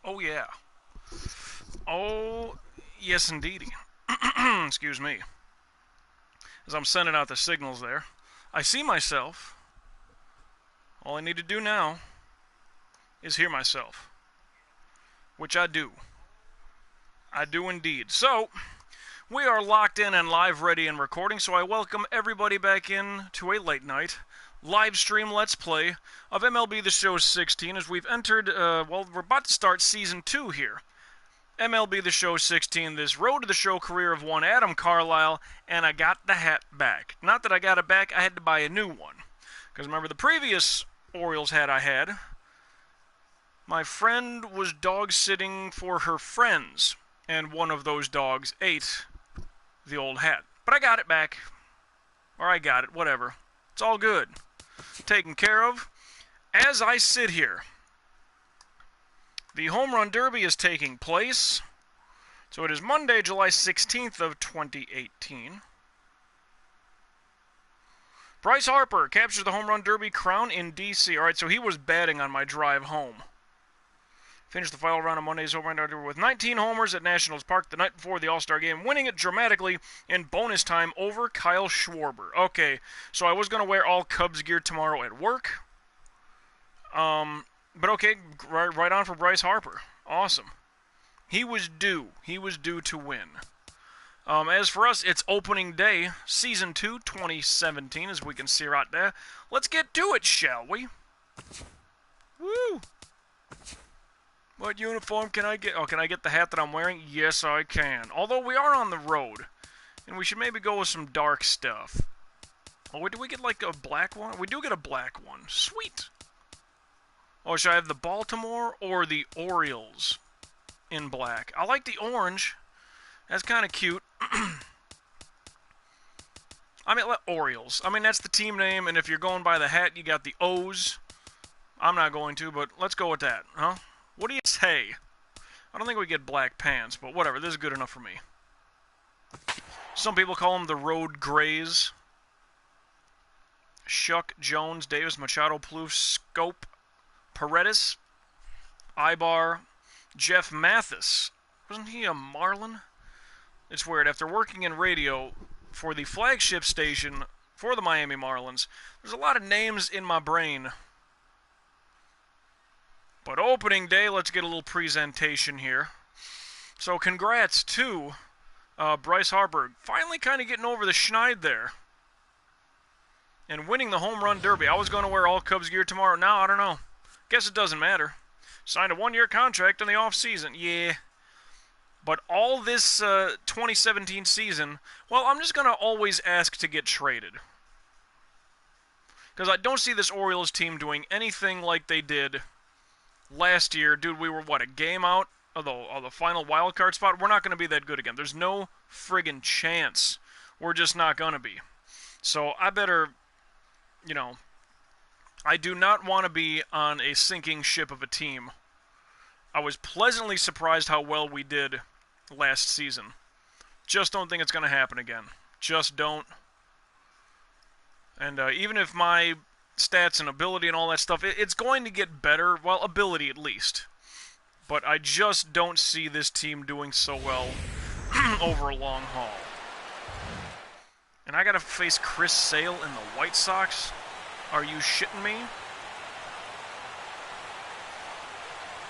Oh, yeah. Oh, yes, indeedy. Excuse me. As I'm sending out the signals there, I see myself. All I need to do now is hear myself, which I do. I do indeed. So, we are locked in and live, ready, and recording, so I welcome everybody back in to a late night live stream Let's Play of MLB The Show 16 as we've entered, we're about to start Season 2 here. MLB The Show 16, this Road to the Show career of one Adam Carlisle, and I got the hat back. Not that I got it back, I had to buy a new one. Because remember the previous Orioles hat I had, my friend was dog-sitting for her friends, and one of those dogs ate the old hat. But I got it back. Or I got it, whatever. It's all good. Taken care of. As I sit here, the Home Run Derby is taking place. So it is Monday, July 16th of 2018. Bryce Harper captures the Home Run Derby crown in D.C. Alright, so he was batting on my drive home. Finished the final round of Monday's Home Run Derby with 19 homers at Nationals Park the night before the All-Star Game, winning it dramatically in bonus time over Kyle Schwarber. Okay, so I was going to wear all Cubs gear tomorrow at work. But okay, right on for Bryce Harper. Awesome. He was due. He was due to win. As for us, it's opening day, Season 2, 2017, as we can see right there. Let's get to it, shall we? Woo! What uniform can I get? Oh, can I get the hat that I'm wearing? Yes, I can. Although we are on the road, and we should maybe go with some dark stuff. Oh, wait, do we get like a black one? We do get a black one. Sweet! Oh, should I have the Baltimore or the Orioles in black? I like the orange. That's kind of cute. I mean, Orioles. I mean, that's the team name, and if you're going by the hat, you got the O's. I'm not going to, but let's go with that, huh? What do you say? I don't think we get black pants, but whatever. This is good enough for me. Some people call them the Road Grays. Shuck, Jones, Davis, Machado, Plouffe, Scope, Paredes, Ibar, Jeff Mathis. Wasn't he a Marlin? It's weird. After working in radio for the flagship station for the Miami Marlins, there's a lot of names in my brain. But opening day, let's get a little presentation here. So congrats to Bryce Harper. Finally kind of getting over the schneid there. And winning the Home Run Derby. I was going to wear all Cubs gear tomorrow. Now, I don't know. Guess it doesn't matter. Signed a one-year contract in the off-season. Yeah. But all this 2017 season, well, I'm just going to always ask to get traded. Because I don't see this Orioles team doing anything like they did last year. Dude, we were, what, a game out of the final wildcard spot? We're not going to be that good again. There's no friggin' chance. We're just not going to be. So I better, you know, I do not want to be on a sinking ship of a team. I was pleasantly surprised how well we did last season. Just don't think it's going to happen again. Just don't. And even if my stats and ability and all that stuff, it's going to get better. Well, ability at least. But I just don't see this team doing so well over a long haul. And I got to face Chris Sale in the White Sox? Are you shitting me?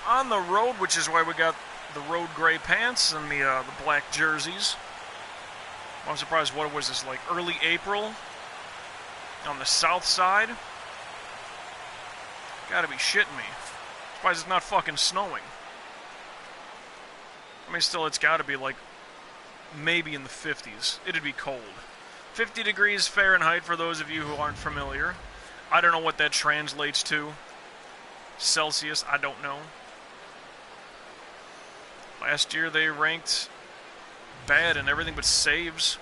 On the road, which is why we got the road gray pants and the black jerseys. I'm surprised, what was this, like early April? On the south side? Gotta be shitting me. Surprised it's not fucking snowing. I mean, still, it's gotta be like maybe in the 50s. It'd be cold. 50 degrees Fahrenheit for those of you who aren't familiar. I don't know what that translates to. Celsius, I don't know. Last year they ranked bad in everything but saves.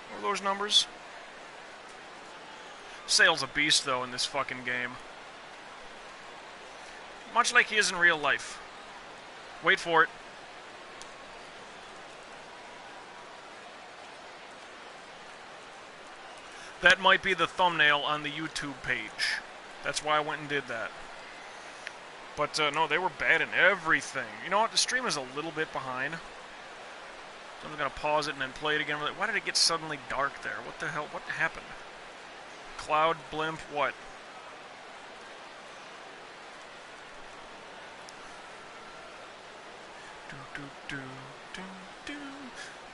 What were those numbers? Sale's a beast, though, in this fucking game. Much like he is in real life. Wait for it. That might be the thumbnail on the YouTube page. That's why I went and did that. But no, they were bad in everything. You know what? The stream is a little bit behind. So I'm going to pause it and then play it again. Why did it get suddenly dark there? What the hell? What happened? Cloud, blimp, what?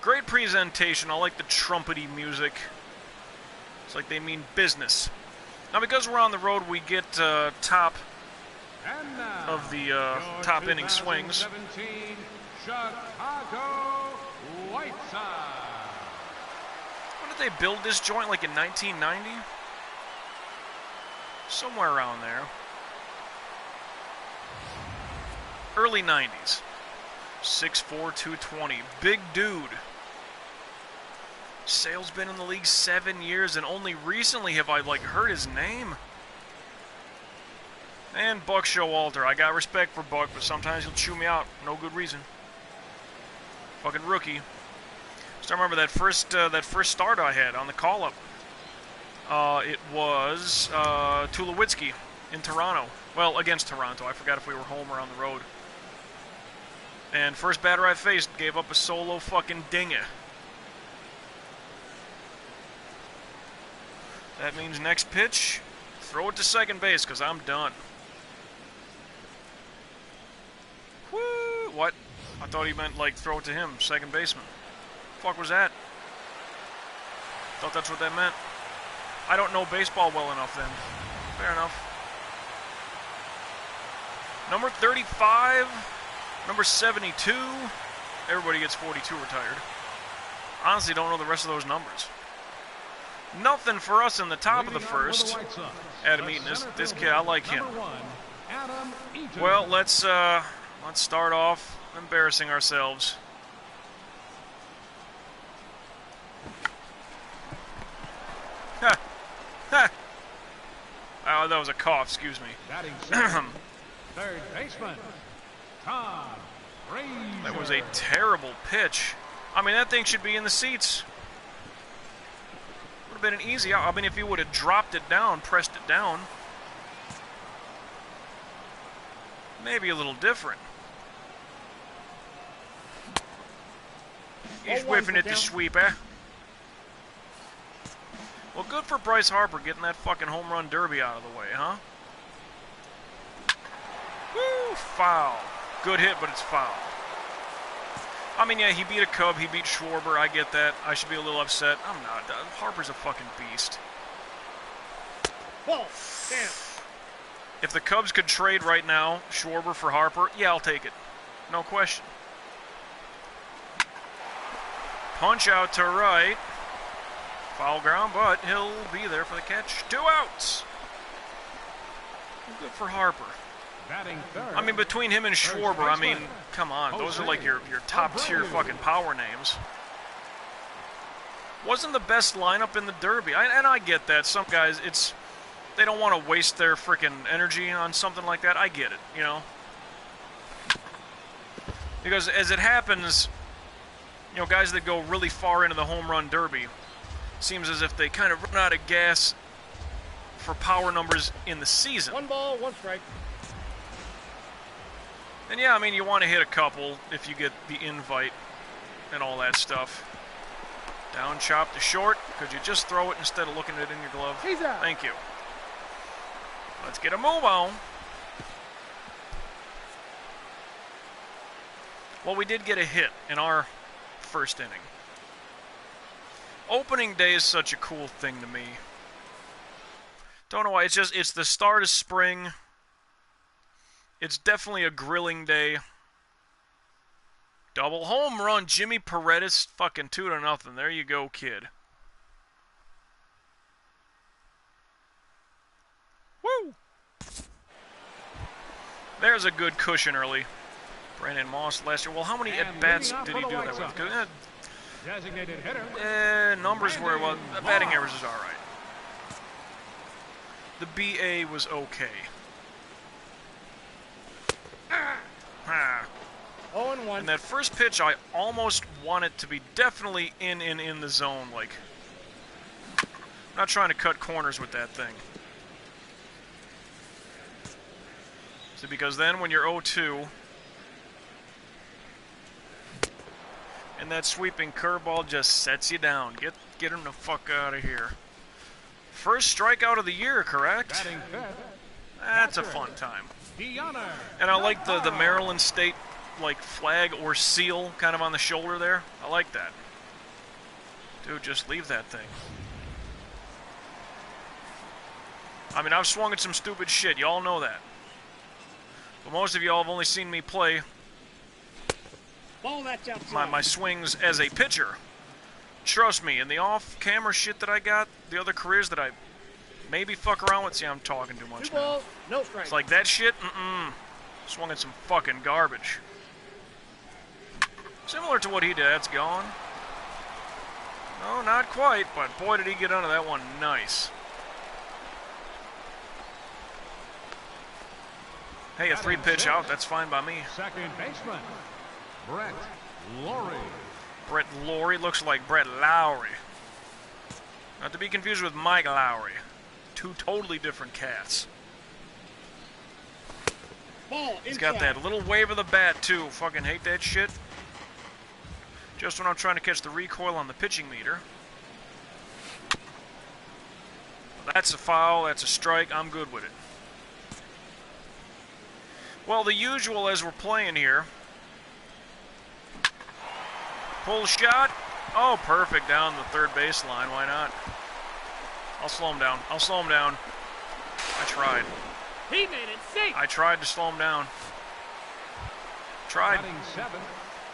Great presentation. I like the trumpety music. It's like they mean business. Now, because we're on the road, we get top of the top inning swings. Chicago White Sox. When did they build this joint? Like in 1990? Somewhere around there. Early 90s. 6'4", 220. Big dude. Sale's been in the league 7 years, and only recently have I, like, heard his name. And Buck Showalter. I got respect for Buck, but sometimes he'll chew me out. No good reason. Fucking rookie. Still remember that first start I had on the call-up. It was Tulowitzki in Toronto. Well, against Toronto. I forgot if we were home or on the road. And first batter I faced gave up a solo fucking dinger. That means next pitch, throw it to second base, because I'm done. Woo! What? I thought he meant, like, throw it to him, second baseman. Fuck was that? Thought that's what that meant. I don't know baseball well enough then. Fair enough. Number 35, number 72. Everybody gets 42 retired. Honestly, don't know the rest of those numbers. Nothing for us in the top of the first. Adam Eaton, this kid, I like him. Well, let's start off embarrassing ourselves. Ha! Ha! Oh, that was a cough, excuse me. Third baseman, Tom Frazier. That was a terrible pitch. I mean, that thing should be in the seats. Would have been an easy out. I mean, if he would have dropped it down, pressed it down, maybe a little different. He's whipping it to sweep, eh? Well, good for Bryce Harper getting that fucking home run derby out of the way, huh? Woo! Foul. Good hit, but it's foul. I mean, yeah, he beat a Cub, he beat Schwarber, I get that. I should be a little upset. I'm not. Harper's a fucking beast. Ball. Damn. If the Cubs could trade right now, Schwarber for Harper, yeah, I'll take it. No question. Punch out to right. Foul ground, but he'll be there for the catch. 2 outs. Good for Harper. I mean, between him and Schwarber, I mean, come on. Those are like your top-tier fucking power names. Wasn't the best lineup in the Derby. And I get that. Some guys, they don't want to waste their freaking energy on something like that. I get it, you know. Because as it happens, you know, guys that go really far into the home run derby, seems as if they kind of run out of gas for power numbers in the season. 1 ball, 1 strike. And yeah, I mean, you want to hit a couple if you get the invite and all that stuff. Down, chop to short. Could you just throw it instead of looking at it in your glove? He's out. Thank you. Let's get a move on. Well, we did get a hit in our first inning. Opening day is such a cool thing to me. Don't know why. It's the start of spring. It's definitely a grilling day. Double home run, Jimmy Paredes, fucking 2-0. There you go, kid. Woo! There's a good cushion early. Brandon Moss last year. Well, how many at-bats did he do that with? Designated hitter. Numbers were, well, batting average is all right. The BA was okay. 0-1. And that first pitch, I almost want it to be definitely in the zone. Like, I'm not trying to cut corners with that thing. See, because then when you're 0-2, and that sweeping curveball just sets you down. Get him the fuck out of here. First strikeout of the year, correct? Batting fifth, That's a fun time. DeHonor. And I like the Maryland State like flag or seal kind of on the shoulder there. I like that. Dude, just leave that thing. I mean, I've swung at some stupid shit. Y'all know that. But most of y'all have only seen me play Ball that's outside. my swings as a pitcher. Trust me, in the off-camera shit that I got, the other careers that I maybe fuck around with, see, I'm talking too much 2 now. balls, no strike. It's like that shit, swung at some fucking garbage. Similar to what he did, that's gone. No, not quite, but boy did he get under that one nice. Hey, a 3-pitch out, that's fine by me. Second baseman, Brett Lowry. Brett Lowry looks like Brett Lowry. Not to be confused with Mike Lowry. Two totally different cats. Ball He's got that little wave of the bat, too. Fucking hate that shit. Just when I'm trying to catch the recoil on the pitching meter. That's a foul, that's a strike, I'm good with it. Well, the usual as we're playing here. Pull shot. Oh, perfect, down the third baseline, why not? I'll slow him down, I'll slow him down. I tried. He made it safe. I tried to slow him down. Tried. Batting seventh,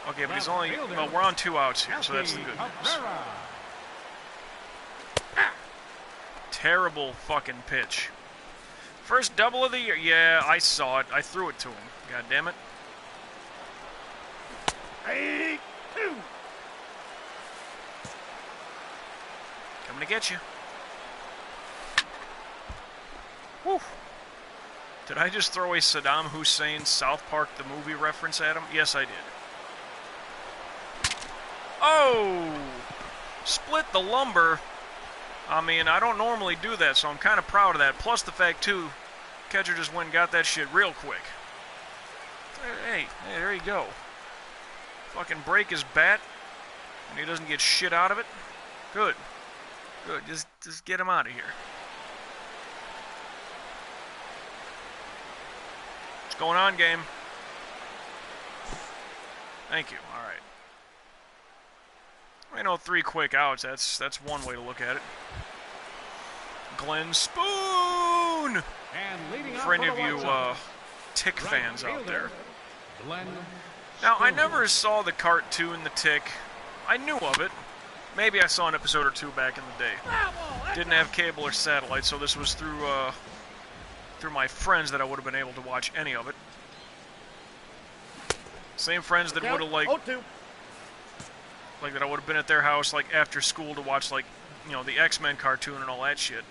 Okay, but he's only... Well, we're on 2 outs here, so that's the good news. Cabrera. Terrible fucking pitch. First double of the year. Yeah, I saw it. I threw it to him. God damn it. 3-2. Coming to get you. Whew. Did I just throw a Saddam Hussein South Park the movie reference at him? Yes, I did. Oh! Split the lumber. I mean, I don't normally do that, so I'm kind of proud of that. Plus the fact, too, catcher just went and got that shit real quick. Hey, there you go. Fucking break his bat, and he doesn't get shit out of it. Good. Good. Just get him out of here. What's going on, game? Thank you. All right. I know 3 quick outs. That's one way to look at it. Glenn Spoon! And leading For any off of you the White Sox, Tick fans out there. Glenn Now, I Spoon. never saw the cartoon The Tick. I knew of it. Maybe I saw an episode or 2 back in the day. Didn't have cable or satellite, so this was through my friends that I would have been able to watch any of it. Same friends that would have like that I would have been at their house like after school to watch like, you know, the X-Men cartoon and all that shit.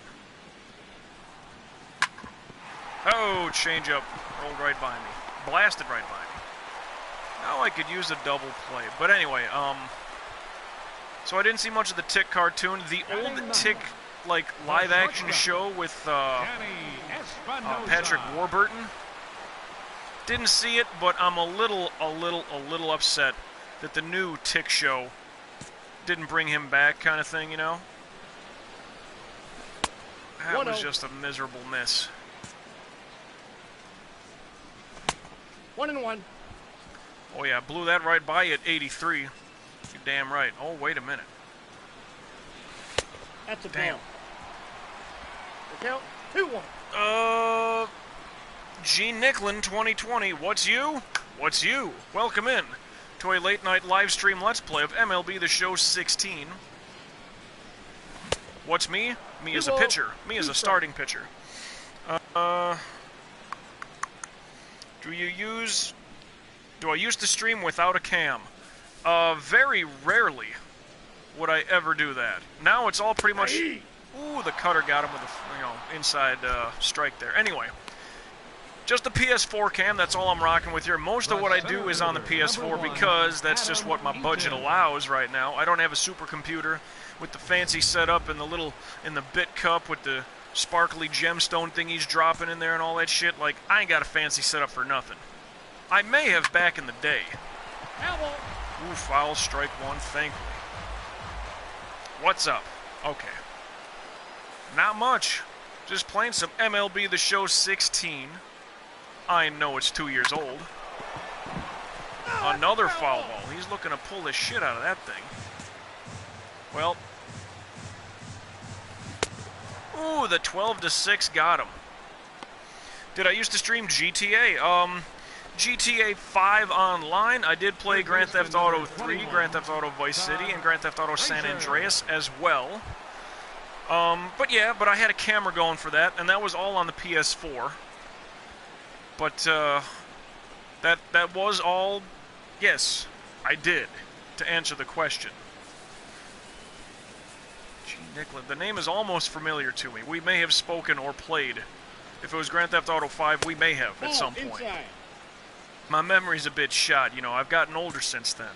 Oh, change up. Rolled right by me. Blasted right by me. Now I could use a double play. But anyway, so I didn't see much of the Tick cartoon. The old Tick, like, live-action show with Patrick Warburton. Didn't see it, but I'm a little upset that the new Tick show didn't bring him back, kind of thing, you know? That was just a miserable miss. 1-1. Oh yeah, blew that right by you at 83. You're damn right. Oh, wait a minute. That's a Damn. ball. The count 2-1. Gene Nicklin 2020. What's you? What's you? Welcome in to a late night live stream let's play of MLB The Show 16. What's me? Me as a pitcher. Me as a starting pitcher. Do I use the stream without a cam? Very rarely would I ever do that. Now it's all pretty much... Ooh, the cutter got him with a, inside strike there. Anyway, just the PS4 cam, that's all I'm rocking with here. Most of what I do is on the PS4 because that's just what my budget allows right now. I don't have a supercomputer with the fancy setup and the bit cup with the sparkly gemstone thing he's dropping in there and all that shit. Like, I ain't got a fancy setup for nothing. I may have back in the day. Ooh, foul, strike one, thankfully. What's up? Okay. Not much. Just playing some MLB The Show 16. I know it's 2 years old. Another foul ball. He's looking to pull the shit out of that thing. Well. Ooh, the 12-6 got him. Did I used to stream GTA? GTA 5 online. I did play Grand Theft Auto 3, Grand Theft Auto Vice City, and Grand Theft Auto San Andreas as well. But I had a camera going for that, and that was all on the PS4. But, that was all, yes, I did, to answer the question. Gee, Nicklin, the name is almost familiar to me. We may have spoken or played. If it was Grand Theft Auto 5, we may have at some point. My memory's a bit shot, you know, I've gotten older since then.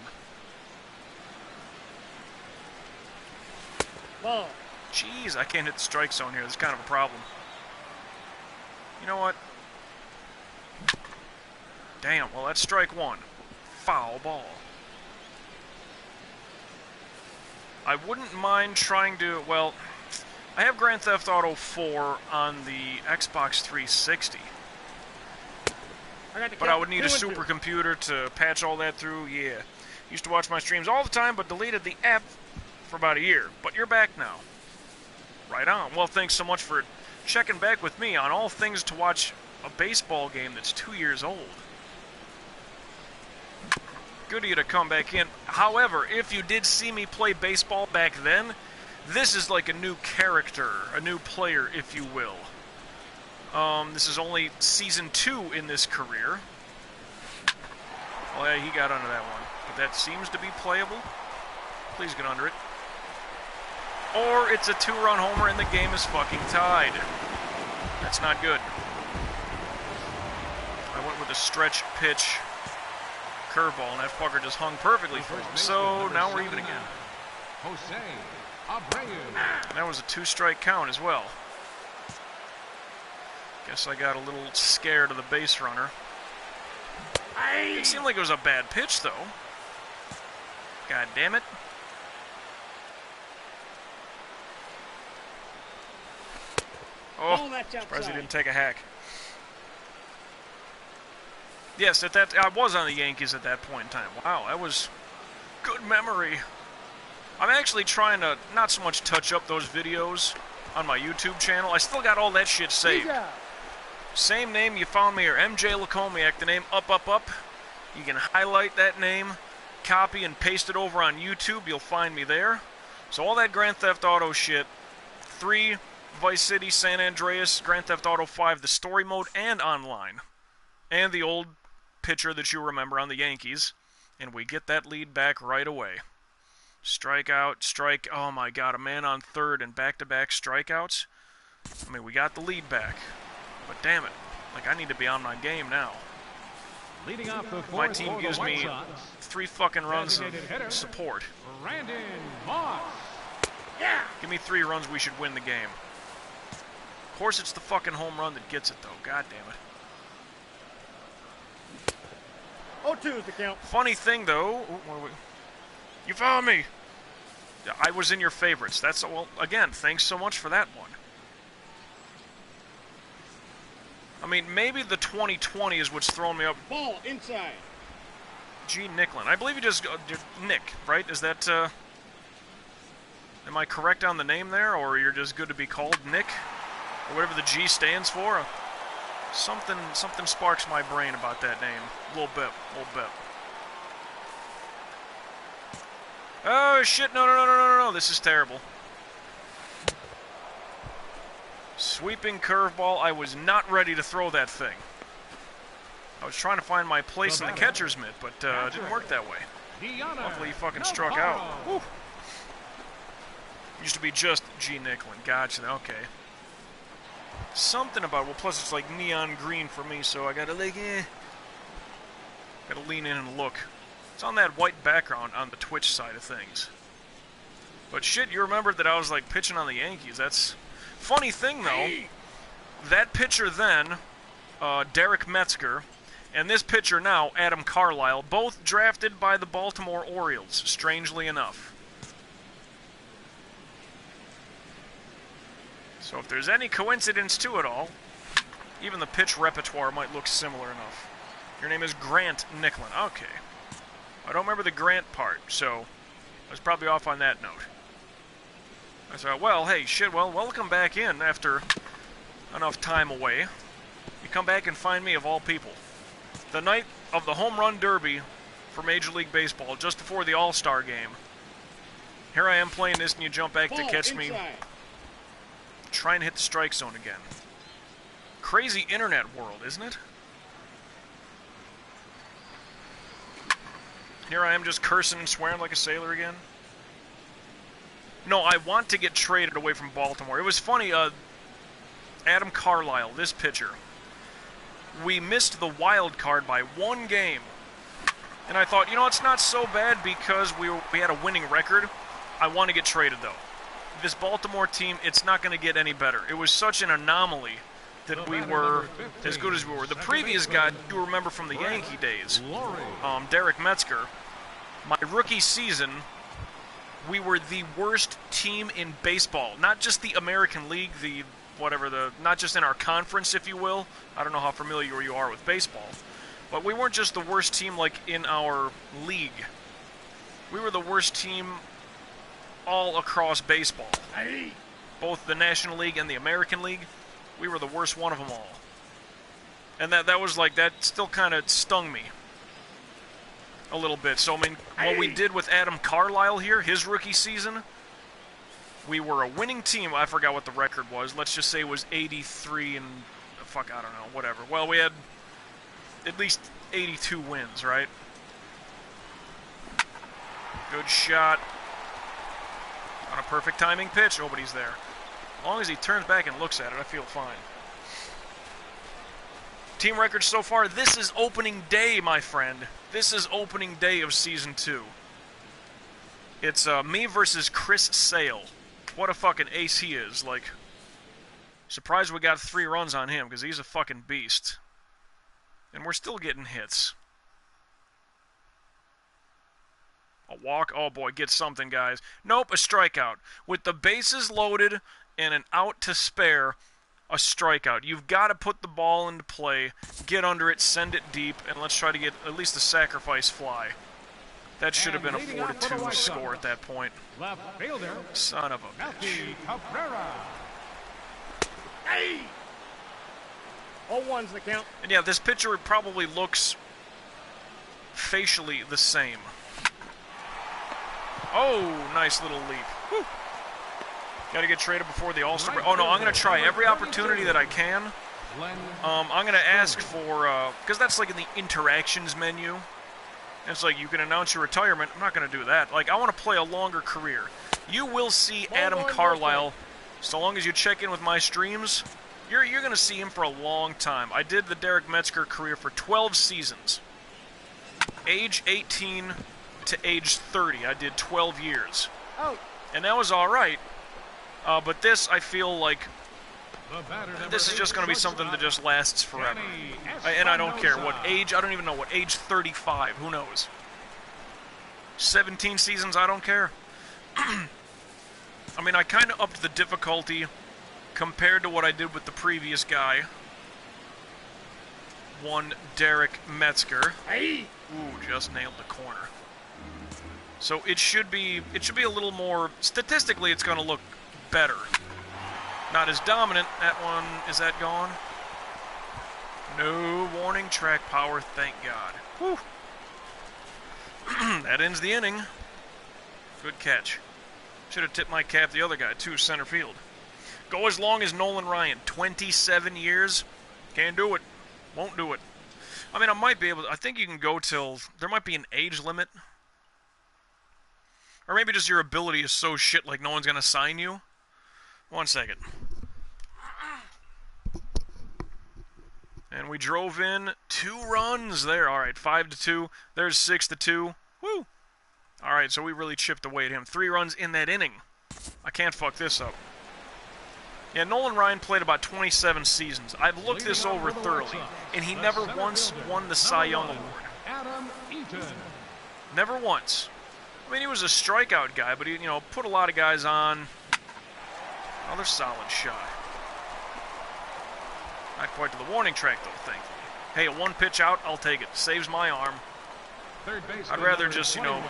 Ball. Jeez, I can't hit the strike zone here. That's kind of a problem. You know what? Damn, well, that's strike one. Foul ball. I wouldn't mind trying to, well, I have Grand Theft Auto 4 on the Xbox 360. But I would need a supercomputer to patch all that through, yeah. Used to watch my streams all the time, but deleted the app for about a year. But you're back now. Right on. Well, thanks so much for checking back with me on all things to watch a baseball game that's 2 years old. Good of you to come back in. However, if you did see me play baseball back then, this is like a new character, a new player, if you will. This is only Season 2 in this career. Well, yeah, he got under that one. But that seems to be playable. Please get under it. Or it's a 2-run homer and the game is fucking tied. That's not good. I went with a stretch pitch curveball, and that fucker just hung perfectly for him. So now we're even again. That was a 2-strike count as well. Guess I got a little scared of the base runner. It seemed like it was a bad pitch, though. God damn it. Oh, surprised he didn't take a hack. Yes, I was on the Yankees at that point in time. Wow, that was good memory. I'm actually trying to not so much touch up those videos on my YouTube channel. I still got all that shit saved. Same name you found me here, MJ Lacomiac, the name Up. You can highlight that name, copy and paste it over on YouTube. You'll find me there. So all that Grand Theft Auto shit, 3, Vice City, San Andreas, Grand Theft Auto 5, the story mode and online. And the old pitcher that you remember on the Yankees. And we get that lead back right away. Strikeout, strike, oh my god, a man on third and back-to-back strikeouts. I mean, we got the lead back. But damn it, like I need to be on my game now. Leading off the My team gives me 3 fucking runs of support. Yeah. Give me 3 runs, we should win the game. Of course it's the fucking home run that gets it though, god damn it. 0-2 is the count. Funny thing though, you found me. I was in your favorites. That's, well, again, thanks so much for that one. I mean, maybe the 2020 is what's throwing me up. Ball inside. G. Nicklin. I believe you just... Nick, right? Is that, am I correct on the name there? Or you're just good to be called Nick? Or whatever the G stands for? Something sparks my brain about that name. A little bit. Oh, shit. No. This is terrible. Sweeping curveball. I was not ready to throw that thing. I was trying to find my place in the catcher's mitt, but it didn't work that way. Luckily, he fucking struck out. Whew. Used to be just G. Nicklin. Gotcha. Okay. Something about it. Well, plus it's like neon green for me, so I gotta like, gotta lean in and look. It's on that white background on the Twitch side of things. But shit, you remembered that I was like pitching on the Yankees. That's Funny thing, though, that pitcher then, Derek Metzger, and this pitcher now, Adam Carlisle, both drafted by the Baltimore Orioles, strangely enough. So if there's any coincidence to it all, even the pitch repertoire might look similar enough. Your name is Grant Nicklin. Okay. I don't remember the Grant part, so I was probably off on that note. I thought, well, hey, shit, well, welcome back in after enough time away. You come back and find me, of all people. The night of the home run derby for Major League Baseball, just before the All-Star game. Here I am playing this, and you jump back to catch me trying to hit the strike zone again. Crazy internet world, isn't it? Here I am just cursing and swearing like a sailor again. No, I want to get traded away from Baltimore. It was funny, Adam Carlisle, this pitcher, we missed the wild card by 1 game. And I thought, you know, it's not so bad because we had a winning record. I want to get traded, though. This Baltimore team, it's not going to get any better. It was such an anomaly that we were as good as we were. The previous guy, you remember from the Yankee days, Derek Metzger, my rookie season, we were the worst team in baseball. Not just the American League, not just in our conference, if you will. I don't know how familiar you are with baseball. But we weren't just the worst team like in our league. We were the worst team all across baseball. Both the National League and the American League, we were the worst one of them all. And that was like, that still kind of stung me a little bit. So, I mean, what we did with Adam Carlisle here, his rookie season, we were a winning team. I forgot what the record was. Let's just say it was 83 and, fuck, I don't know, whatever. Well, we had at least 82 wins, right? Good shot. On a perfect timing pitch, nobody's there. As long as he turns back and looks at it, I feel fine. Team records so far, this is opening day, my friend. This is opening day of Season 2. It's me versus Chris Sale. What a fucking ace he is. Like, surprised we got 3 runs on him, because he's a fucking beast. And we're still getting hits. A walk? Oh boy, get something, guys. Nope, a strikeout. With the bases loaded and an out to spare, a strikeout. You've got to put the ball into play, get under it, send it deep, and let's try to get at least a sacrifice fly. That should have been a 4-2 score at that point. Left fielder, Son of a bitch. Hey! 0-1's the count. And yeah, this pitcher probably looks facially the same. Oh, nice little leap. Got to get traded before the All-Star break. Oh, no, I'm going to try every opportunity that I can. I'm going to ask for, because that's like in the interactions menu. And it's like, you can announce your retirement. I'm not going to do that. Like, I want to play a longer career. You will see Adam Carlisle, so long as you check in with my streams, you're going to see him for a long time. I did the Derek Metzger career for 12 seasons. Age 18 to age 30. I did 12 years. Oh. And that was all right. But this, I feel like, this is just going to be something that just lasts forever. And I don't care what age. I don't even know what age. 35. Who knows? 17 seasons. I don't care. I mean, I kind of upped the difficulty compared to what I did with the previous guy. One Derek Metzger. Ooh, just nailed the corner. So it should be a little more, statistically it's going to look better. Not as dominant. That one, is that gone? No warning, track power, thank God. Whew. That ends the inning. Good catch. Should have tipped my cap the other guy, too, center field. Go as long as Nolan Ryan. 27 years. Can't do it. Won't do it. I mean, I might be able to, I think you can go till, there might be an age limit. Or maybe just your ability is so shit like no one's going to sign you. 1 second. And we drove in 2 runs there. All right, 5-2. There's 6-2. Woo! All right, so we really chipped away at him. 3 runs in that inning. I can't fuck this up. Yeah, Nolan Ryan played about 27 seasons. I've looked this over thoroughly, and he never once won the Cy Young Award. Never once. I mean, he was a strikeout guy, but he, you know, put a lot of guys on. Another solid shot. Not quite to the warning track, though, thankfully. Hey, a one pitch out, I'll take it. Saves my arm. I'd rather just, you know...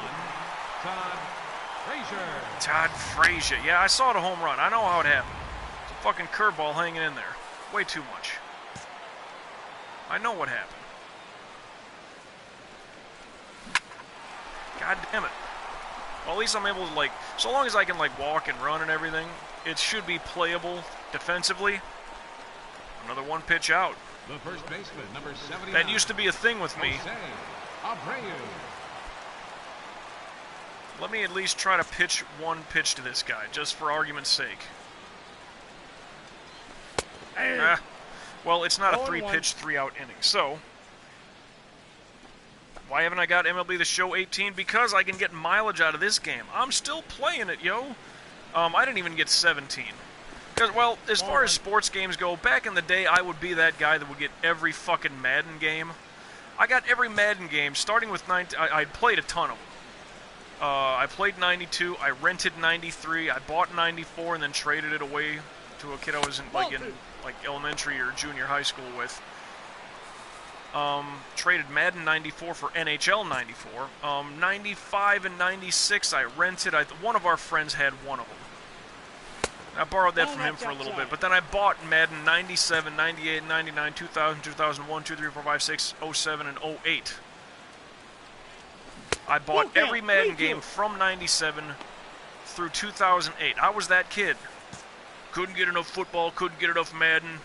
Todd Frazier. Yeah, I saw it a home run. I know how it happened. It's a fucking curveball hanging in there. Way too much. I know what happened. God damn it. Well, at least I'm able to, like... So long as I can, like, walk and run and everything, it should be playable defensively. Another one pitch out. The first baseman, number 79. That used to be a thing with me. Let me at least try to pitch one pitch to this guy, just for argument's sake. Well, it's not a 3-pitch, 3-out inning, so... Why haven't I got MLB The Show 18? Because I can get mileage out of this game. I'm still playing it, yo. I didn't even get 17. Because, well, as far as sports games go, back in the day, I would be that guy that would get every fucking Madden game. I got every Madden game, starting with 90... I played a ton of them. I played 92, I rented 93, I bought 94, and then traded it away to a kid I was in, like elementary or junior high school with. Traded Madden 94 for NHL 94. 95 and 96 I rented. One of our friends had one of them. I borrowed that from him for a little bit, but then I bought Madden 97, 98, 99, 2000, 2001, 2, 3, 4, 5, 6, 07, and 08. I bought every Madden game from 97 through 2008. I was that kid. Couldn't get enough football, couldn't get enough Madden.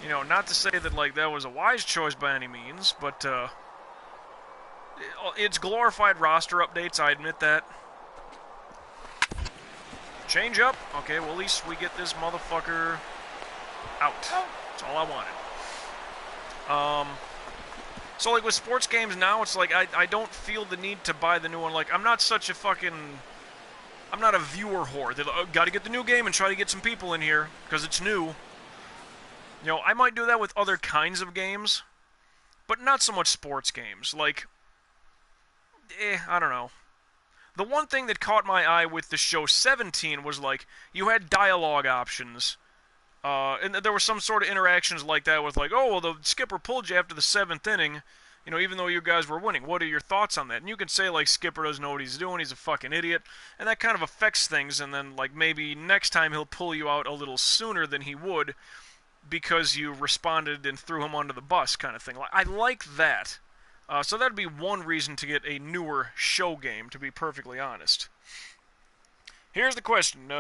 You know, not to say that, like, that was a wise choice by any means, but, it's glorified roster updates, I admit that. Change up. Okay, well, at least we get this motherfucker out. That's all I wanted. So, like, with sports games now, it's like, I don't feel the need to buy the new one. Like, I'm not such a fucking... I'm not a viewer whore. They're like, gotta get the new game and try to get some people in here, because it's new. You know, I might do that with other kinds of games, but not so much sports games. Like, I don't know. The one thing that caught my eye with the show 17 was, like, you had dialogue options. And there were some sort of interactions like that with, like, oh, well, the skipper pulled you after the 7th inning, you know, even though you guys were winning. What are your thoughts on that? And you can say, like, skipper doesn't know what he's doing, he's a fucking idiot, and that kind of affects things, and then, like, maybe next time he'll pull you out a little sooner than he would because you responded and threw him under the bus kind of thing. I like that. So that'd be one reason to get a newer show game, to be perfectly honest. Here's the question.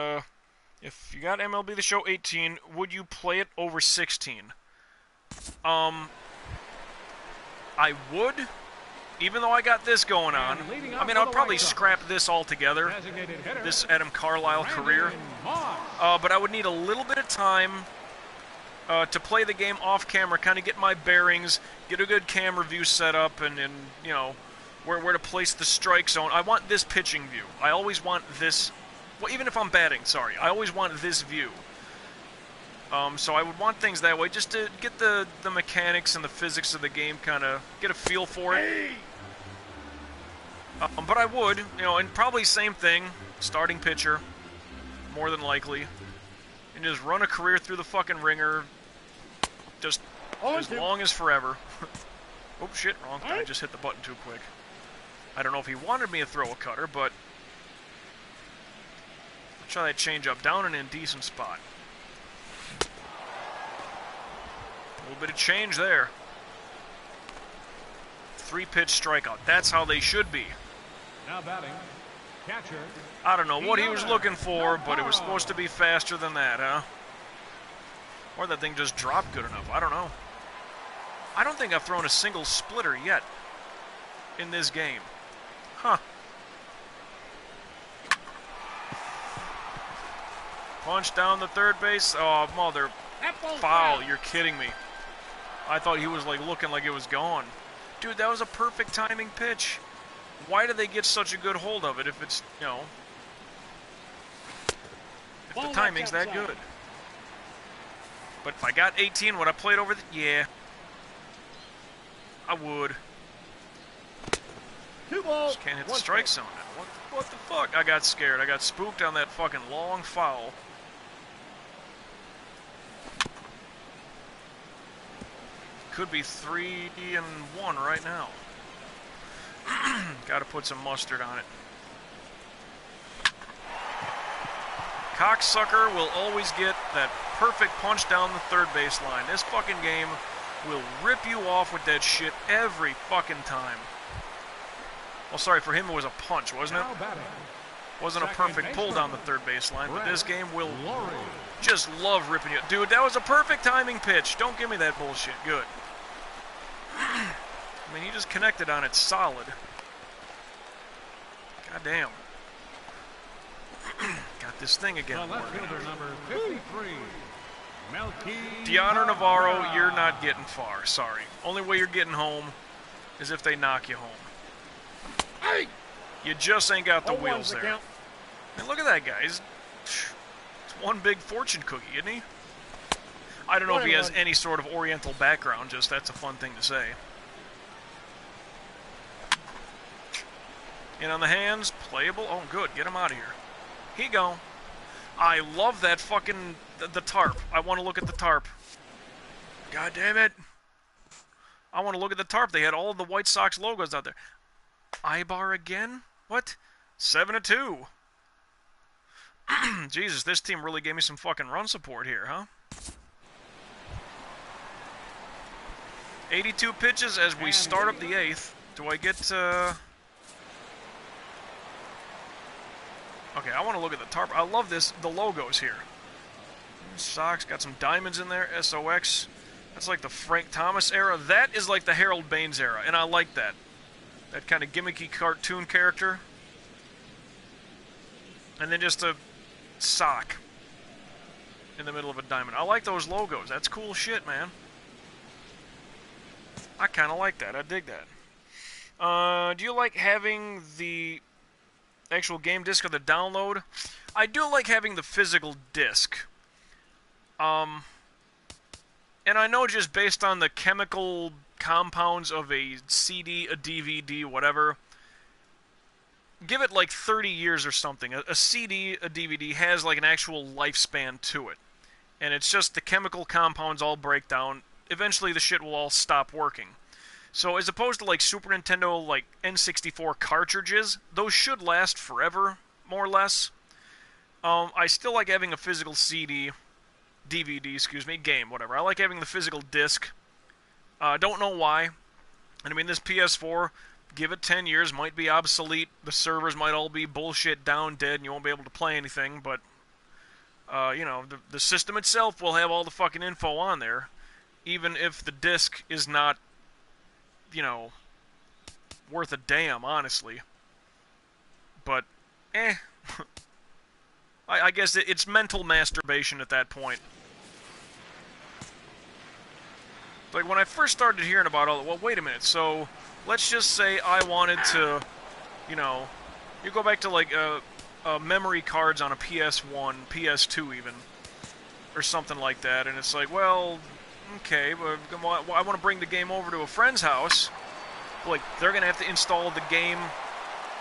If you got MLB The Show 18, would you play it over 16? I would, even though I got this going on. I mean, I'd probably scrap this altogether, this Adam Carlisle career. But I would need a little bit of time to play the game off camera, kind of get my bearings, get a good camera view set up, and you know, where to place the strike zone. I want this pitching view. I always want this, well, even if I'm batting, sorry, I always want this view. So I would want things that way, just to get the mechanics and the physics of the game, kind of get a feel for it. But I would, you know, and probably same thing, starting pitcher, more than likely, and just run a career through the fucking ringer, just as long as forever. Oh shit, wrong. I just hit the button too quick. I don't know if he wanted me to throw a cutter, but let's try that change up down and in decent spot. A little bit of change there. 3-pitch strikeout. That's how they should be. Now batting, catcher. I don't know what he was looking for, but it was supposed to be faster than that, huh? Or that thing just dropped good enough. I don't know. I don't think I've thrown a single splitter yet in this game. Huh. Punch down the third base. Oh, mother. Foul. You're kidding me. I thought he was, like, looking like it was gone. Dude, that was a perfect timing pitch. Why do they get such a good hold of it if it's, you know... If the timing's that good. But if I got 18, would I play it over the... Yeah. I would. 2 balls. Just can't hit the strike zone now. What the fuck? I got scared. I got spooked on that fucking long foul. Could be 3-1 right now. Gotta put some mustard on it. Cocksucker will always get that perfect punch down the third base line. This fucking game will rip you off with that shit every fucking time. Well, sorry, for him it was a punch, wasn't it? Wasn't a perfect pull down the third base line, but this game will just love ripping you. Dude, that was a perfect timing pitch. Don't give me that bullshit. Good. I mean, he just connected on it solid. God damn. Got this thing again. The left fielder, number 53, Deanna Navarro, you're not getting far. Sorry. Only way you're getting home is if they knock you home. Hey! You just ain't got the wheels there. And look at that guy. It's one big fortune cookie, isn't he? I don't know if he has any sort of oriental background, just that's a fun thing to say. In on the hands, playable. Oh, good. Get him out of here. He go. I love that fucking... the tarp. I want to look at the tarp. God damn it. I want to look at the tarp. They had all of the White Sox logos out there. Ibar again? What? 7-2. Jesus, this team really gave me some fucking run support here, huh? 82 pitches as we start up the 8th. Do I get... Okay, I want to look at the tarp. I love this, the logos here. Sox, got some diamonds in there, SOX. That's like the Frank Thomas era. That is like the Harold Baines era, and I like that. That kind of gimmicky cartoon character. And then just a sock in the middle of a diamond. I like those logos. That's cool shit, man. I kind of like that. I dig that. Do you like having the actual game disc or the download? I do like having the physical disc. And I know just based on the chemical compounds of a CD, a DVD, whatever, give it like 30 years or something. A CD, a DVD has like an actual lifespan to it. And it's just the chemical compounds all break down. Eventually the shit will all stop working. So as opposed to like Super Nintendo, like N64 cartridges, those should last forever, more or less. I still like having a physical CD, DVD, excuse me, game, whatever. I like having the physical disc. Don't know why. And I mean, this PS4, give it 10 years, might be obsolete. The servers might all be bullshit, down, dead, and you won't be able to play anything. But, you know, the system itself will have all the fucking info on there. Even if the disc is not, you know, worth a damn, honestly. But, I guess it's mental masturbation at that point. Like, when I first started hearing about all... Well, wait a minute, so... Let's just say I wanted to, you know... You go back to, like, memory cards on a PS1, PS2 even, or something like that, and it's like, well, okay, but I want to bring the game over to a friend's house. Like, they're going to have to install the game...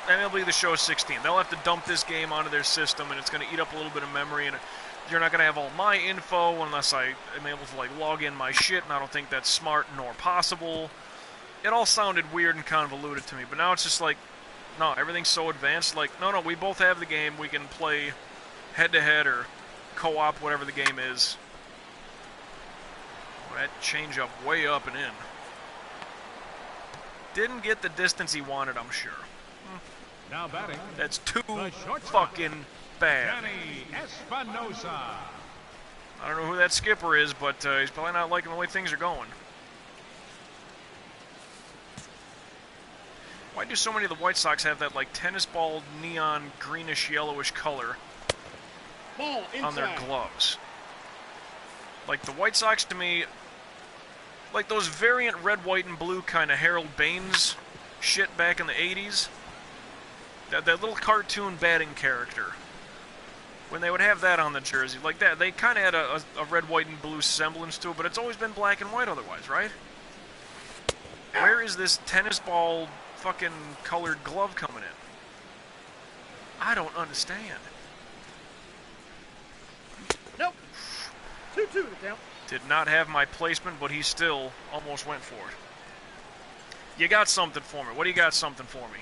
MLB The Show 16. They'll have to dump this game onto their system, and it's going to eat up a little bit of memory, and you're not going to have all my info unless I am able to, like, log in my shit, and I don't think that's smart nor possible. It all sounded weird and convoluted to me, but now it's just like, no, everything's so advanced. Like, no, we both have the game. We can play head-to-head or co-op, whatever the game is. That change-up way up and in. Didn't get the distance he wanted, I'm sure. Now batting. That's too fucking bad. Danny Espinosa. I don't know who that skipper is, but he's probably not liking the way things are going. Why do so many of the White Sox have that, like, tennis ball neon greenish yellowish color on their gloves? Like, the White Sox, to me, like those variant red, white, and blue kind of Harold Baines shit back in the 80s. That little cartoon batting character. when they would have that on the jersey. Like that, they kind of had a red, white, and blue semblance to it, but it's always been black and white otherwise, right? Where is this tennis ball fucking colored glove coming in? I don't understand. Nope. 2-2 the count. Did not have my placement, but he still almost went for it. You got something for me. What do you got something for me?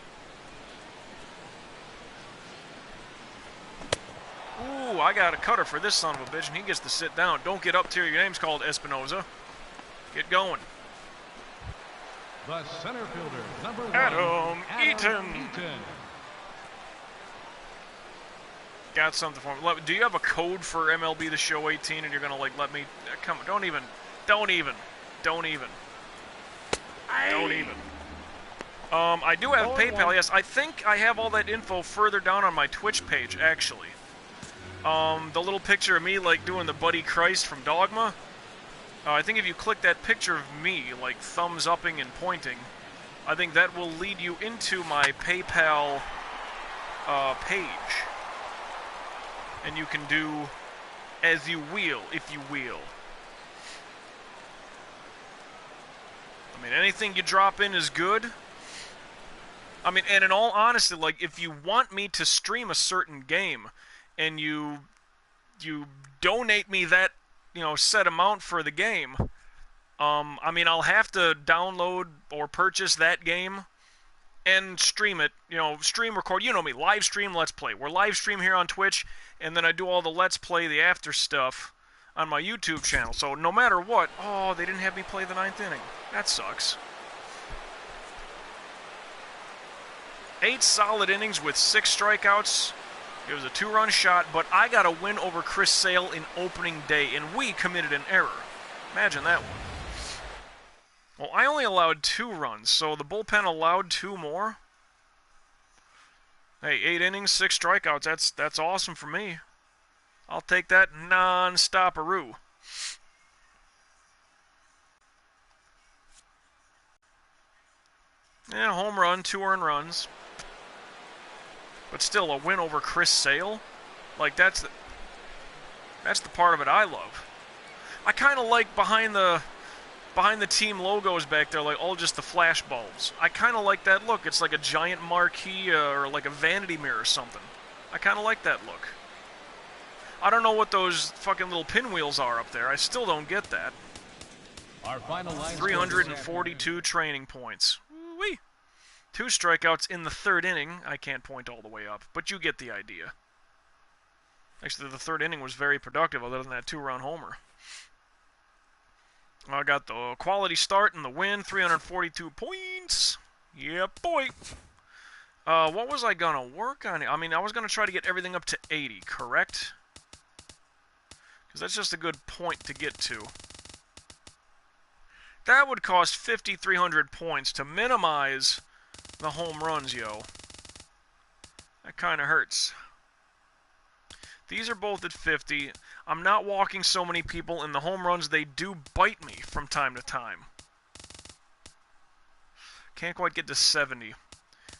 Ooh, I got a cutter for this son of a bitch, and he gets to sit down. Don't get up till your name's called, Espinoza. Get going. The center fielder, number 1, Adam Eaton. Got something for me. Do you have a code for MLB The Show 18, and you're gonna like let me? Come on, don't even. I do have PayPal. Yes, I think I have all that info further down on my Twitch page. Actually, the little picture of me like doing the Buddy Christ from Dogma. I think if you click that picture of me, like thumbs upping and pointing, I think that will lead you into my PayPal page. And you can do as you will, if you will. I mean, anything you drop in is good. I mean, and in all honesty, like, if you want me to stream a certain game, and you donate me that, you know, set amount for the game, I mean, I'll have to download or purchase that game and stream it, you know, stream, record, you know me, live stream, Let's Play. We're live stream here on Twitch, and then I do all the Let's Play, the after stuff on my YouTube channel. So no matter what, oh, they didn't have me play the 9th inning. That sucks. 8 solid innings with 6 strikeouts. It was a 2-run shot, but I got a win over Chris Sale in opening day, and we committed an error. Imagine that one. Well, I only allowed 2 runs, so the bullpen allowed 2 more. Hey, 8 innings, 6 strikeouts, that's awesome for me. I'll take that non-stop-aroo. Yeah, home run, 2 earned runs. But still, a win over Chris Sale? Like, that's the part of it I love. I kind of like behind the team logos back there, like all just the flash bulbs. I kind of like that look. It's like a giant marquee or like a vanity mirror or something. I kind of like that look. I don't know what those fucking little pinwheels are up there. I still don't get that. Our final line 342 training points. Wee. 2 strikeouts in the 3rd inning. I can't point all the way up, but you get the idea. Actually, the 3rd inning was very productive other than that 2-run homer. I got the quality start and the win, 342 points. Yeah, boy. What was I going to work on? I mean, I was going to try to get everything up to 80, correct? Because that's just a good point to get to. That would cost 5,300 points to minimize the home runs, yo. That kind of hurts. These are both at 50. I'm not walking so many people, and the home runs, they do bite me from time to time. Can't quite get to 70.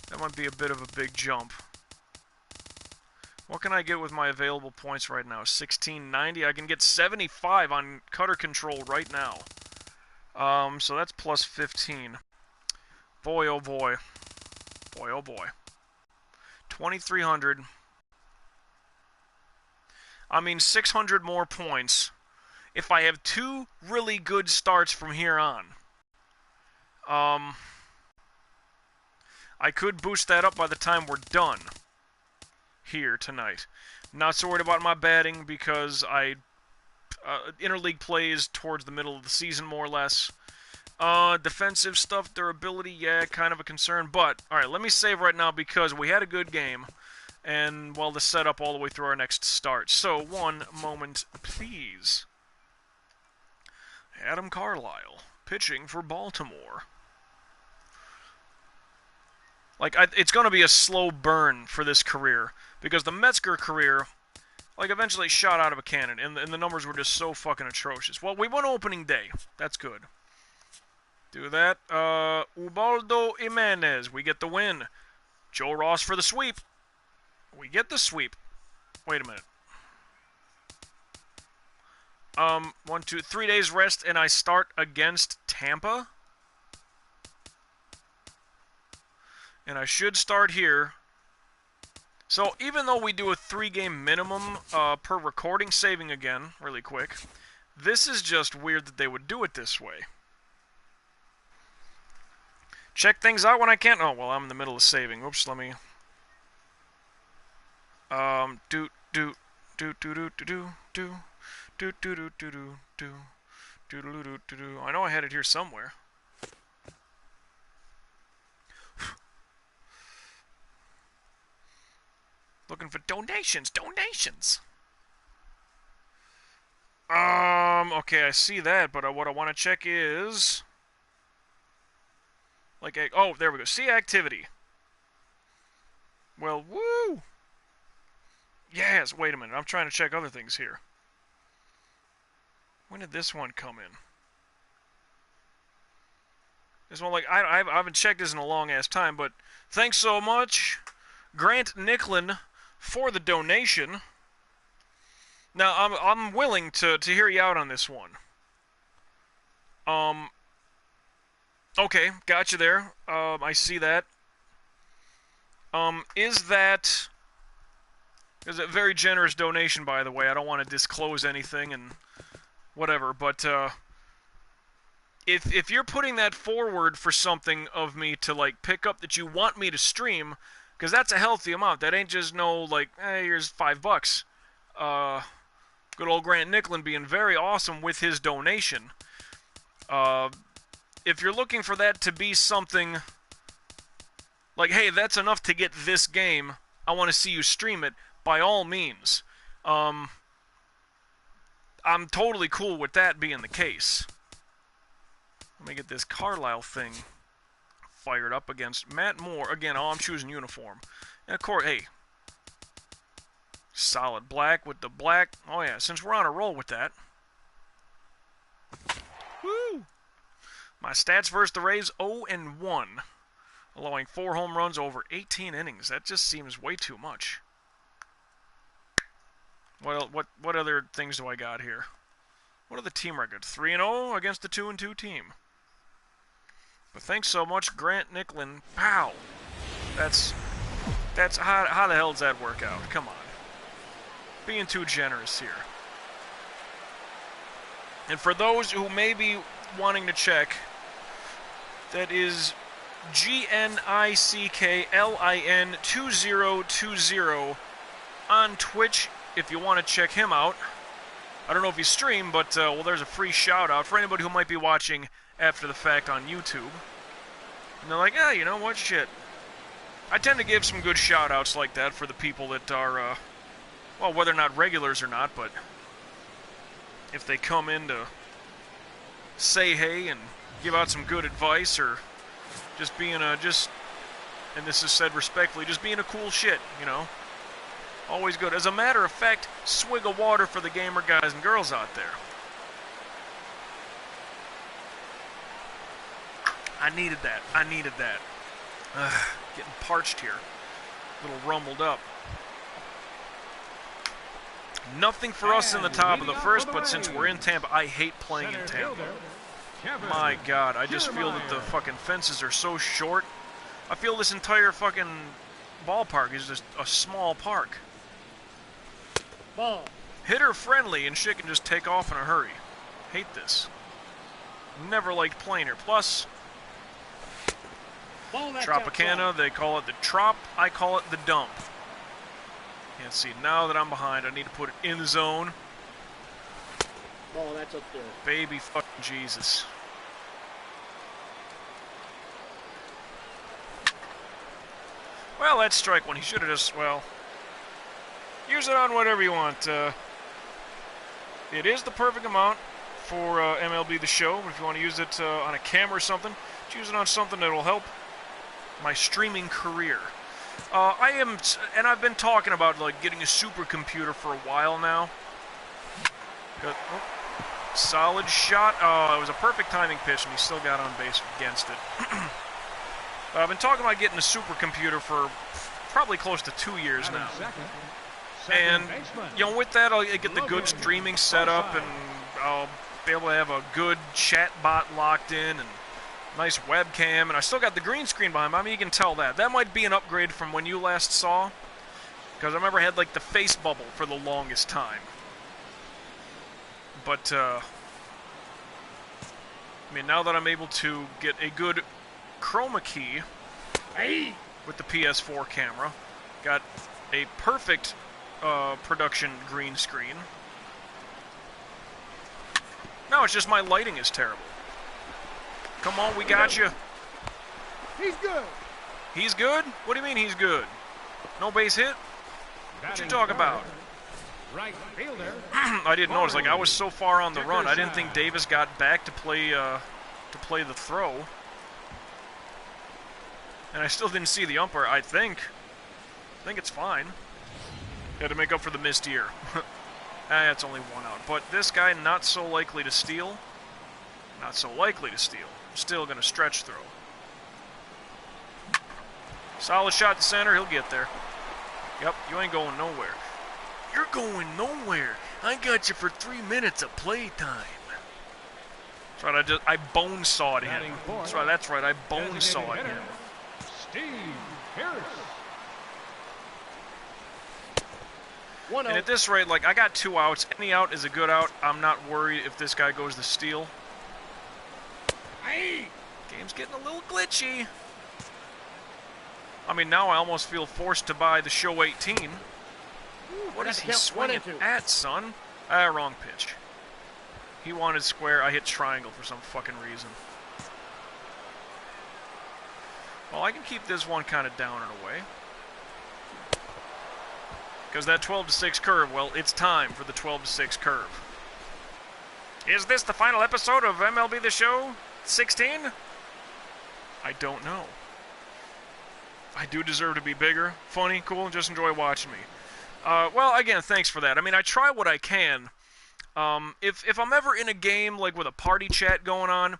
That might be a bit of a big jump. What can I get with my available points right now? 1690. I can get 75 on cutter control right now. So that's plus 15. Boy, oh boy. Boy, oh boy. 2,300. I mean, 600 more points if I have 2 really good starts from here on. I could boost that up by the time we're done here tonight. Not so worried about my batting because interleague plays towards the middle of the season, more or less. Defensive stuff, durability, yeah, kind of a concern. But, alright, let me save right now because we had a good game. And, well, the setup all the way through our next start. So, one moment, please. Adam Carlisle, pitching for Baltimore. Like, it's going to be a slow burn for this career. Because the Metzger career, like, eventually shot out of a cannon. And the numbers were just so fucking atrocious. Well, we won opening day. That's good. Do that. Ubaldo Jimenez, we get the win. Joe Ross for the sweep. We get the sweep. Wait a minute. 1, 2, 3 days rest, and I start against Tampa. And I should start here. So even though we do a 3-game minimum per recording, saving again really quick, this is just weird that they would do it this way. Check things out when I can't. Oh well, I'm in the middle of saving. Oops, let me. Do. I know I had it here somewhere. Looking for donations. Okay, I see that, but what I want to check is... oh, there we go. See activity. Well, woo! Yes, wait a minute. I'm trying to check other things here. When did this one come in? This one, I haven't checked this in a long-ass time, but thanks so much, Grant Nicklin, for the donation. Now, I'm willing to hear you out on this one. Okay, got you there. I see that. Is a very generous donation, by the way. I don't want to disclose anything and whatever, but if you're putting that forward for something of me to pick up that you want me to stream, because that's a healthy amount. That ain't just no hey, here's $5. Good old Grant Nicklin being very awesome with his donation. If you're looking for that to be something hey, that's enough to get this game, I want to see you stream it, by all means. I'm totally cool with that being the case. Let me get this Carlisle thing fired up against Matt Moore. Again, I'm choosing uniform. And of course, hey, solid black with the black. Oh yeah, since we're on a roll with that. Woo! My stats versus the Rays, 0-1. Allowing 4 home runs over 18 innings. That just seems way too much. What other things do I got here? What are the team records? 3-0 against the 2-2 team. But thanks so much, Grant Nicklin. Pow! That's how the hell does that work out? Come on. Being too generous here. And for those who may be wanting to check, that is GNICKLIN2020 on Twitch if you want to check him out. I don't know if he's streamed, but well, there's a free shout out for anybody who might be watching after the fact on YouTube. And they're like, yeah, you know what, shit. I tend to give some good shout outs like that for the people that are, well, whether or not regulars or not, but if they come in to say hey and give out some good advice, or just being and this is said respectfully, just being a cool shit, you know. Always good. As a matter of fact, swig of water for the gamer guys and girls out there. I needed that. Getting parched here. A little rumbled up. Nothing for us in the top of the first, but since we're in Tampa, I hate playing in Tampa. My God, I just feel that the fucking fences are so short. I feel this entire fucking ballpark is just a small park. Ball. Hitter friendly and shit can just take off in a hurry. Hate this. Never liked playing here. Plus, Tropicana, they call it the Trop, I call it the Dump. Can't see. Now that I'm behind, I need to put it in the zone. Ball, that's up there. Baby fucking Jesus. Well, that's strike one. He should have just, well, use it on whatever you want. It is the perfect amount for MLB The Show. If you want to use it on a camera or something, just use it on something that will help my streaming career. I've been talking about getting a supercomputer for a while now. Solid shot. Oh, it was a perfect timing pitch, and he still got on base against it. But I've been talking about getting a supercomputer for probably close to 2 years now. And, you know, with that, I'll get the good streaming set up, and I'll be able to have a good chat bot locked in, and nice webcam, and I still got the green screen behind me. I mean, you can tell that. That might be an upgrade from when you last saw, because I remember I had, like, the face bubble for the longest time. But, I mean, now that I'm able to get a good chroma key with the PS4 camera, got a perfect production green screen. Now it's just my lighting is terrible. Come on, we got you. He's good. He's good? What do you mean he's good? No base hit? What you talking about? Right fielder. I didn't notice. Like, I was so far on the run, I didn't think Davis got back to play the throw. And I still didn't see the umpire. I think it's fine. Had to make up for the missed year. That's only one out. But this guy, not so likely to steal. Not so likely to steal. Still going to stretch throw. Solid shot to center. He'll get there. Yep, you ain't going nowhere. You're going nowhere. I got you for 3 minutes of playtime. That's right, I bone sawed him. That's right, I bone sawed him. Steve Pierce. And at this rate, like, I got 2 outs. Any out is a good out. I'm not worried if this guy goes to steal. Game's getting a little glitchy. I mean, now I almost feel forced to buy the show 18. What is he swinging at, son? Wrong pitch. He wanted square. I hit triangle for some fucking reason. Well, I can keep this one kind of down and away. Because that 12-6 curve, well, it's time for the 12-6 curve. Is this the final episode of MLB The Show 16? I don't know. I do deserve to be bigger, funny, cool, and just enjoy watching me. Well, again, thanks for that. I mean, I try what I can. If I'm ever in a game, like with a party chat going on,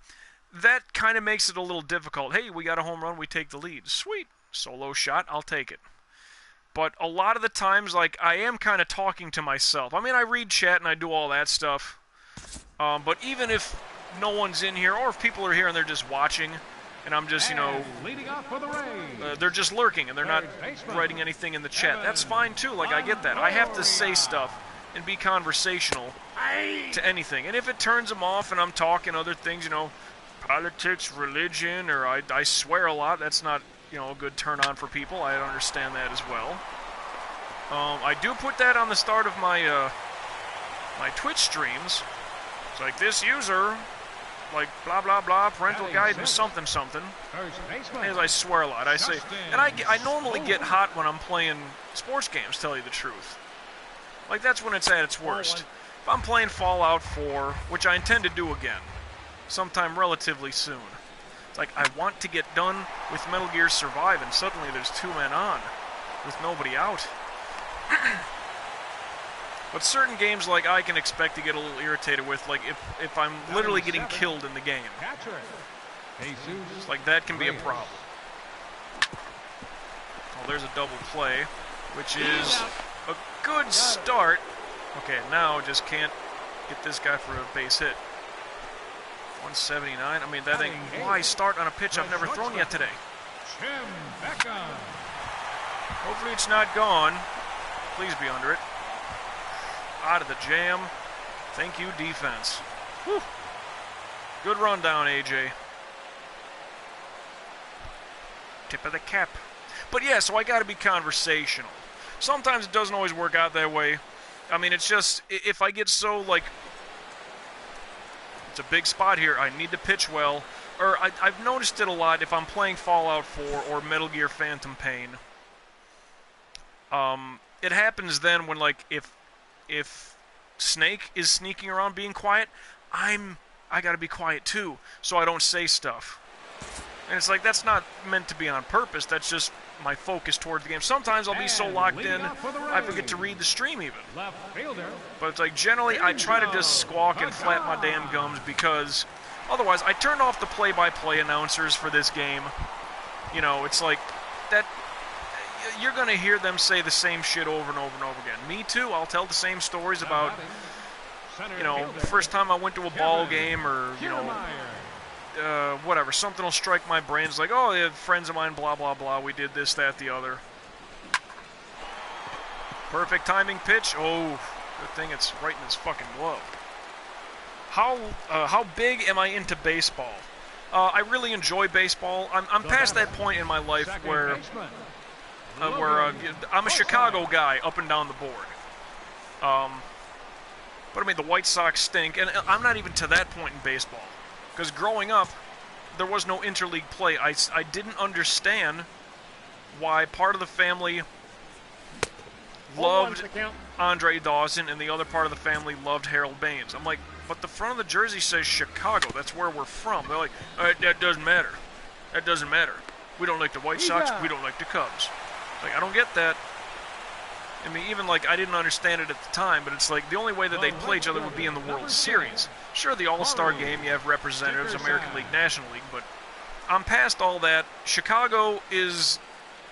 that kind of makes it a little difficult. Hey, we got a home run, we take the lead. Sweet. Solo shot, I'll take it. But a lot of the times, like, I am kind of talking to myself. I mean, I read chat and I do all that stuff. But even if no one's in here, or if people are here and they're just watching, and I'm just, you know, leading off for the Rays. They're just lurking and they're not writing anything in the chat. That's fine too. Like, I get that. I have to say stuff and be conversational to anything. And if it turns them off and I'm talking other things, you know, politics, religion, or I swear a lot, that's not, you know, a good turn on for people. I understand that as well. I do put that on the start of my my Twitch streams. It's like, this user, like, blah, blah, blah, parental guidance, something, something. As I swear a lot, I say, and I normally get hot when I'm playing sports games, tell you the truth. Like, that's when it's at its worst. If I'm playing Fallout 4, which I intend to do again, sometime relatively soon, it's like, I want to get done with Metal Gear Survive, and suddenly there's 2 men on, with nobody out. But certain games, like, I can expect to get a little irritated with, like, if I'm literally getting killed in the game. It's like, that can be a problem. Oh, there's a double play, which is a good start. Okay, now just can't get this guy for a base hit. 179. I mean, that ain't... Why start on a pitch I've never thrown yet today? Hopefully it's not gone. Please be under it. Out of the jam. Thank you, defense. Whew. Good rundown, AJ. Tip of the cap. But yeah, so I got to be conversational. Sometimes it doesn't always work out that way. I mean, it's just, if I get so, like, it's a big spot here, I need to pitch well. Or I've noticed it a lot if I'm playing Fallout 4 or Metal Gear Phantom Pain. It happens then when, like, if Snake is sneaking around being quiet, I gotta be quiet too, so I don't say stuff. And it's like, that's not meant to be on purpose, that's just my focus towards the game. Sometimes I'll be so locked in, I forget to read the stream even. But it's like, generally, I try to just squawk and flap my damn gums, because otherwise, I turned off the play-by-play announcers for this game. You know, it's like, that... you're going to hear them say the same shit over and over and over again. Me too. I'll tell the same stories about, you know, the first time I went to a ball game, or, you know, whatever. Something will strike my brain. It's like, oh, yeah, friends of mine, blah, blah, blah. We did this, that, the other. Perfect timing pitch. Oh, good thing it's right in his fucking glove. How big am I into baseball? I really enjoy baseball. I'm past that point in my life where I'm a Chicago guy up and down the board. But I mean, the White Sox stink, and I'm not even to that point in baseball. Because growing up, there was no interleague play. I didn't understand why part of the family loved Andre Dawson and the other part of the family loved Harold Baines. I'm like, but the front of the jersey says Chicago. That's where we're from. They're like, that doesn't matter. That doesn't matter. We don't like the White Sox. We don't like the Cubs. Like, I don't get that. I mean, even, like, I didn't understand it at the time, but it's like the only way that they'd play each other would be in the World Series. Sure, the All-Star game, you have representatives, American League, National League, but I'm past all that. Chicago is,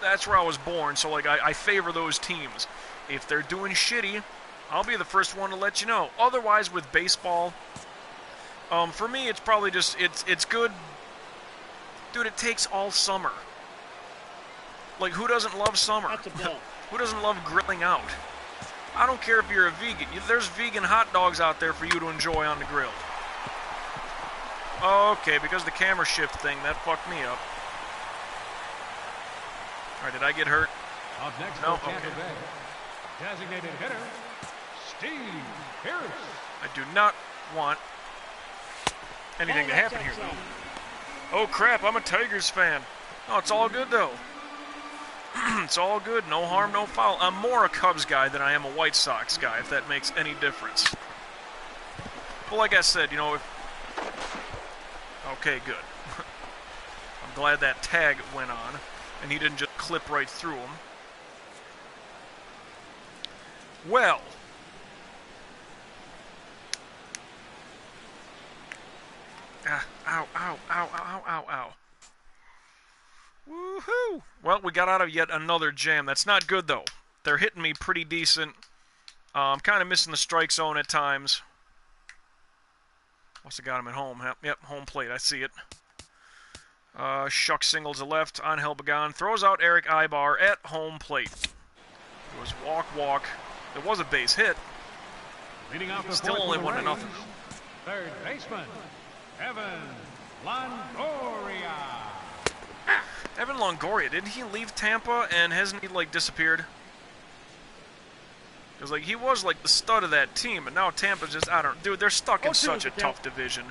that's where I was born, so, like, I favor those teams. If they're doing shitty, I'll be the first one to let you know. Otherwise, with baseball, for me, it's probably just, it's good. Dude, it takes all summer. Like, who doesn't love summer? Who doesn't love grilling out? I don't care if you're a vegan. There's vegan hot dogs out there for you to enjoy on the grill. Okay, because the camera shift thing, that fucked me up. Alright, did I get hurt? Up next, no? Okay. Okay. Designated hitter, Steve Pierce. I do not want anything to happen here, though. Oh, crap, I'm a Tigers fan. Oh, it's all good, though. It's all good. No harm, no foul. I'm more a Cubs guy than I am a White Sox guy, if that makes any difference. But like I said, you know, okay, good. I'm glad that tag went on, and he didn't just clip right through him. Well. Ow, ow, ow, ow, ow, ow, ow. Woohoo! Well, we got out of yet another jam. That's not good, though. They're hitting me pretty decent. I'm kind of missing the strike zone at times. Must have got him at home. Yep, home plate. I see it. Shuck singles to left on Helbegon. Throws out Eric Ibar at home plate. It was walk. There was a base hit. Leading off the Still only 1-0. Third baseman, Evan Longoria. Evan Longoria, didn't he leave Tampa and hasn't he, like, disappeared? Because, like, he was, like, the stud of that team, and now Tampa's just, I don't, dude, they're stuck in such a tough division.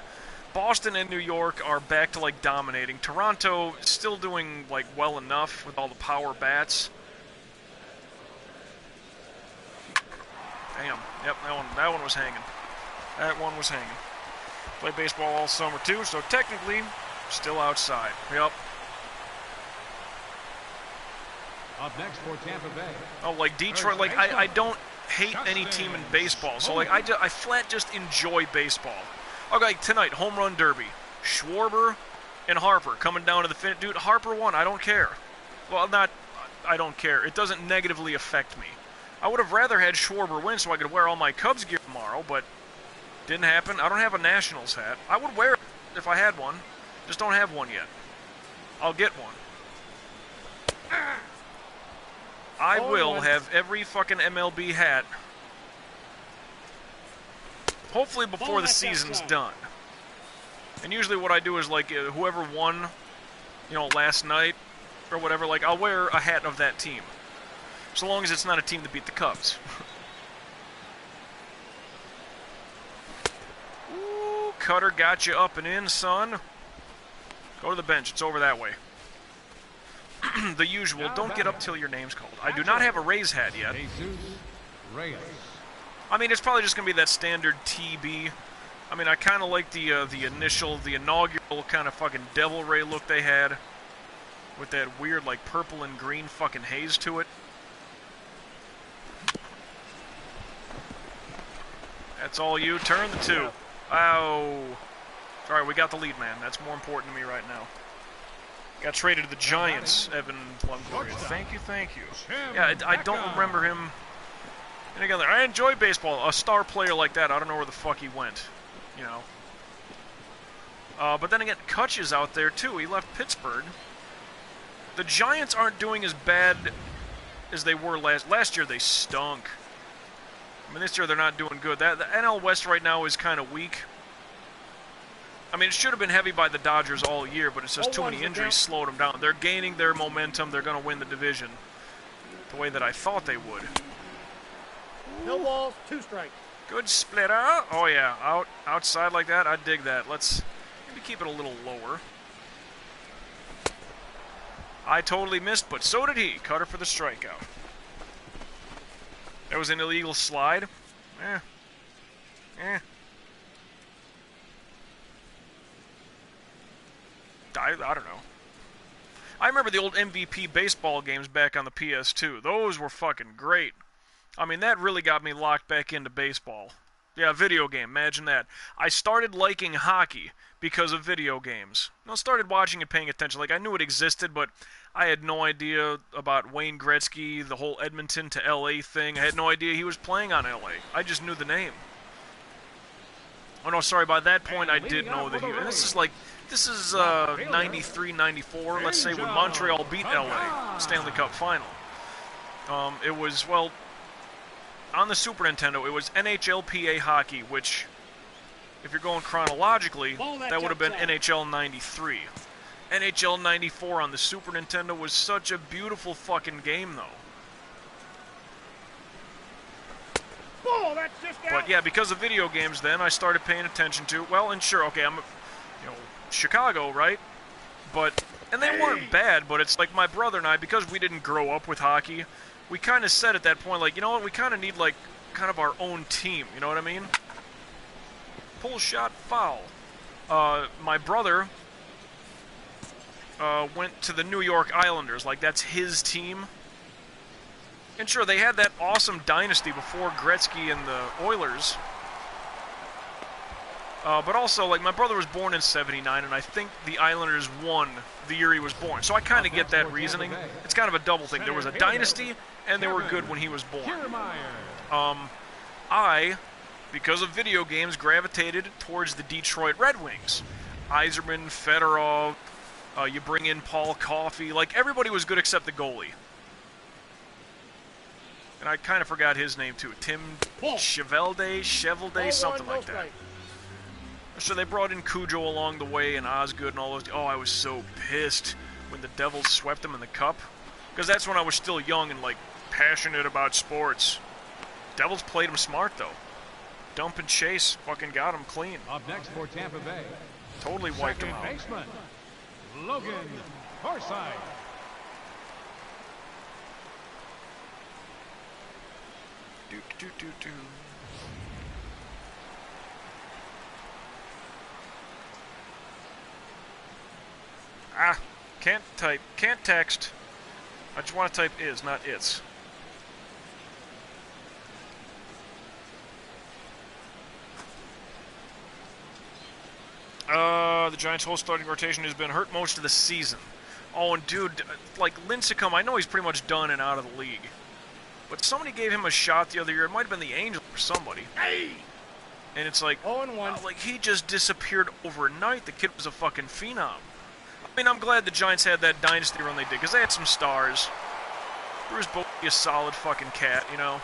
Boston and New York are back to, like, dominating. Toronto still doing, like, well enough with all the power bats. Damn, yep, that one was hanging. That one was hanging. Played baseball all summer, too, so technically, still outside. Yep. Up next for Tampa Bay. Oh, like Detroit, like I don't hate any team in baseball, so like I flat just enjoy baseball. Okay, tonight, home run derby. Schwarber and Harper coming down to the finish. Dude, Harper won, I don't care. Well, I don't care. It doesn't negatively affect me. I would have rather had Schwarber win so I could wear all my Cubs gear tomorrow, but didn't happen. I don't have a Nationals hat. I would wear it if I had one. Just don't have one yet. I'll get one. I will have every fucking MLB hat, hopefully before the season's done. And usually what I do is, like, whoever won, you know, last night or whatever, like, I'll wear a hat of that team. So long as it's not a team that beat the Cubs. Ooh, Cutter got you up and in, son. Go to the bench. It's over that way. The usual, don't get up till your name's called. I do not have a Rays hat yet. I mean, it's probably just going to be that standard TB. I mean, I kind of like the inaugural kind of fucking Devil Ray look they had. With that weird, like, purple and green fucking haze to it. That's all you. Turn the 2. Ow. Alright, we got the lead, man. That's more important to me right now. Got traded to the Giants, Evan Longoria. Thank you, thank you. Yeah, I don't remember him. And again, I enjoy baseball. A star player like that, I don't know where the fuck he went. You know. But then again, Kutch is out there too. He left Pittsburgh. The Giants aren't doing as bad as they were last year. They stunk. I mean, this year they're not doing good. The NL West right now is kind of weak. I mean, it should have been heavy by the Dodgers all year, but it's just too many injuries slowed them down. They're gaining their momentum. They're going to win the division the way that I thought they would. No balls, 2 strikes. Good splitter. Oh, yeah. Outside like that, I dig that. Let's maybe keep it a little lower. I totally missed, but so did he. Cutter for the strikeout. That was an illegal slide. Eh. I don't know. I remember the old MVP baseball games back on the PS2. Those were fucking great. I mean, that really got me locked back into baseball. Yeah, video game, imagine that. I started liking hockey because of video games. I started watching and paying attention. Like, I knew it existed, but I had no idea about Wayne Gretzky, the whole Edmonton to LA thing. I had no idea he was playing on LA. I just knew the name. Oh, no, sorry, by that point I did know that he... And this is 93, 94, let's say, when Montreal beat LA, Stanley Cup final. It was, well, on the Super Nintendo, it was NHLPA hockey, which, if you're going chronologically, that would have been NHL 93. NHL 94 on the Super Nintendo was such a beautiful fucking game, though. Oh, that's just out. But yeah, because of video games, then I started paying attention to. Well, and sure, okay, I'm, Chicago, right? And they weren't bad, but it's like my brother and I, because we didn't grow up with hockey, we kind of said at that point, like, you know what, we kind of need, like, kind of our own team, you know what I mean? Pull shot, foul. My brother went to the New York Islanders, like, that's his team. And sure, they had that awesome dynasty before Gretzky and the Oilers. But also, like, my brother was born in '79, and I think the Islanders won the year he was born. So I kind of get that reasoning. It's kind of a double thing. There was a dynasty, and they were good when he was born. I, because of video games, gravitated towards the Detroit Red Wings. Yzerman, Fedorov, you bring in Paul Coffey. Like, everybody was good except the goalie. And I kind of forgot his name, too. Tim Chevelde, something like that. So they brought in Cujo along the way and Osgood and all those. Oh, I was so pissed when the Devils swept them in the Cup. Because that's when I was still young and, like, passionate about sports. Devils played them smart, though. Dump and chase fucking got them clean. Up next for Tampa Bay. Totally wiped them out. Baseman, Logan Forsythe. Do. Can't type. Can't text. I just want to type is, not it's. The Giants' whole starting rotation has been hurt most of the season. Oh, and dude, like, Lincecum, I know he's pretty much done and out of the league. But somebody gave him a shot the other year. It might have been the Angels or somebody. Hey! And it's like, 0-1. Like, he just disappeared overnight. The kid was a fucking phenom. I mean, I'm glad the Giants had that dynasty run they did, because they had some stars. Bruce Bochy, a solid fucking cat, you know?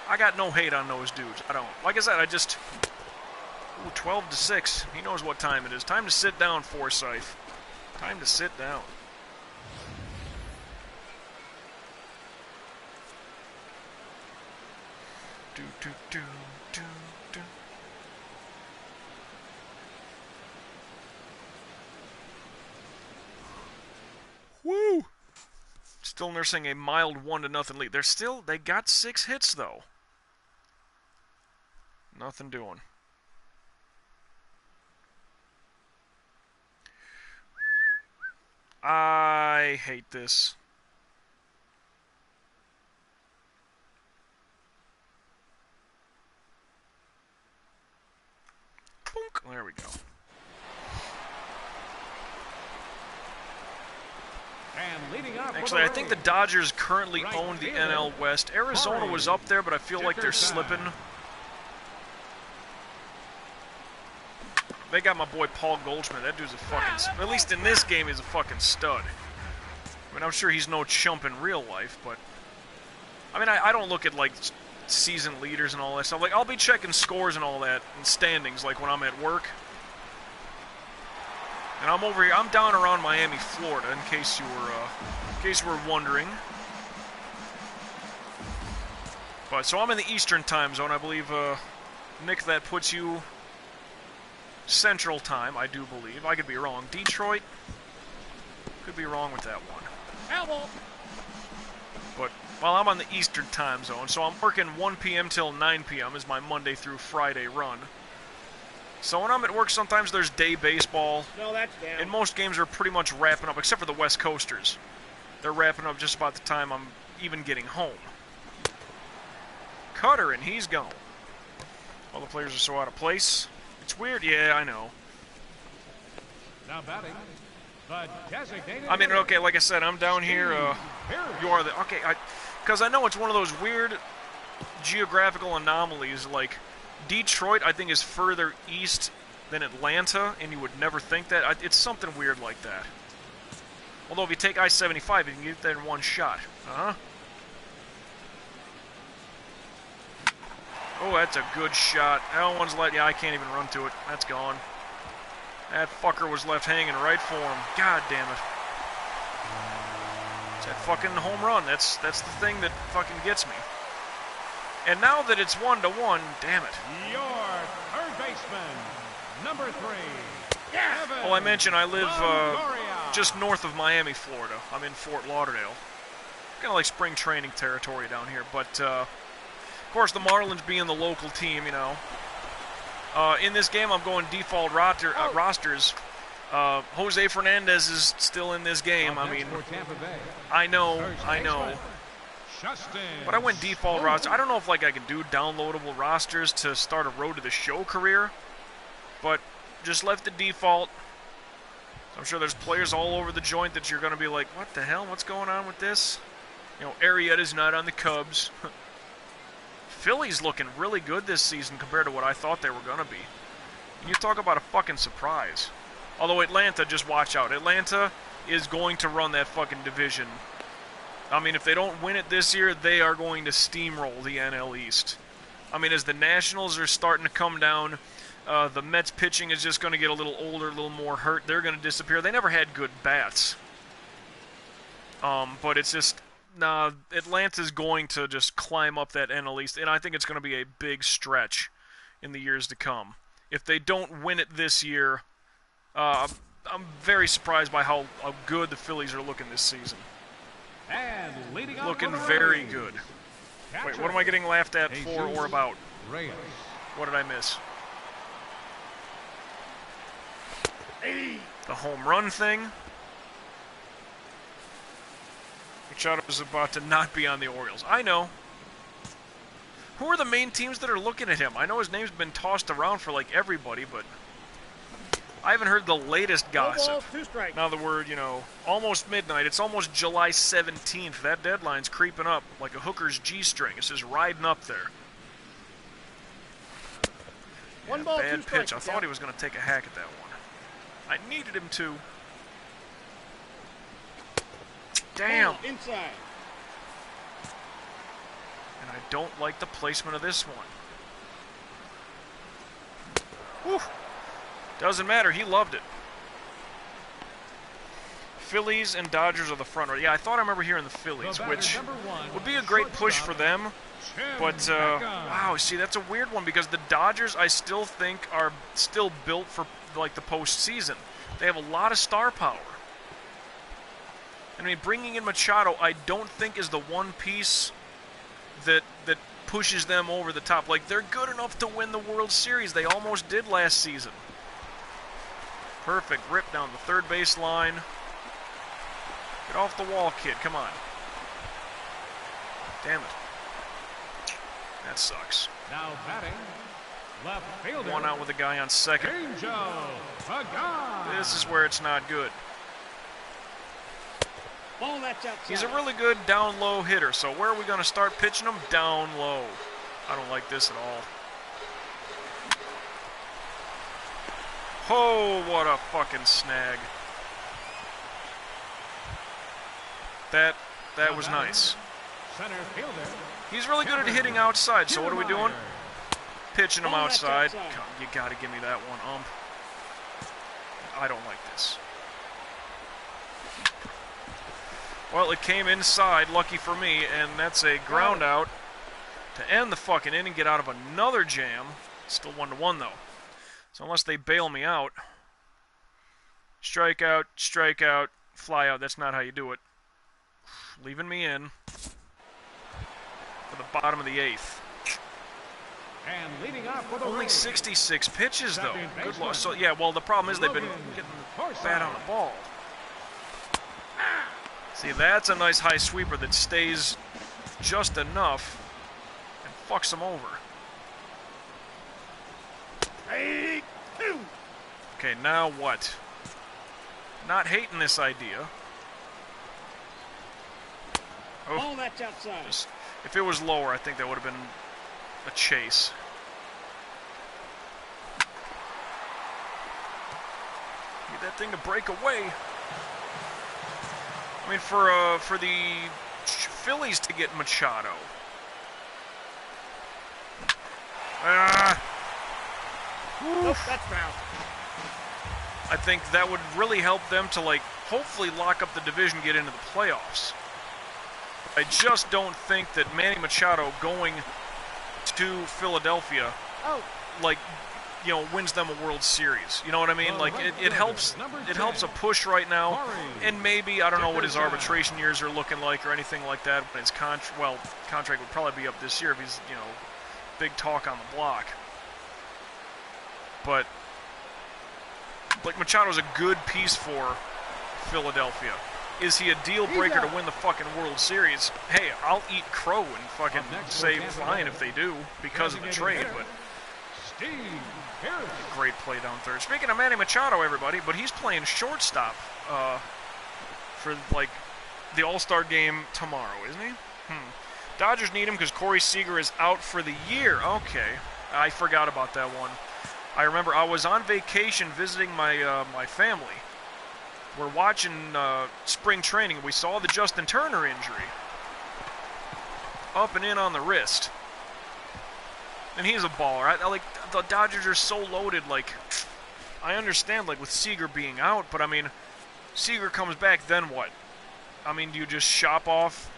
I got no hate on those dudes. I don't. Like I said, I just... Ooh, 12-6. He knows what time it is. Time to sit down, Forsythe. Time to sit down. Do. Woo! Still nursing a mild 1-0 lead. They got 6 hits though. Nothing doing. I hate this. Boink. There we go. And leading off Actually, I think the Dodgers currently own the NL West. Arizona was up there, but I feel like they're slipping. They got my boy Paul Goldschmidt. That dude's a fucking, at least in this game, he's a fucking stud. I mean, I'm sure he's no chump in real life, but I mean, I don't look at like season leaders and all that stuff. Like, I'll be checking scores and all that and standings, like when I'm at work. And I'm over here. I'm down around Miami, Florida, in case you were wondering. But so I'm in the Eastern time zone, I believe. Nick, that puts you Central time, I do believe. I could be wrong. Detroit, could be wrong with that one. Elbow. But, well, I'm on the Eastern time zone, so I'm working 1 p.m. till 9 p.m. is my Monday through Friday run. So when I'm at work, sometimes there's day baseball. No, that's down. And most games are pretty much wrapping up, except for the West Coasters. They're wrapping up just about the time I'm even getting home. Cutter, and he's gone. All the players are so out of place. It's weird. Yeah, I know. Now batting, the designated. I mean, okay, like I said, I'm down here. You are the... Okay, because I know it's one of those weird geographical anomalies. Like, Detroit, I think, is further east than Atlanta, and you would never think that. It's something weird like that. Although, if you take I-75, you can get there in one shot. Uh-huh. Oh, that's a good shot. That one's yeah, I can't even run to it. That's gone. That fucker was left hanging right for him. God damn it. It's that fucking home run. That's the thing that fucking gets me. And now that it's 1-1, damn it. Your third baseman, number 3. Yeah. Well, I mentioned I live just north of Miami, Florida. I'm in Fort Lauderdale. Kind of like spring training territory down here, but of course, the Marlins being the local team, you know. In this game, I'm going default rosters. Jose Fernandez is still in this game. I mean, I know. But I went default roster. I don't know if like I can do downloadable rosters to start a road to the show career, but just left the default. I'm sure there's players all over the joint that you're going to be like, what the hell? What's going on with this? You know, Arrieta's not on the Cubs. Philly's looking really good this season compared to what I thought they were going to be. You talk about a fucking surprise. Although Atlanta, just watch out. Atlanta is going to run that fucking division. I mean, if they don't win it this year, they are going to steamroll the NL East. I mean, as the Nationals are starting to come down, the Mets pitching is just going to get a little older, a little more hurt. They're going to disappear. They never had good bats. But it's just... Nah, Atlanta's going to just climb up that NL East, and I think it's going to be a big stretch in the years to come. If they don't win it this year, I'm very surprised by how good the Phillies are looking this season. And leading off Looking for the very Rays. good. Catcher, Wait, what am I getting laughed at for Jesus or about? Reyes. What did I miss? The home run thing. Machado is about to not be on the Orioles. I know. Who are the main teams that are looking at him? I know his name's been tossed around for like everybody, but I haven't heard the latest gossip. 2 strikes. Now that we're, you know, almost midnight. It's almost July 17th. That deadline's creeping up like a hooker's G-string. It's just riding up there. 1 ball, 2 bad strikes. pitch. I thought he was going to take a hack at that one. I needed him to. Damn. Ball inside. And I don't like the placement of this one. Whew. Doesn't matter. He loved it. Phillies and Dodgers are the front runner. Yeah, I thought I remember hearing the Phillies, which would be a great push for them. But, wow, see, that's a weird one because the Dodgers, I still think, are still built for, like, the postseason. They have a lot of star power. I mean, bringing in Machado, I don't think is the one piece that pushes them over the top. Like, they're good enough to win the World Series. They almost did last season. Perfect rip down the third base line. Get off the wall, kid. Come on. Damn it. That sucks. Now batting, left fielder. One out with a guy on second. Angel Pagan. This is where it's not good. Ball that's outside. He's a really good down-low hitter, so where are we going to start pitching him? Down low. I don't like this at all. Oh, what a fucking snag. That was nice. Center fielder. He's really good at hitting outside, so what are we doing? Pitching him Ball that's outside. outside. God, you got to give me that one, ump. I don't like this. Well, it came inside, lucky for me, and that's a ground out to end the fucking inning, get out of another jam. Still 1-1, though. So unless they bail me out, strikeout, fly out. That's not how you do it. Leaving me in for the bottom of the 8th. And leading off for the Only Rays. 66 pitches, though. Second Good baseman. loss. So, yeah, well, the problem is they've been Logan getting Forsythe. bad on the ball. See, that's a nice high sweeper that stays just enough and fucks them over. Okay, now what? Not hating this idea. Ball that's outside. If it was lower, I think that would have been a chase. Need that thing to break away. I mean, for the Phillies to get Machado. Nope, that's foul. I think that would really help them to, like, hopefully lock up the division, get into the playoffs. I just don't think that Manny Machado going to Philadelphia, like, you know, wins them a World Series. You know what I mean? Like, it helps a push right now. And maybe, I don't know what his arbitration years are looking like or anything like that, but his contract would probably be up this year if he's, you know, big talk on the block. But, like, Machado's a good piece for Philadelphia. Is he a deal breaker to win the fucking World Series? Hey, I'll eat crow and fucking say fine if they do because of the trade, but Steve Harris. great play down third. Speaking of Manny Machado, everybody, but he's playing shortstop for, like, the All-Star game tomorrow, isn't he? Dodgers need him because Corey Seager is out for the year. Okay, I forgot about that one. I remember I was on vacation visiting my my family. We're watching spring training, and we saw the Justin Turner injury. Up and in on the wrist. And he's a baller. I like, the Dodgers are so loaded, like, I understand, like, with Seager being out, but, I mean, Seager comes back, then what? I mean, do you just shop off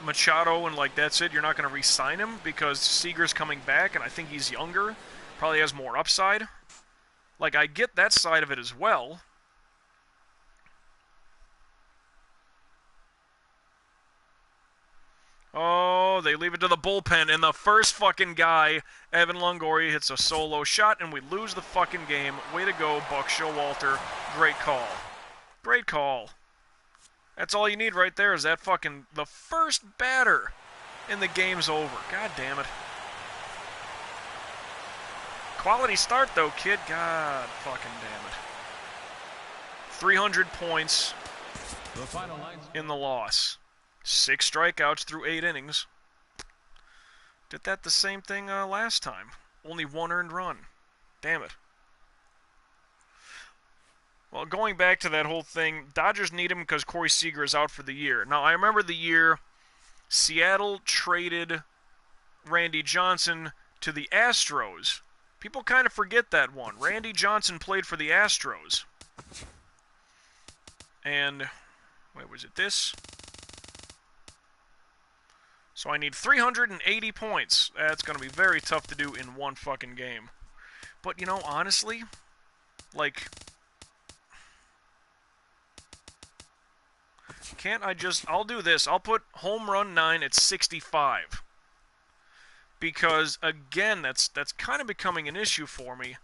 Machado and, like, that's it? You're not going to re-sign him because Seager's coming back, and I think he's younger, probably has more upside. Like, I get that side of it as well. Oh, they leave it to the bullpen, and the first fucking guy, Evan Longoria, hits a solo shot, and we lose the fucking game. Way to go, Buck Showalter. Great call. Great call. That's all you need right there is that fucking, the first batter, and the game's over. God damn it. Quality start, though, kid. God fucking damn it. 300 points The final lines. in the loss. 6 strikeouts through 8 innings. Did that the same thing last time. Only 1 earned run. Damn it. Well, going back to that whole thing, Dodgers need him because Corey Seager is out for the year. Now, I remember the year Seattle traded Randy Johnson to the Astros. People kind of forget that one. Randy Johnson played for the Astros. And, wait, was it this? So I need 380 points. That's going to be very tough to do in one fucking game. But, you know, honestly, like, can't I just, I'll do this. I'll put home run 9 at 65. Because, again, that's kind of becoming an issue for me,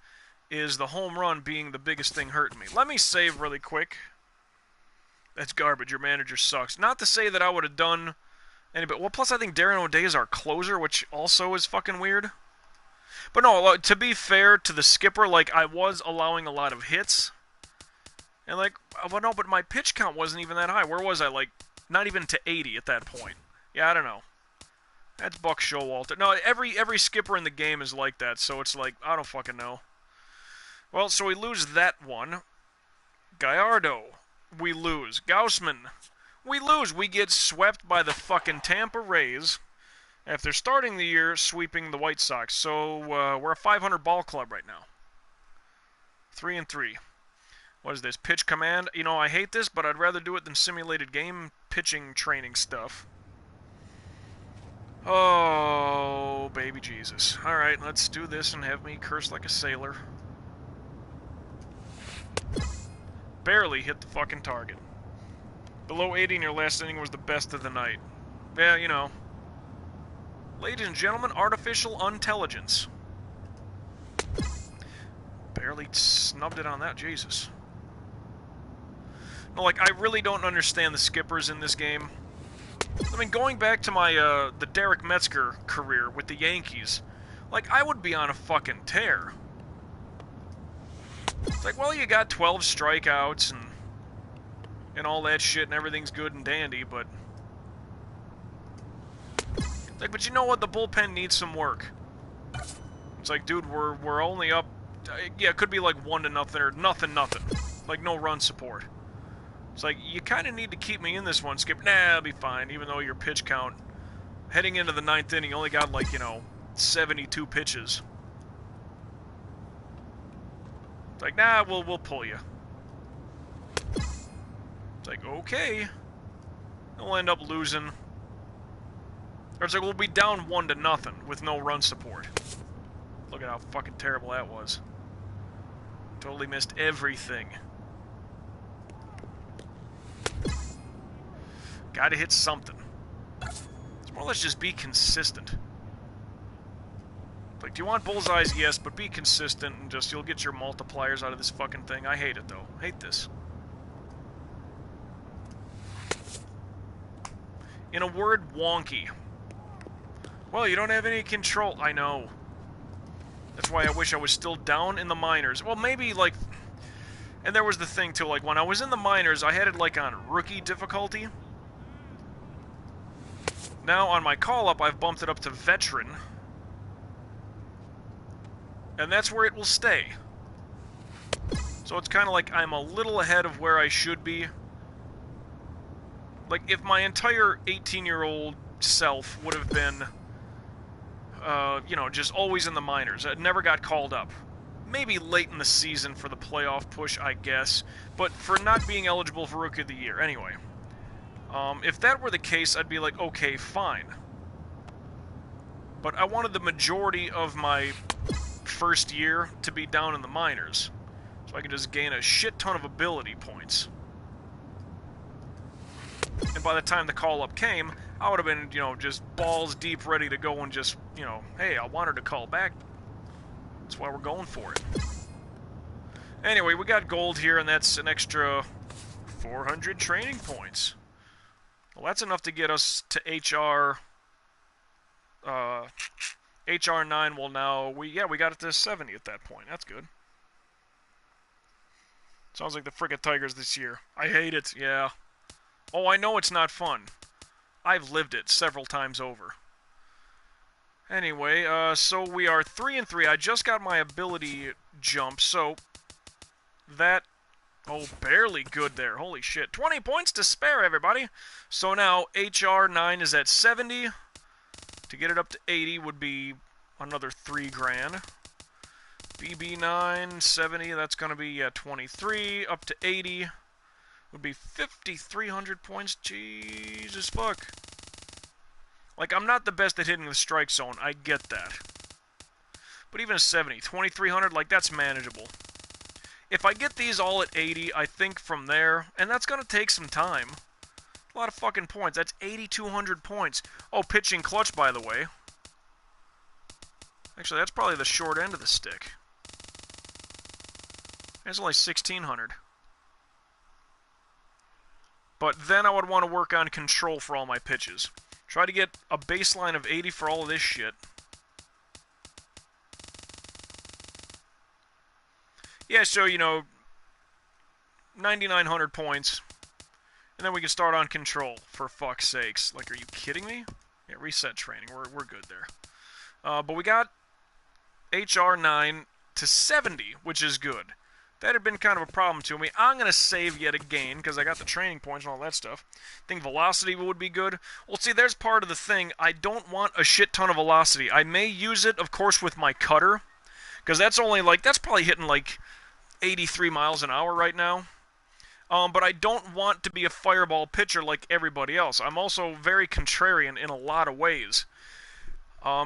is the home run being the biggest thing hurting me. Let me save really quick. That's garbage. Your manager sucks. Not to say that I would have done anybody. Well, plus I think Darren O'Day is our closer, which also is fucking weird. But no, to be fair to the skipper, like, I was allowing a lot of hits. And, like, well, no, but my pitch count wasn't even that high. Where was I? Like, Not even to 80 at that point. Yeah, I don't know. That's Buck Showalter. No, every skipper in the game is like that, so it's like, I don't fucking know. Well, so we lose that one. Gallardo, we lose. Gaussman, we lose. We get swept by the fucking Tampa Rays after starting the year sweeping the White Sox. So we're a 500 ball club right now. 3-3. What is this? Pitch command? You know, I hate this, but I'd rather do it than simulated game pitching training stuff. Oh, baby Jesus. Alright, let's do this and have me curse like a sailor. Barely hit the fucking target. Below 80 in your last inning was the best of the night. Yeah, you know. Ladies and gentlemen, artificial intelligence. Barely snubbed it on that, Jesus. No, like, I really don't understand the skippers in this game. I mean, going back to my, the Derek Metzger career with the Yankees, like, I would be on a fucking tear. It's like, well, you got 12 strikeouts and all that shit and everything's good and dandy, but... It's like, but you know what? The bullpen needs some work. It's like, dude, we're only up... Yeah, it could be like 1-0 or nothing. Like, no run support. It's like, you kind of need to keep me in this one, Skip. Nah, I'll be fine, even though your pitch count... Heading into the 9th inning, you only got, like, you know, 72 pitches. It's like, nah, we'll pull you. It's like, okay. We'll end up losing. Or it's like, we'll be down 1-0 with no run support. Look at how fucking terrible that was. Totally missed everything. Gotta hit something. It's more or less just be consistent. Like, do you want bullseyes? Yes, but be consistent and just, you'll get your multipliers out of this fucking thing. I hate it, though. Hate this. In a word, wonky. Well, you don't have any control. I know. That's why I wish I was still down in the minors. Well, maybe, like... And there was the thing, too. Like, when I was in the minors, I had it, like, on rookie difficulty. Now, on my call-up, I've bumped it up to veteran. And that's where it will stay. So it's kind of like I'm a little ahead of where I should be. Like, if my entire 18-year-old self would have been, you know, just always in the minors, never got called up. Maybe late in the season for the playoff push, I guess. But for not being eligible for Rookie of the Year. Anyway. If that were the case, I'd be like, okay, fine. But I wanted the majority of my first year to be down in the minors, so I could just gain a shit ton of ability points. And by the time the call-up came, I would have been, you know, just balls deep ready to go and just, you know, hey, I want her to call back. That's why we're going for it. Anyway, we got gold here, and that's an extra 400 training points. Well, that's enough to get us to HR 9 will now... We got it to 70 at that point. That's good. Sounds like the frickin' Tigers this year. I hate it, yeah. Oh, I know it's not fun. I've lived it several times over. Anyway, so we are 3-3. I just got my ability jump, so... That... Oh, barely good there. Holy shit. 20 points to spare, everybody. So now, HR 9 is at 70. To get it up to 80 would be another 3 grand. BB 9, 70, that's going to be 23. Up to 80 would be 5,300 points. Jesus fuck. Like, I'm not the best at hitting the strike zone. I get that. But even a 70, 2,300, like, that's manageable. If I get these all at 80, I think from there, and that's going to take some time. A lot of fucking points. That's 8,200 points. Oh, pitching clutch, by the way. Actually, that's probably the short end of the stick. That's only 1,600. But then I would want to work on control for all my pitches. Try to get a baseline of 80 for all of this shit. Yeah, so, you know, 9,900 points. And then we can start on control, for fuck's sakes. Like, are you kidding me? Yeah, reset training. We're good there. But we got HR 9 to 70, which is good. That had been kind of a problem to me. I'm going to save yet again, because I got the training points and all that stuff. I think velocity would be good. Well, see, there's part of the thing. I don't want a shit ton of velocity. I may use it, of course, with my cutter, because that's only, like, that's probably hitting, like, 83 miles an hour right now. But I don't want to be a fireball pitcher like everybody else. I'm also very contrarian in a lot of ways.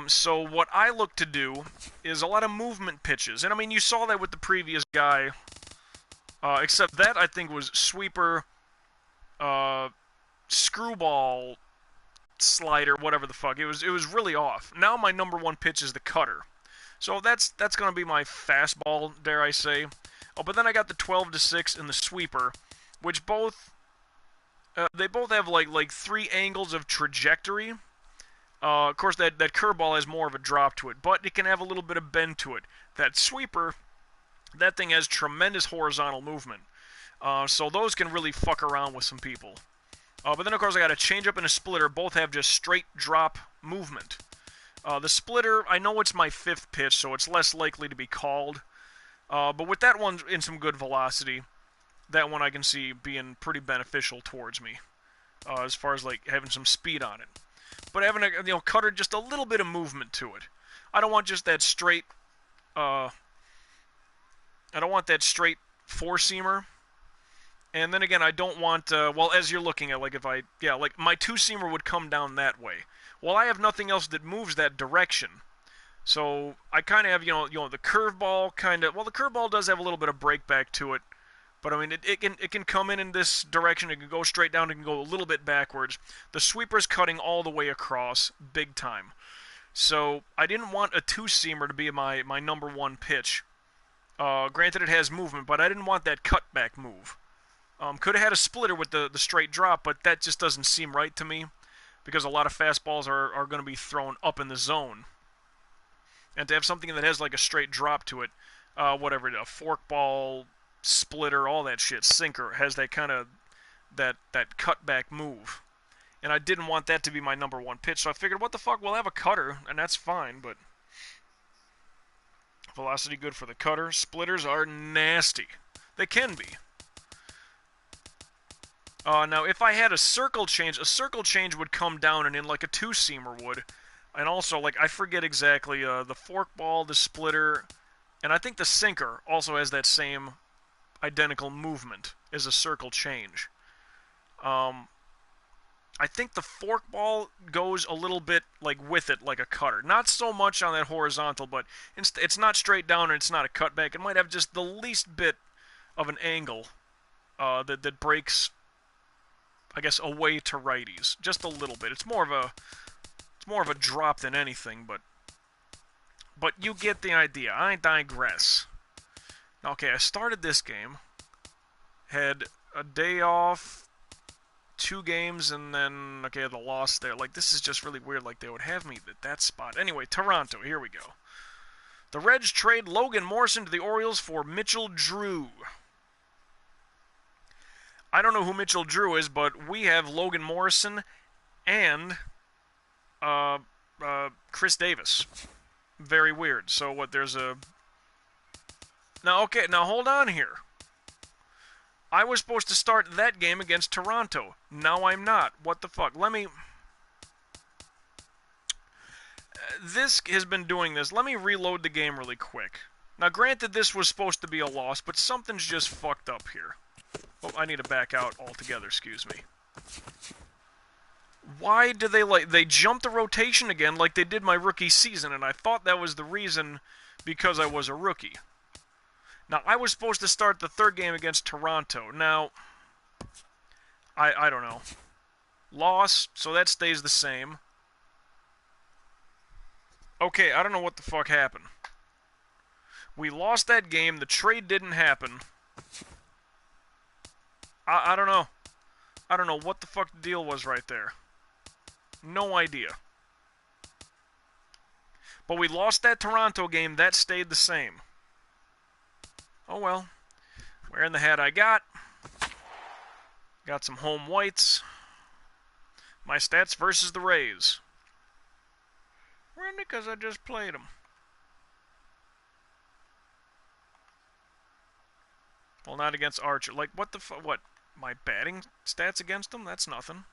So what I look to do is a lot of movement pitches. And I mean, you saw that with the previous guy. Except that, I think, was sweeper, screwball, slider, whatever the fuck. It was really off. Now my number one pitch is the cutter. So that's going to be my fastball, dare I say. Oh, but then I got the 12 to 6 and the sweeper, which both they both have like 3 angles of trajectory. Of course, that curveball has more of a drop to it, but it can have a little bit of bend to it. That sweeper, that thing has tremendous horizontal movement. So those can really fuck around with some people. But then, of course, I got a changeup and a splitter. Both have just straight drop movement. The splitter, I know it's my 5th pitch, so it's less likely to be called. But with that one in some good velocity, that one I can see being pretty beneficial towards me. As far as, like, having some speed on it. But having a cutter, just a little bit of movement to it. I don't want just that straight. I don't want that straight 4-seamer. And then again, I don't want. Well, as you're looking at, like if I, like my 2-seamer would come down that way. Well, I have nothing else that moves that direction. So I kind of have, the curveball kind of. Well, the curveball does have a little bit of break back to it. But, I mean, it can come in this direction, it can go straight down, it can go a little bit backwards. The sweeper's cutting all the way across, big time. So, I didn't want a 2-seamer to be my number one pitch. Granted, it has movement, but I didn't want that cutback move. Could have had a splitter with the straight drop, but that just doesn't seem right to me. Because a lot of fastballs are going to be thrown up in the zone. And to have something that has, like, a straight drop to it, a forkball, splitter, all that shit, sinker, has that kind of, that cutback move. And I didn't want that to be my number one pitch, so I figured, what the fuck, we'll have a cutter, and that's fine, but velocity good for the cutter. Splitters are nasty. They can be. Now, if I had a circle change would come down and in like a 2-seamer would. And also, like, I forget exactly, the forkball, the splitter, and I think the sinker also has that same identical movement as a circle change. I think the forkball goes a little bit like with it, like a cutter. Not so much on that horizontal, but it's not straight down and it's not a cutback. It might have just the least bit of an angle that breaks, I guess, away to righties, just a little bit. It's more of a drop than anything, but you get the idea. I digress. Okay, I started this game, had a day off, 2 games, and then, okay, the loss there. Like, this is just really weird, like, they would have me at that spot. Anyway, Toronto, here we go. The Reds trade Logan Morrison to the Orioles for Mitchell Drew. I don't know who Mitchell Drew is, but we have Logan Morrison and Chris Davis. Very weird. So what, there's a... Now, okay, now hold on here. I was supposed to start that game against Toronto. Now I'm not. What the fuck? Let me... This has been doing this. Let me reload the game really quick. Now, granted, this was supposed to be a loss, but something's just fucked up here. Oh, I need to back out altogether, excuse me. Why do they jumped the rotation again like they did my rookie season, and I thought that was the reason because I was a rookie. Now, I was supposed to start the 3rd game against Toronto. Now, I don't know. Loss, so that stays the same. Okay, I don't know what the fuck happened. We lost that game, the trade didn't happen. I don't know. I don't know what the fuck the deal was right there. No idea. But we lost that Toronto game, that stayed the same. Oh well. Wearing the hat I got Got some home whites. My stats versus the Rays. Really? Because I just played them. Well, not against Archer. Like, what the what? My batting stats against them? That's nothing.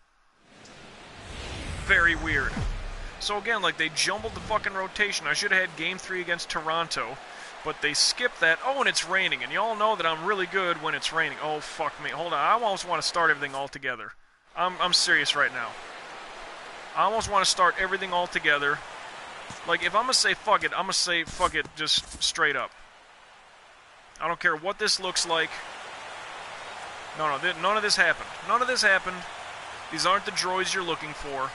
Very weird. So again, like, they jumbled the fucking rotation. I should have had Game 3 against Toronto, but they skipped that. Oh, and it's raining, and y'all know that I'm really good when it's raining. Oh, fuck me. Hold on. I almost want to start everything all together. I'm serious right now. I almost want to start everything all together. Like, if I'm going to say fuck it, I'm going to say fuck it just straight up. I don't care what this looks like. No, none of this happened. None of this happened. These aren't the droids you're looking for.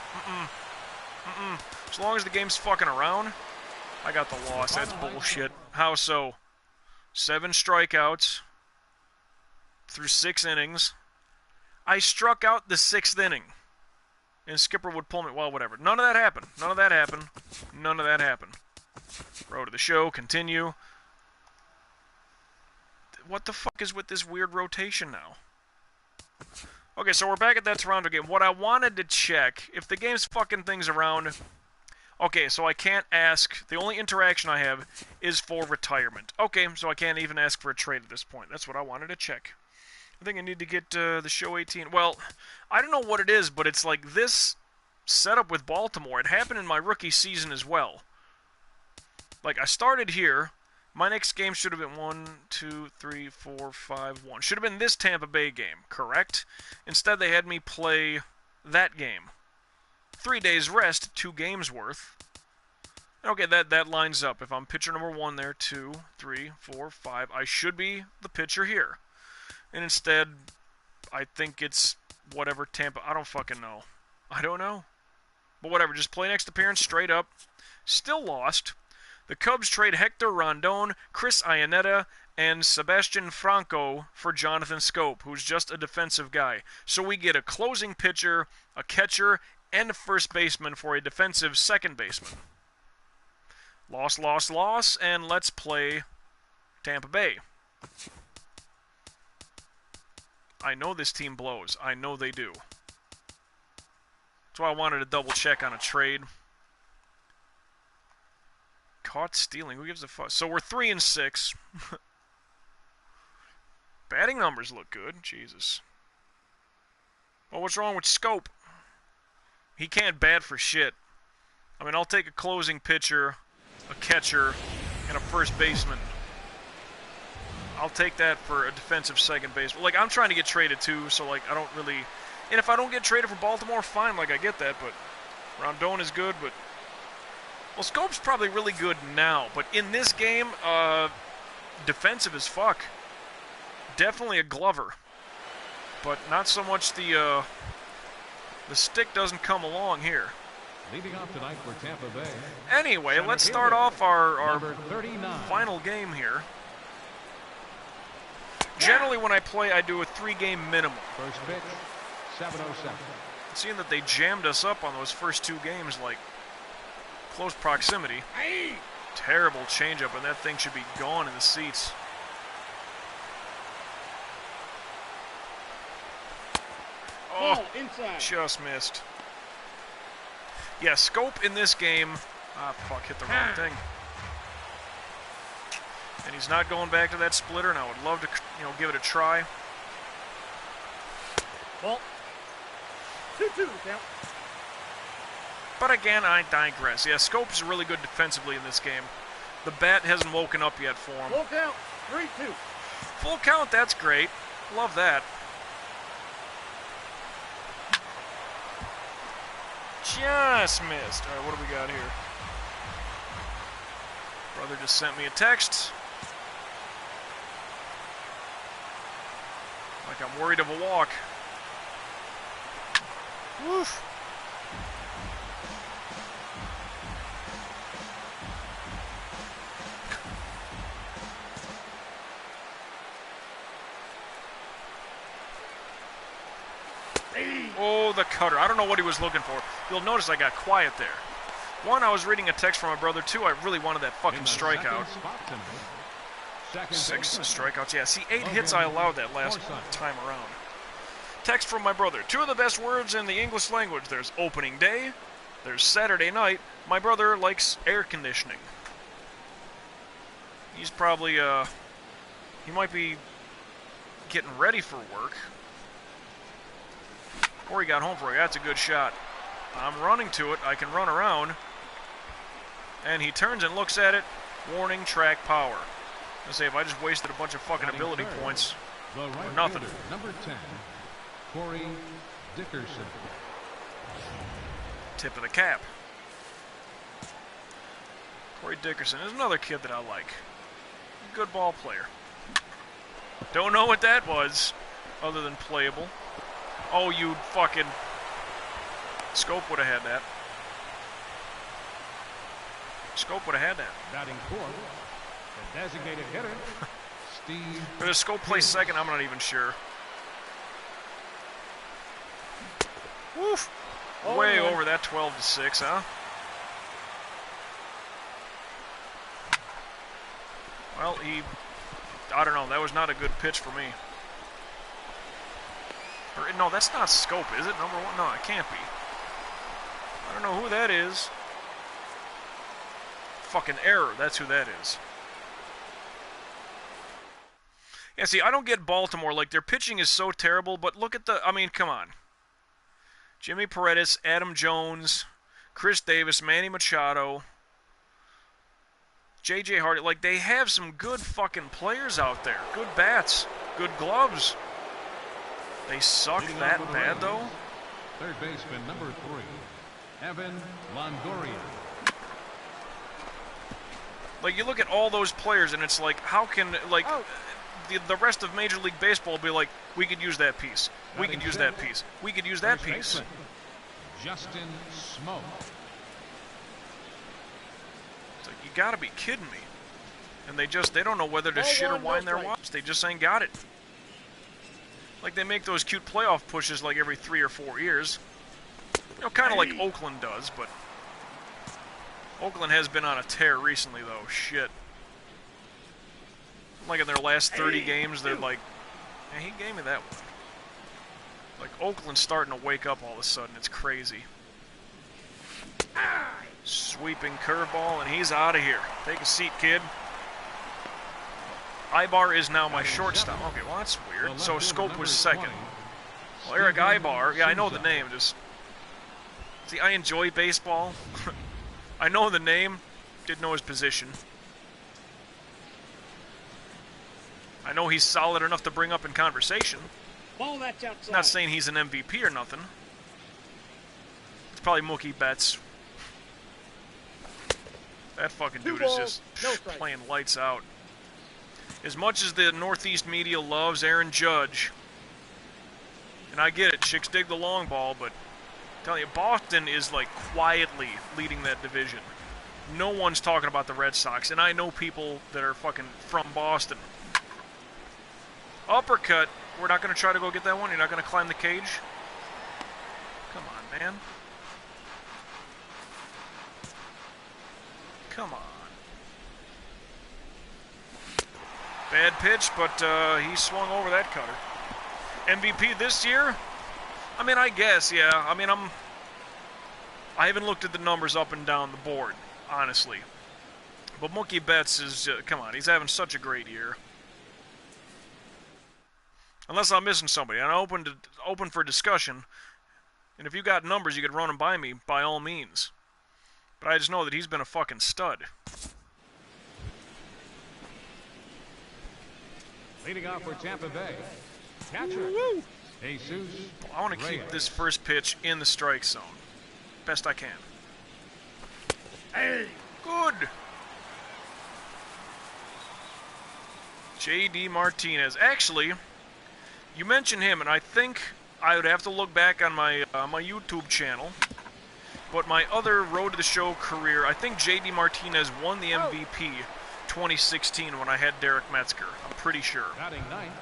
As long as the game's fucking around, I got the loss. That's bullshit. How so? 7 strikeouts through 6 innings. I struck out the 6th inning. And Skipper would pull me. Well, whatever. None of that happened. None of that happened. None of that happened. Road to the show. Continue. What the fuck is with this weird rotation now? Okay, so we're back at that Toronto game. What I wanted to check, if the game's fucking things around... Okay, so I can't ask... The only interaction I have is for retirement. Okay, so I can't even ask for a trade at this point. That's what I wanted to check. I think I need to get the show 18. Well, I don't know what it is, but it's like this setup with Baltimore. It happened in my rookie season as well. Like, I started here... My next game should have been 1, 2, 3, 4, 5, 1. Should have been this Tampa Bay game, correct? Instead, they had me play that game. 3 days rest, 2 games worth. Okay, that lines up. If I'm pitcher number 1 there, 2, 3, 4, 5, I should be the pitcher here. And instead, I think it's whatever Tampa... I don't fucking know. I don't know. But whatever, just play next appearance straight up. Still lost. The Cubs trade Hector Rondon, Chris Iannetta, and Sebastian Franco for Jonathan Scope, who's just a defensive guy. So we get a closing pitcher, a catcher, and a first baseman for a defensive second baseman. Loss, loss, loss, and let's play Tampa Bay. I know this team blows. I know they do. That's why I wanted to double check on a trade. Caught stealing. Who gives a fuck? So we're 3-6. Batting numbers look good. Jesus. Well, what's wrong with Scope? He can't bat for shit. I mean, I'll take a closing pitcher, a catcher, and a first baseman. I'll take that for a defensive second baseman. Like, I'm trying to get traded too, so, like, I don't really... And if I don't get traded for Baltimore, fine, like, I get that, but Rondon is good, but... Well, Scope's probably really good now, but in this game, defensive as fuck. Definitely a Glover. But not so much the stick doesn't come along here. Leading off tonight for Tampa Bay. Anyway, let's start off our final game here. Generally, when I play, I do a 3-game minimum. First pitch, 7:07. Seeing that they jammed us up on those first 2 games, like, close proximity. Terrible changeup, and that thing should be gone in the seats. Oh, inside. Just missed. Yeah, Scope in this game... Ah, fuck, hit the wrong thing. And he's not going back to that splitter, and I would love to, give it a try. Ball. 2-2 count. But again, I digress. Yeah, Scope is really good defensively in this game. The bat hasn't woken up yet for him. Full count. 3-2. Full count, that's great. Love that. Just missed. All right, what do we got here? Brother just sent me a text. Like I'm worried of a walk. Woof. Oh, the cutter. I don't know what he was looking for. You'll notice I got quiet there. 1, I was reading a text from my brother. 2, I really wanted that fucking strikeout. 6 strikeouts. Yeah, see, 8 hits I allowed that last time around. Text from my brother. 2 of the best words in the English language. There's opening day. There's Saturday night. My brother likes air conditioning. He's probably, he might be getting ready for work. Or he got home for it. That's a good shot. I'm running to it. I can run around. And he turns and looks at it. Warning, track power. Let's say if I just wasted a bunch of fucking ability points The right or nothing. fielder, number 10, Corey Dickerson. Tip of the cap. Corey Dickerson is another kid that I like. Good ball player. Don't know what that was, other than playable. Oh, you fucking... Scope would have had that. Scope would have had that. Batting fourth, the designated hitter, Steve. But if Scope plays second, I'm not even sure. Woof! Oh, Way man. over that 12-6, huh? Well, I don't know. That was not a good pitch for me. Or, no, that's not Scope, is it? Number 1? No, it can't be. I don't know who that is. Fucking error. That's who that is. Yeah, see, I don't get Baltimore. Like, their pitching is so terrible, but look at the... I mean, come on. Jimmy Paredes, Adam Jones, Chris Davis, Manny Machado, J.J. Hardy. Like, they have some good fucking players out there. Good bats. Good gloves. They suck Leading that off for the bad, Rays, though? Third baseman, number 3, Evan Longoria. Like, you look at all those players, and it's like, how can, like, the rest of Major League Baseball be like, we could use that piece. We could use that piece. We could use that First piece. baseman, Justin Smoke. It's like, you gotta be kidding me. And they don't know whether to Ball shit or one, no wind their strike. whops. They just ain't got it. Like, they make those cute playoff pushes like every 3 or 4 years. You know, kind of like Oakland does, but Oakland has been on a tear recently, though. Shit. Like in their last 30 games, they're like, yeah, he gave me that one. Like, Oakland's starting to wake up all of a sudden. It's crazy. Sweeping curveball, and he's out of here. Take a seat, kid. Ibar is now my shortstop. Okay, well, that's weird. So Scope was second. Well, Eric Ibar, yeah, I know the name. Just see, I enjoy baseball. I know the name, didn't know his position. I know he's solid enough to bring up in conversation. Ball that's outside. Not saying he's an MVP or nothing. It's probably Mookie Betts. That fucking Two dude is balls, just no strike. playing lights out. As much as the Northeast media loves Aaron Judge, and I get it, chicks dig the long ball, but I'm telling you, Boston is like quietly leading that division. No one's talking about the Red Sox, and I know people that are fucking from Boston. Uppercut. We're not going to try to go get that one. You're not going to climb the cage. Come on, man. Come on. Bad pitch, but he swung over that cutter. MVP this year? I mean, I guess, yeah. I mean, I haven't looked at the numbers up and down the board, honestly. But Mookie Betts is, come on, he's having such a great year. Unless I'm missing somebody. I'm open for discussion. And if you got numbers, you could run them by me, by all means. But I just know that he's been a fucking stud. Leading off for Tampa Bay, catcher, Jesus I want to keep Reyes. this first pitch in the strike zone. Best I can. Hey. Good. J.D. Martinez. Actually, you mentioned him, and I think I would have to look back on my my YouTube channel. But my other Road to the Show career, I think J.D. Martinez won the MVP 2016 when I had Derek Metzger. I'm pretty sure. Batting ninth,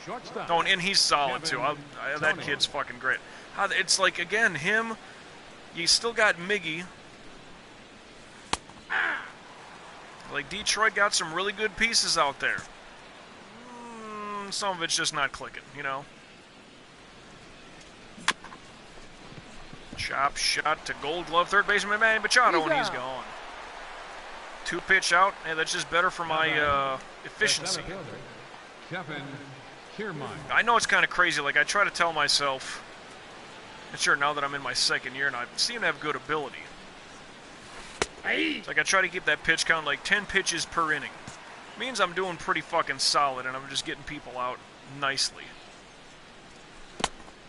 shortstop. Oh, and he's solid, too. Kevin That Tony. kid's fucking great. It's like, again, him. You still got Miggy. Like, Detroit got some really good pieces out there. Some of it's just not clicking, you know? Chop shot to Gold Glove third baseman Manny Machado, and he's gone. 2-pitch out, and that's just better for my efficiency. I know it's kind of crazy. Like, I try to tell myself, and sure, now that I'm in my second year and I seem to have good ability, it's like I try to keep that pitch count like 10 pitches per inning. Means I'm doing pretty fucking solid, and I'm just getting people out nicely.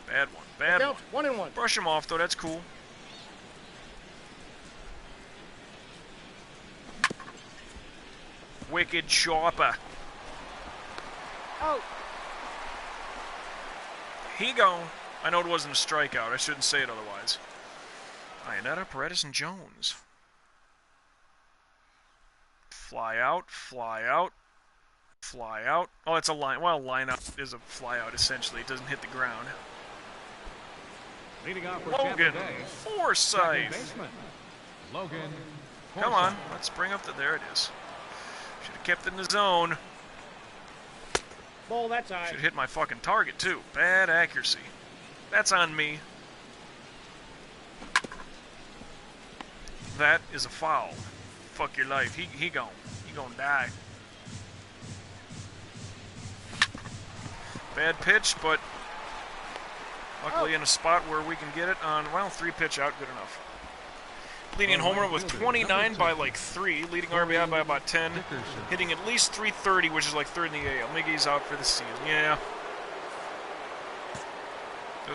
Bad one. Bad one. 1-1. Brush him off, though. That's cool. Wicked chopper. Oh. He gone. I know it wasn't a strikeout. I shouldn't say it otherwise. Iannetta, Paredes, and Jones. Fly out, fly out, fly out. Oh, it's a line. Well, lineup is a fly out, essentially. It doesn't hit the ground. Leading off for Logan Tampa Bay, Forsythe. Logan. Come on, let's bring up the. There it is. Should have kept it in the zone. Ball that side. Should hit my fucking target, too. Bad accuracy. That's on me. That is a foul. Fuck your life. He gone. He gonna die. Bad pitch, but luckily in a spot where we can get it on, well, 3-pitch out, good enough. Leading in home run with 29 by like 3, leading RBI by about 10, hitting at least 330, which is like third in the AL. Miggy's out for the season. Yeah.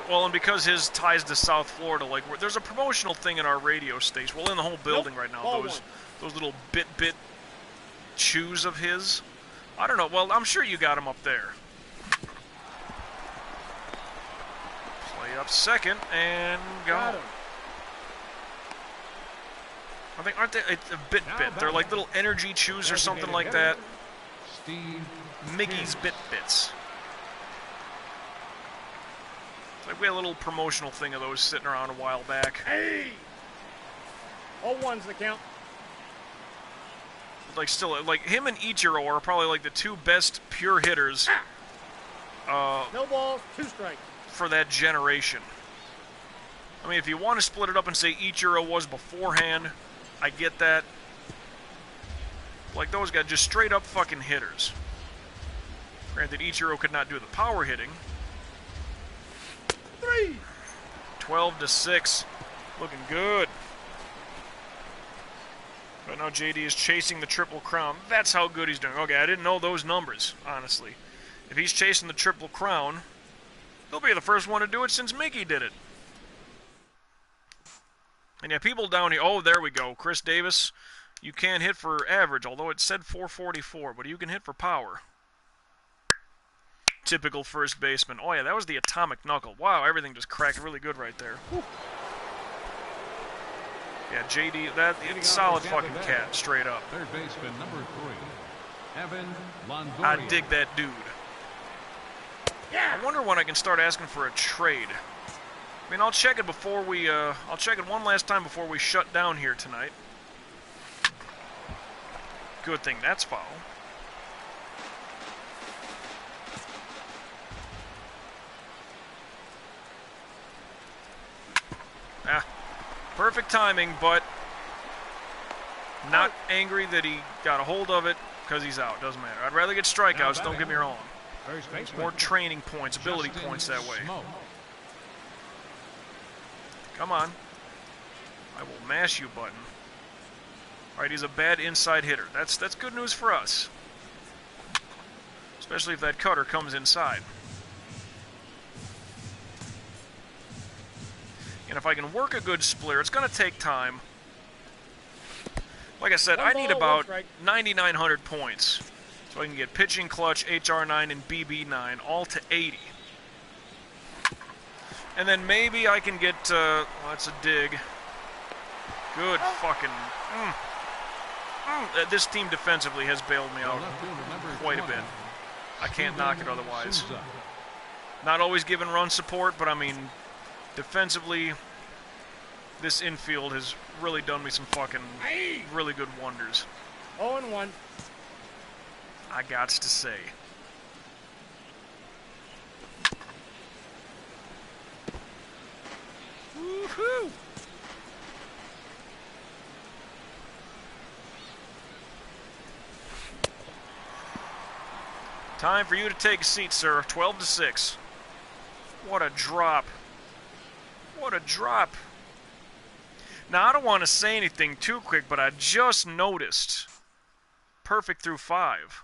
Well, and because his ties to South Florida, like there's a promotional thing in our radio station, well, in the whole building right now. Those little bit shoes of his. I don't know. Well, I'm sure you got them up there. Play up second and go. I think, aren't they a bit? They're like little energy chews or something like that. Mickey's Bits. It's like we had a little promotional thing of those sitting around a while back. Hey! All ones the count. Like still, like him and Ichiro are probably like the two best pure hitters. No balls, 2 strikes. For that generation. I mean, if you want to split it up and say Ichiro was beforehand, I get that. Like those guys, just straight up fucking hitters. Granted, Ichiro could not do the power hitting. 3. 12-6, looking good. But now JD is chasing the Triple Crown. That's how good he's doing. Okay, I didn't know those numbers, honestly. If he's chasing the Triple Crown, he'll be the first one to do it since Mickey did it. And yeah, people down here, oh, there we go. Chris Davis, you can't hit for average, although it said 444, but you can hit for power. Typical first baseman. Oh yeah, that was the atomic knuckle. Wow, everything just cracked really good right there. Whew. Yeah, JD, it's solid fucking cat, straight up. Third baseman number 3, Evan Longoria. I dig that dude. Yeah. I wonder when I can start asking for a trade. I mean, I'll check it before we, I'll check it one last time before we shut down here tonight. Good thing that's foul. Ah, perfect timing, but not angry that he got a hold of it because he's out. Doesn't matter. I'd rather get strikeouts, don't get me wrong. More training points, ability points that way. Come on. I will mash you button. Alright, he's a bad inside hitter. That's good news for us. Especially if that cutter comes inside. And if I can work a good splitter, it's going to take time. Like I said, I need about 9,900 points. So I can get pitching clutch, HR9, and BB9 all to 80. And then maybe I can get, well, that's a dig. Good fucking, this team defensively has bailed me out quite a bit. I can't knock it otherwise. Not always giving run support, but I mean, defensively, this infield has really done me some fucking really good wonders. 0-1. I gots to say. Woohoo! Time for you to take a seat, sir. 12-6. What a drop. What a drop. Now, I don't want to say anything too quick, but I just noticed. Perfect through 5.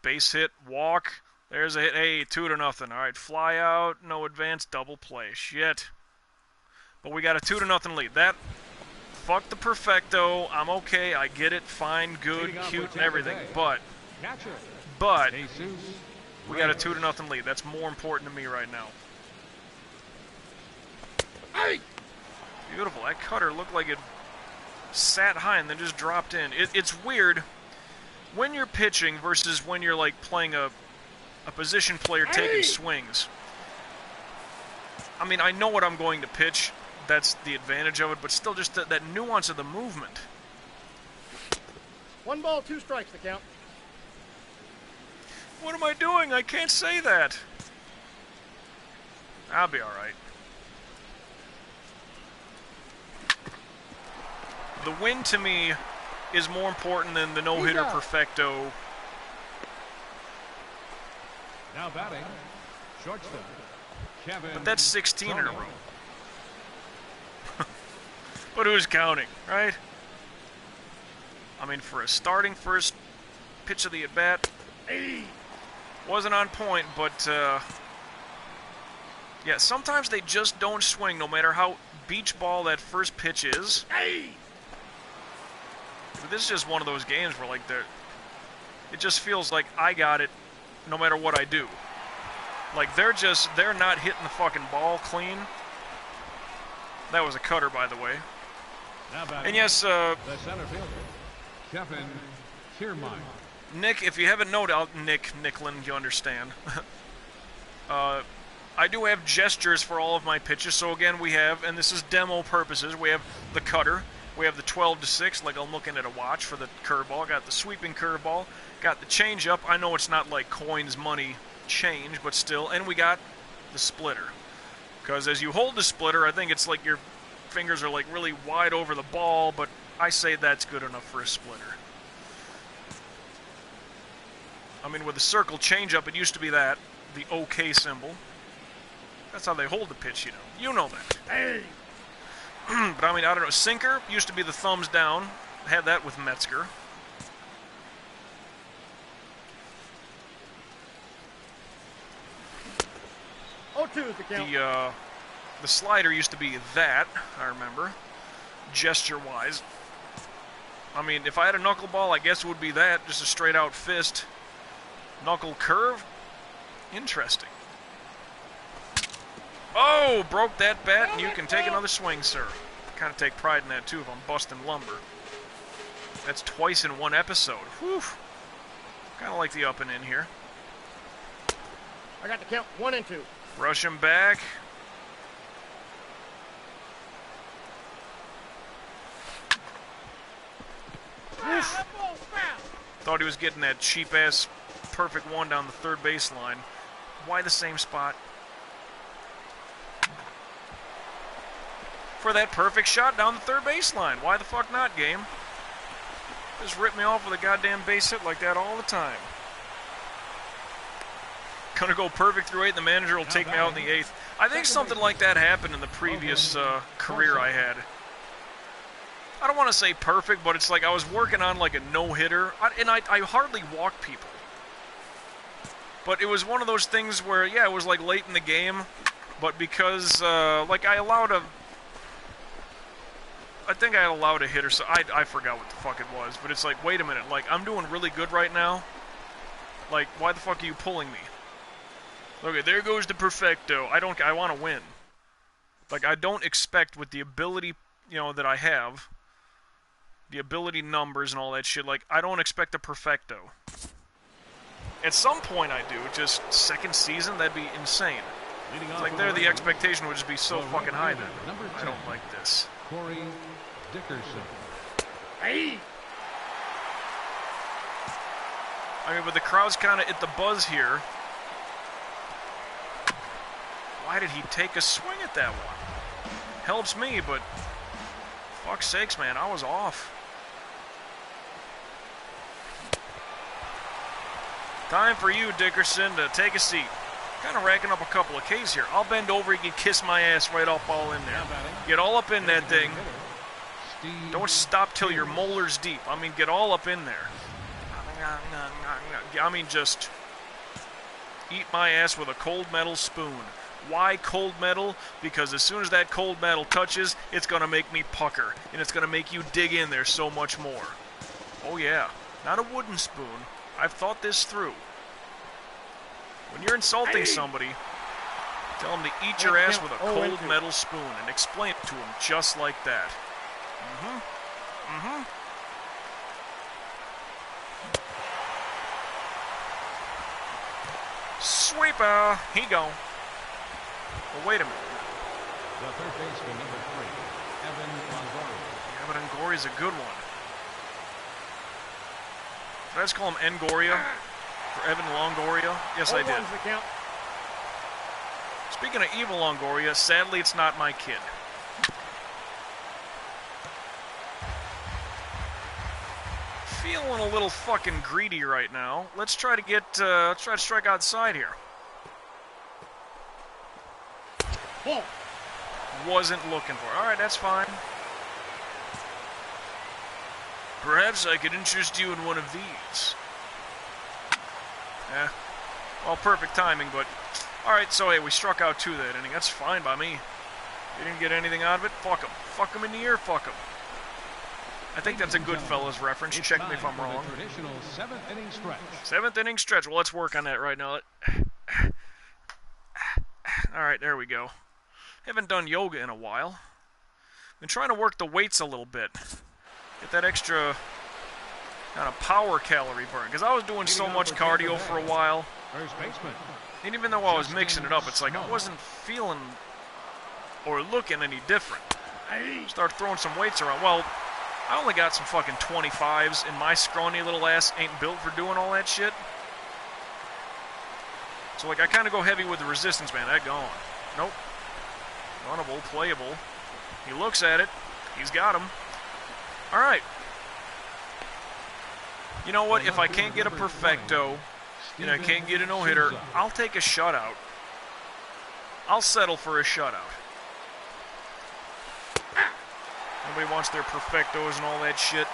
Base hit, walk. There's a hit. Hey, 2-0. All right, fly out, no advance, double play. Shit. But we got a 2-0 lead. That, fuck the perfecto. I'm okay. I get it. Fine, good, cute, and everything. But we got a 2-0 lead. That's more important to me right now. Hey! Beautiful. That cutter looked like it sat high and then just dropped in. It's weird when you're pitching versus when you're like playing a position player taking swings. I mean, I know what I'm going to pitch. That's the advantage of it, but still just that nuance of the movement. 1 ball, 2 strikes, the count. What am I doing? I can't say that. I'll be all right. The win to me is more important than the no-hitter perfecto. Now batting, shortstop, Kevin. But that's 16 in a row. But who's counting, right? I mean, for a starting first pitch of the at-bat, wasn't on point, but yeah, sometimes they just don't swing no matter how beach ball that first pitch is. But this is just one of those games where, like, it just feels like I got it no matter what I do. Like, they're not hitting the fucking ball clean. That was a cutter, by the way. And yes, The center fielder, Kevin Kiermaier. Nick, if you haven't noted, Nick Nicklin, you understand. I do have gestures for all of my pitches. So again, we have, and this is demo purposes, we have the cutter. We have the 12-6, like I'm looking at a watch for the curveball. Got the sweeping curveball. Got the changeup. I know it's not like coins, money, change, but still. And we got the splitter. Because as you hold the splitter, I think it's like your fingers are like really wide over the ball, but I say that's good enough for a splitter. I mean, with the circle changeup, it used to be that, the OK symbol. That's how they hold the pitch, you know. You know that. Hey! But I mean, I don't know. Sinker used to be the thumbs down. Had that with Metzger. Oh, 2 is the count. The slider used to be that, I remember, gesture-wise. I mean, if I had a knuckleball, I guess it would be that, just a straight-out fist. Knuckle curve? Interesting. Oh, broke that bat, and you can take another swing, sir. Kind of take pride in that, too, if I'm busting lumber. That's twice in one episode. Whew. Kind of like the up and in here. I got the count. 1 and 2. Rush him back. That ball's foul. Thought he was getting that cheap-ass perfect one down the third baseline. Why the same spot? For that perfect shot down the third baseline. Why the fuck not, game? Just rip me off with a goddamn base hit like that all the time. Gonna go perfect through 8, and the manager will take me out in the 8th. I think something like that happened in the previous career I had. I don't want to say perfect, but it's like I was working on like a no-hitter, and I hardly walk people. But it was one of those things where, yeah, it was like late in the game, but because like I think I allowed a hit or so. I forgot what the fuck it was, but it's like, wait a minute, like I'm doing really good right now. Like, why the fuck are you pulling me? Okay, there goes the perfecto. I want to win. Like, I don't expect with the ability, you know, that I have, the ability numbers and all that shit, like, I don't expect a perfecto. At some point I do, just second season, that'd be insane. It's like there, the expectation would just be so fucking high then. I don't like this. Corey Dickerson. Hey! I mean, but the crowd's kind of at the buzz here. Why did he take a swing at that one? Helps me, but fuck's sakes, man, I was off. Time for you, Dickerson, to take a seat. Kind of racking up a couple of Ks here. I'll bend over, you can kiss my ass right up all in there. Get all up in that thing. Don't stop till your molars deep. I mean, get all up in there. I mean, just eat my ass with a cold metal spoon. Why cold metal? Because as soon as that cold metal touches, it's going to make me pucker. And it's going to make you dig in there so much more. Oh yeah, not a wooden spoon. I've thought this through. When you're insulting somebody, tell them to eat your ass with a cold metal spoon and explain it to them just like that. Sweeper! He gone. Well, wait a minute. The third baseman, number 3, Evan Longoria. Evan Longoria's a good one. Did I just call him Ngoria? For Evan Longoria? Yes, I did. Speaking of evil Longoria, sadly it's not my kid. Feeling a little fucking greedy right now. Let's try to get, let's try to strike outside here. Wasn't looking for it. Alright, that's fine. Perhaps I could interest you in one of these. Well, perfect timing, but... Alright, so hey, we struck out 2 that inning. That's fine by me. You didn't get anything out of it? Fuck him. Fuck him in the ear, fuck him. I think that's a Goodfellas reference. Check me if I'm wrong. Traditional 7th inning stretch. 7th inning stretch. Well, let's work on that right now. Alright, there we go. Haven't done yoga in a while. Been trying to work the weights a little bit. Get that extra kind of power calorie burn. Because I was doing so much cardio for a while. First baseman. And even though I was mixing it up, it's like I wasn't feeling or looking any different. Start throwing some weights around. Well, I only got some fucking 25s, and my scrawny little ass ain't built for doing all that shit. So, like, I kind of go heavy with the resistance band. That gone. Nope. Runnable, playable. He looks at it. He's got him. All right. You know what? If I can't get a perfecto and I can't get a no-hitter, I'll take a shutout. I'll settle for a shutout. Nobody wants their perfectos and all that shit.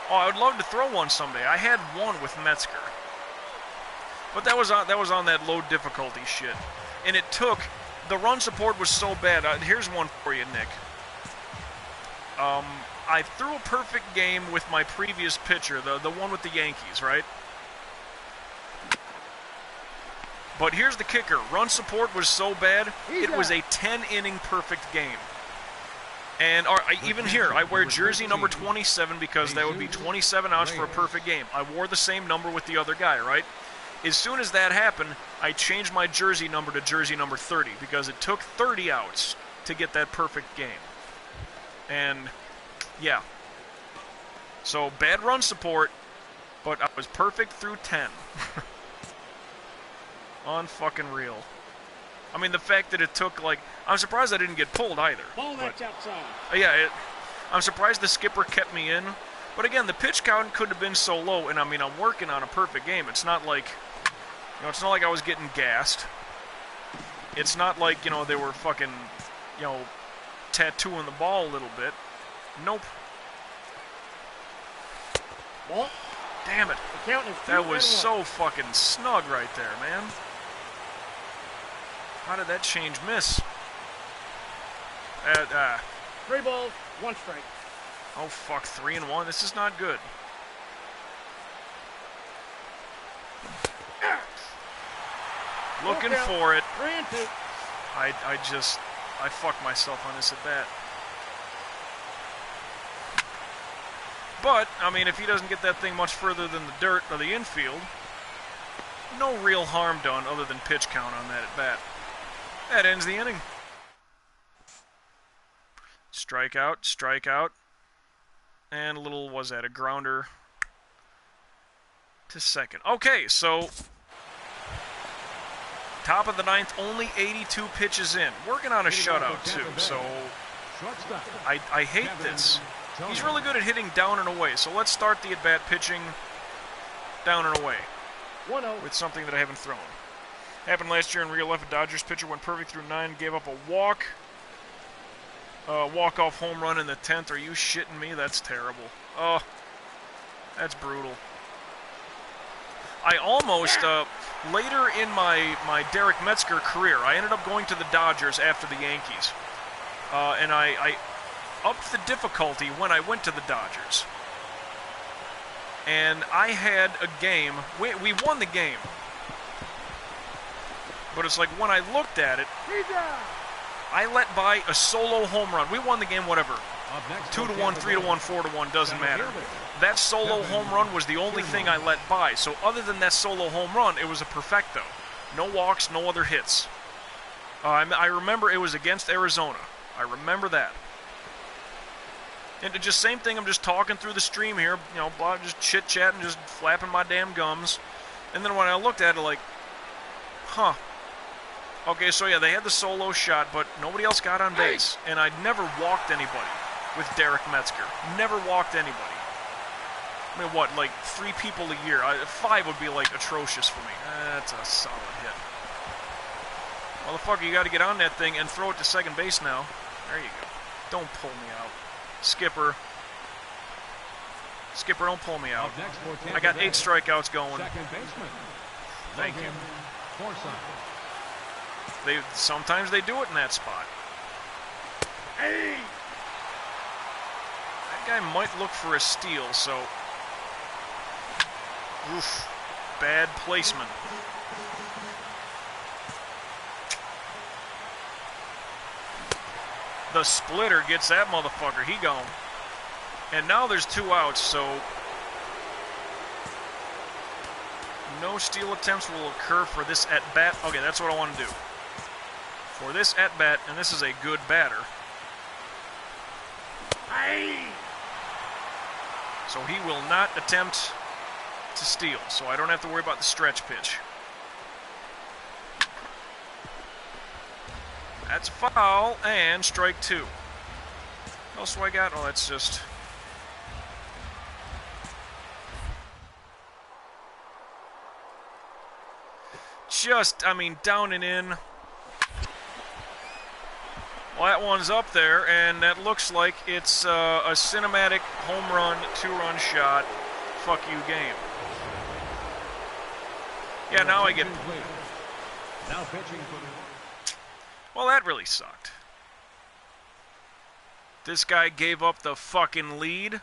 Oh, I would love to throw one someday. I had one with Metzger. But that was on that low difficulty shit. And it took... The run support was so bad. Here's one for you, Nick. I threw a perfect game with my previous pitcher, the one with the Yankees, right? But here's the kicker. Run support was so bad, it was a 10-inning perfect game. And even here, I wear jersey number 27 because that would be 27 outs for a perfect game. I wore the same number with the other guy, right? As soon as that happened, I changed my jersey number to jersey number 30 because it took 30 outs to get that perfect game. And, yeah. So, bad run support, but I was perfect through 10. Unfucking real. I mean, the fact that it took, like... I'm surprised I didn't get pulled either. Ball that's outside. Yeah, I'm surprised the skipper kept me in. But again, the pitch count could have been so low, and I mean, I'm working on a perfect game. It's not like... You know, it's not like I was getting gassed. It's not like, you know, they were fucking, you know, tattooing the ball a little bit. Nope. Ball. Damn it. The count is 2-1. That was so fucking snug right there, man. How did that change miss? 3 balls, 1 strike. Oh, fuck. 3-1. This is not good. Looking for it. 3-2. I fucked myself on this at bat. But, I mean, if he doesn't get that thing much further than the dirt or the infield, no real harm done other than pitch count on that at bat. That ends the inning. Strikeout, strikeout. And a little, was that a grounder to second? Okay, so Top of the ninth, only 82 pitches in. Working on a shutout, too, so I hate this. He's really good at hitting down and away, so let's start the at-bat pitching down and away 1-0. with something that I haven't thrown. Happened last year in real life. A Dodgers pitcher went perfect through 9, gave up a walk-off home run in the 10th. Are you shitting me? That's terrible. Oh, that's brutal. I almost, later in my Derek Metzger career, I ended up going to the Dodgers after the Yankees. And I upped the difficulty when I went to the Dodgers. And I had a game. We won the game. But it's like when I looked at it, I let by a solo home run. We won the game, whatever. 2-1, 3-1, 4-1, doesn't matter. That solo home run was the only thing I let by. So other than that solo home run, it was a perfecto. No walks, no other hits. I remember it was against Arizona. I remember that. And it just same thing, I'm just talking through the stream here, you know, just chit-chatting, just flapping my damn gums. And then when I looked at it, like, huh. Okay, so yeah, they had the solo shot, but nobody else got on base. And I'd never walked anybody with Derek Metzger. Never walked anybody. I mean, what, like 3 people a year? 5 would be, like, atrocious for me. That's a solid hit. Motherfucker, you got to get on that thing and throw it to second base now. There you go. Don't pull me out. Skipper. Skipper, don't pull me out. I got 8 strikeouts going. Thank you. Sometimes they do it in that spot. Hey! That guy might look for a steal, so... Oof. Bad placement. The splitter gets that motherfucker. He gone. And now there's 2 outs, so... No steal attempts will occur for this at-bat. Okay, that's what I want to do. For this at-bat, and this is a good batter. Aye. So he will not attempt to steal, so I don't have to worry about the stretch pitch. That's a foul, and strike 2. What else do I got? Oh, that's just... I mean, down and in. Well, that one's up there, and that looks like it's a cinematic home run, 2-run shot. Fuck you game. Yeah, now I get... Now pitching for Well, that really sucked. This guy gave up the fucking lead.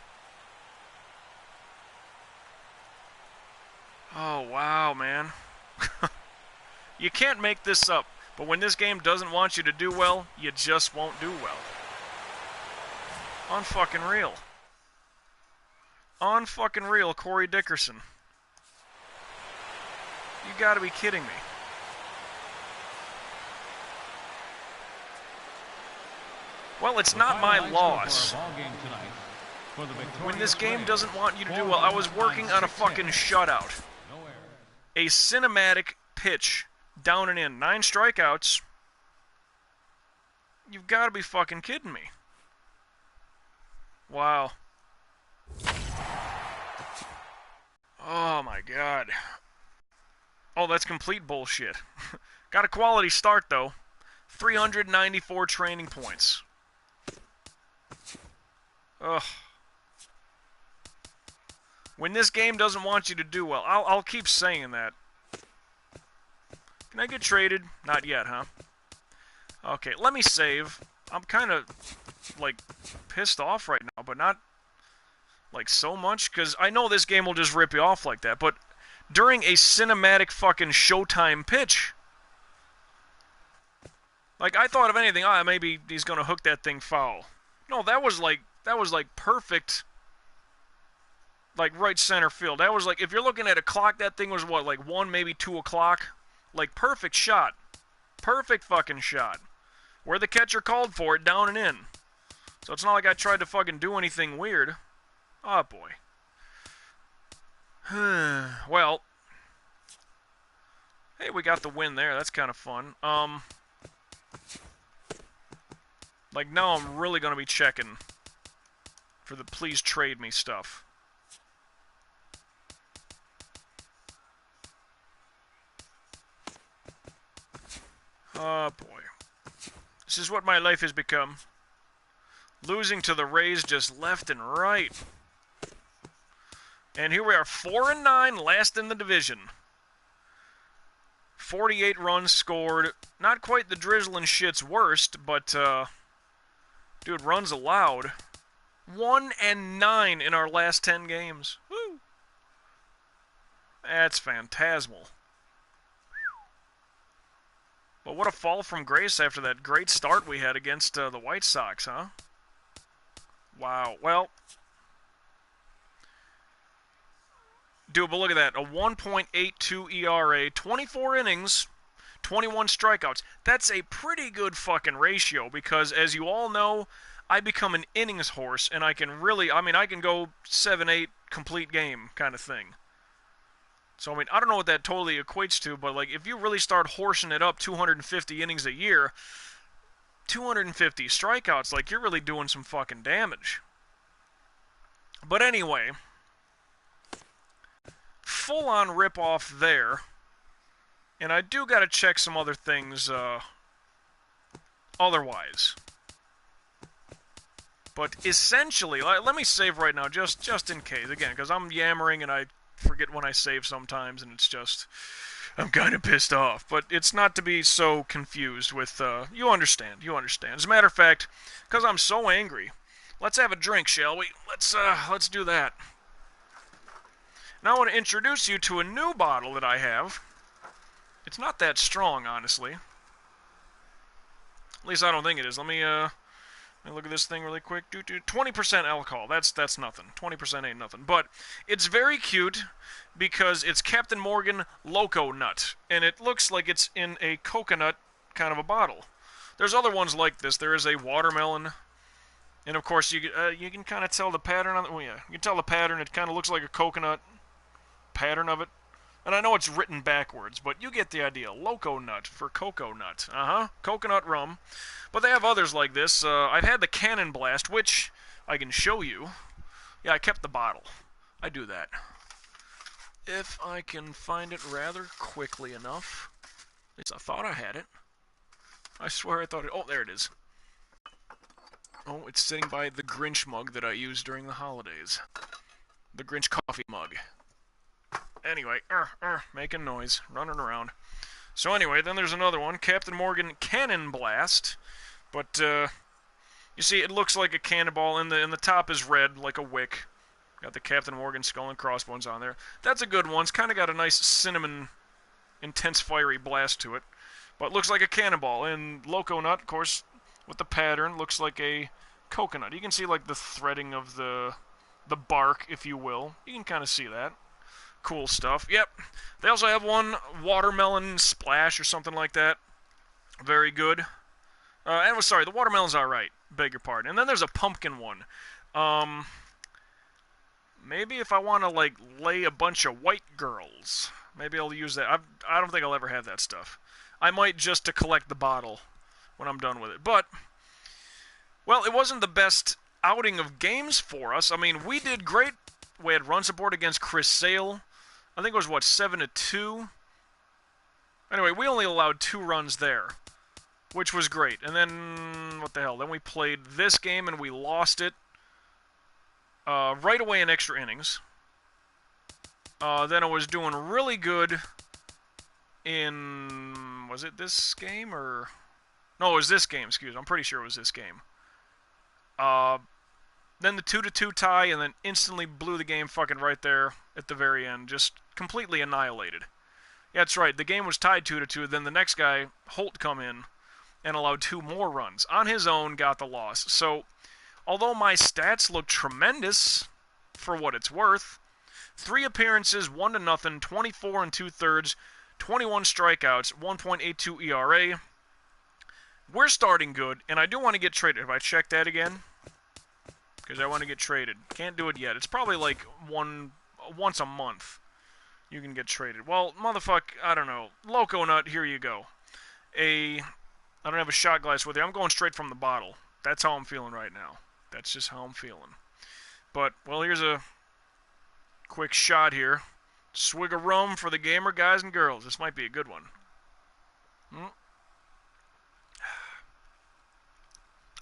Oh, wow, man. You can't make this up. But when this game doesn't want you to do well, you just won't do well. Unfucking real. Unfucking real, Corey Dickerson. You gotta be kidding me. Well, it's not my loss. When this game doesn't want you to do well, I was working on a fucking shutout. A cinematic pitch. Down and in. 9 strikeouts. You've got to be fucking kidding me. Wow. Oh my god. Oh, that's complete bullshit. Got a quality start, though. 394 training points. Ugh. When this game doesn't want you to do well, I'll keep saying that. Can I get traded? Not yet, huh? Okay, let me save. I'm kind of, like, pissed off right now, but not, like, so much, because I know this game will just rip you off like that, but during a cinematic fucking Showtime pitch, like, I thought of anything, maybe he's going to hook that thing foul. No, that was like perfect, like, right center field. That was like, if you're looking at a clock, that thing was what, like 1, maybe 2 o'clock? Like, perfect shot. Perfect fucking shot. Where the catcher called for it, down and in. So it's not like I tried to fucking do anything weird. Oh, boy. Well. Hey, we got the win there. That's kind of fun. Like, now I'm really going to be checking for the please trade me stuff. Oh, boy. This is what my life has become. Losing to the Rays just left and right. And here we are, 4-9, last in the division. 48 runs scored. Not quite the drizzling shit's worst, but, dude, runs allowed. 1-9 in our last 10 games. Woo! That's phantasmal. But what a fall from grace after that great start we had against the White Sox, huh? Wow. Well, dude, but look at that. A 1.82 ERA, 24 innings, 21 strikeouts. That's a pretty good fucking ratio because, as you all know, I become an innings horse, and I can really, I can go 7-8 complete game kind of thing. So, I don't know what that totally equates to, but, like, if you really start horsing it up 250 innings a year, 250 strikeouts, like, you're really doing some fucking damage. But anyway, full-on rip-off there, and I do gotta check some other things, otherwise. But essentially, let me save right now, just in case, again, because I'm yammering and I forget when I save sometimes, and it's just, I'm kind of pissed off. But it's not to be so confused with, you understand. As a matter of fact, because I'm so angry, let's have a drink, shall we? Let's do that. Now I want to introduce you to a new bottle that I have. It's not that strong, honestly. At least I don't think it is. Let me look at this thing really quick. 20% alcohol. That's nothing. 20% ain't nothing. But it's very cute because it's Captain Morgan Loco Nut, and it looks like it's in a coconut kind of a bottle. There's other ones like this. There is a watermelon, and of course you can kind of tell the pattern on it. Well, yeah, you can tell the pattern. It kind of looks like a coconut pattern of it. And I know it's written backwards, but you get the idea. Loco Nut for cocoa nut. Coconut rum. But they have others like this. I've had the Cannon Blast, which I can show you. Yeah, I kept the bottle. I do that. If I can find it rather quickly enough. At least I thought I had it. I swear I thought it... Oh, there it is. Oh, it's sitting by the Grinch mug that I used during the holidays. The Grinch coffee mug. Anyway, making noise, running around. So anyway, then there's another one, Captain Morgan Cannon Blast. But, you see, it looks like a cannonball, and the top is red, like a wick. Got the Captain Morgan skull and crossbones on there. That's a good one. It's kind of got a nice cinnamon, intense, fiery blast to it. But looks like a cannonball. And Loco Nut, of course, with the pattern, looks like a coconut. You can see, like, the threading of the bark, if you will. You can kind of see that. Cool stuff. Yep. They also have one, Watermelon Splash or something like that. Very good. Sorry, the watermelon's alright. Beg your pardon. And then there's a pumpkin one. Maybe if I want to, like, lay a bunch of white girls. Maybe I'll use that. I don't think I'll ever have that stuff. I might just to collect the bottle when I'm done with it. But, well, it wasn't the best outing of games for us. I mean, we did great. We had run support against Chris Sale. I think it was, what, 7-2? Anyway, we only allowed 2 runs there, which was great. And then, what the hell, then we played this game and we lost it right away in extra innings. Then I was doing really good in, was it this game or, no, it was this game, excuse me, I'm pretty sure it was this game. Then the 2-2 tie, and then instantly blew the game fucking right there at the very end. Just completely annihilated. Yeah, that's right. The game was tied 2-2. Then the next guy, Holt, come in and allowed 2 more runs. On his own, got the loss. So, although my stats look tremendous for what it's worth, 3 appearances, 1-0, 24 2/3, 21 strikeouts, 1.82 ERA. We're starting good, and I do want to get traded. Have I checked that again? Because I want to get traded. Can't do it yet. It's probably like once a month. you can get traded. Well, motherfuck, I don't know. Loco Nut, here you go. I don't have a shot glass with you. I'm going straight from the bottle. That's how I'm feeling right now. That's just how I'm feeling. But, well, here's a quick shot here. Swig of rum for the gamer guys and girls. This might be a good one.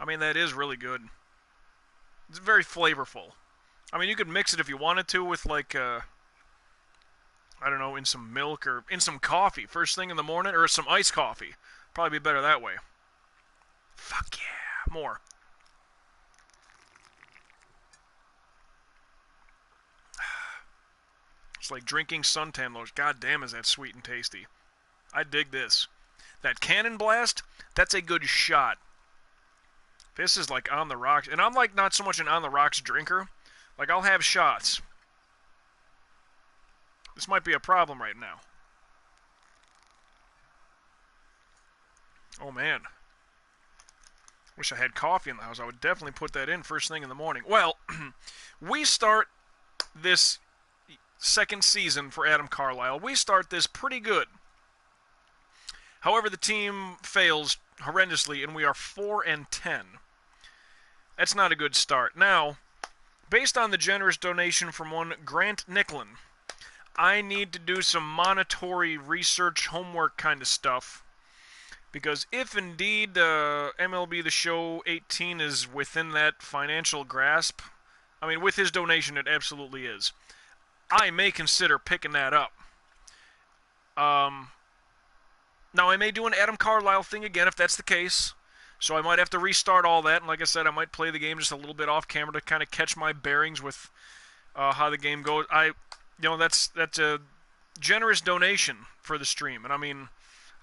I mean, that is really good. It's very flavorful. I mean, you could mix it if you wanted to with, like, I don't know, in some milk or in some coffee first thing in the morning, or some iced coffee. Probably be better that way. Fuck yeah. More. It's like drinking suntan lotion. God damn, is that sweet and tasty. I dig this. That Cannon Blast, that's a good shot. This is like on the rocks. And I'm like not so much an on the rocks drinker. Like, I'll have shots. This might be a problem right now. Oh, man. Wish I had coffee in the house. I would definitely put that in first thing in the morning. Well, we start this second season for Adam Carlisle. We start this pretty good. However, the team fails horrendously, and we are 4-10. That's not a good start. Now, based on the generous donation from one Grant Nicklin, I need to do some monetary research homework kind of stuff. Because if indeed MLB The Show 18 is within that financial grasp, I mean, with his donation, it absolutely is. I may consider picking that up. Now, I may do an Adam Carlisle thing again if that's the case. So I might have to restart all that. And like I said, I might play the game just a little bit off camera to kind of catch my bearings with how the game goes. That's a generous donation for the stream. And I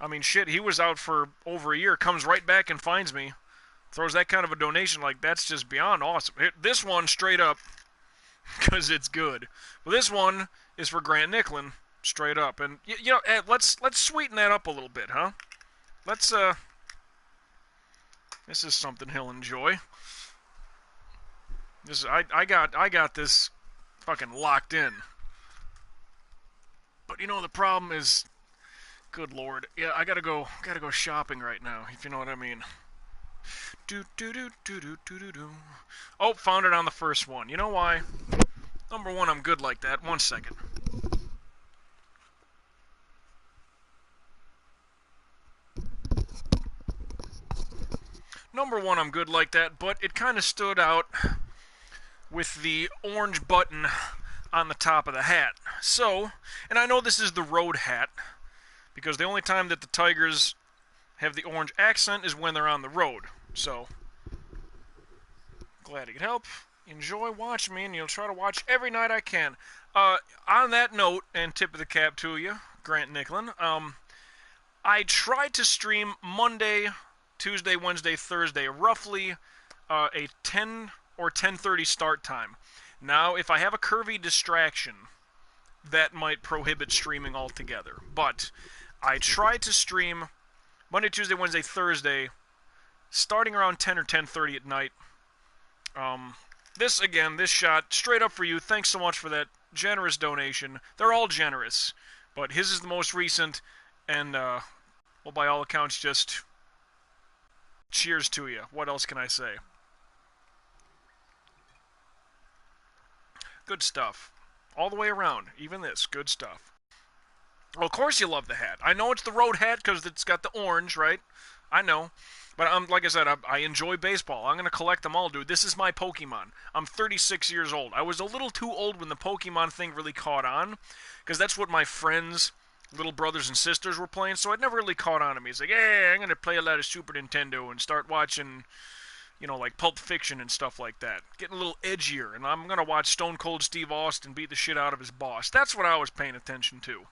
mean, shit, he was out for over a year, comes right back and finds me, throws that kind of a donation. Like, that's just beyond awesome. This one, straight up, because it's good. Well, this one is for Grant Nicklin, straight up. And, let's sweeten that up a little bit, huh? This is something he'll enjoy. I got this fucking locked in. But, the problem is, good lord. Yeah, I gotta go shopping right now, if you know what I mean. Oh, found it on the first one. You know why? Number one, I'm good like that. 1 second. Number one, I'm good like that, but it kind of stood out with the orange button on the top of the hat. So, and I know this is the road hat, because the only time that the Tigers have the orange accent is when they're on the road. So, glad I could help. Enjoy watching me, and you'll try to watch every night I can. On that note, and tip of the cap to you, Grant Nicklin, I tried to stream Monday, Tuesday, Wednesday, Thursday, roughly a 10 or 10:30 start time. Now, if I have a curvy distraction, that might prohibit streaming altogether. But I tried to stream Monday, Tuesday, Wednesday, Thursday, starting around 10 or 10:30 at night. This shot, straight up for you. Thanks so much for that generous donation. They're all generous, but his is the most recent, and, well, by all accounts, just cheers to you. What else can I say? Good stuff. All the way around. Even this. Good stuff. Well, of course you love the hat. I know it's the road hat because it's got the orange, right? I know. But like I said, I enjoy baseball. I'm going to collect them all, dude. This is my Pokemon. I'm 36 years old. I was a little too old when the Pokemon thing really caught on, because that's what my friends, little brothers and sisters were playing, so it never really caught on to me. It's like, hey, I'm going to play a lot of Super Nintendo and start watching, like Pulp Fiction and stuff like that. Getting a little edgier, and I'm going to watch Stone Cold Steve Austin beat the shit out of his boss. That's what I was paying attention to.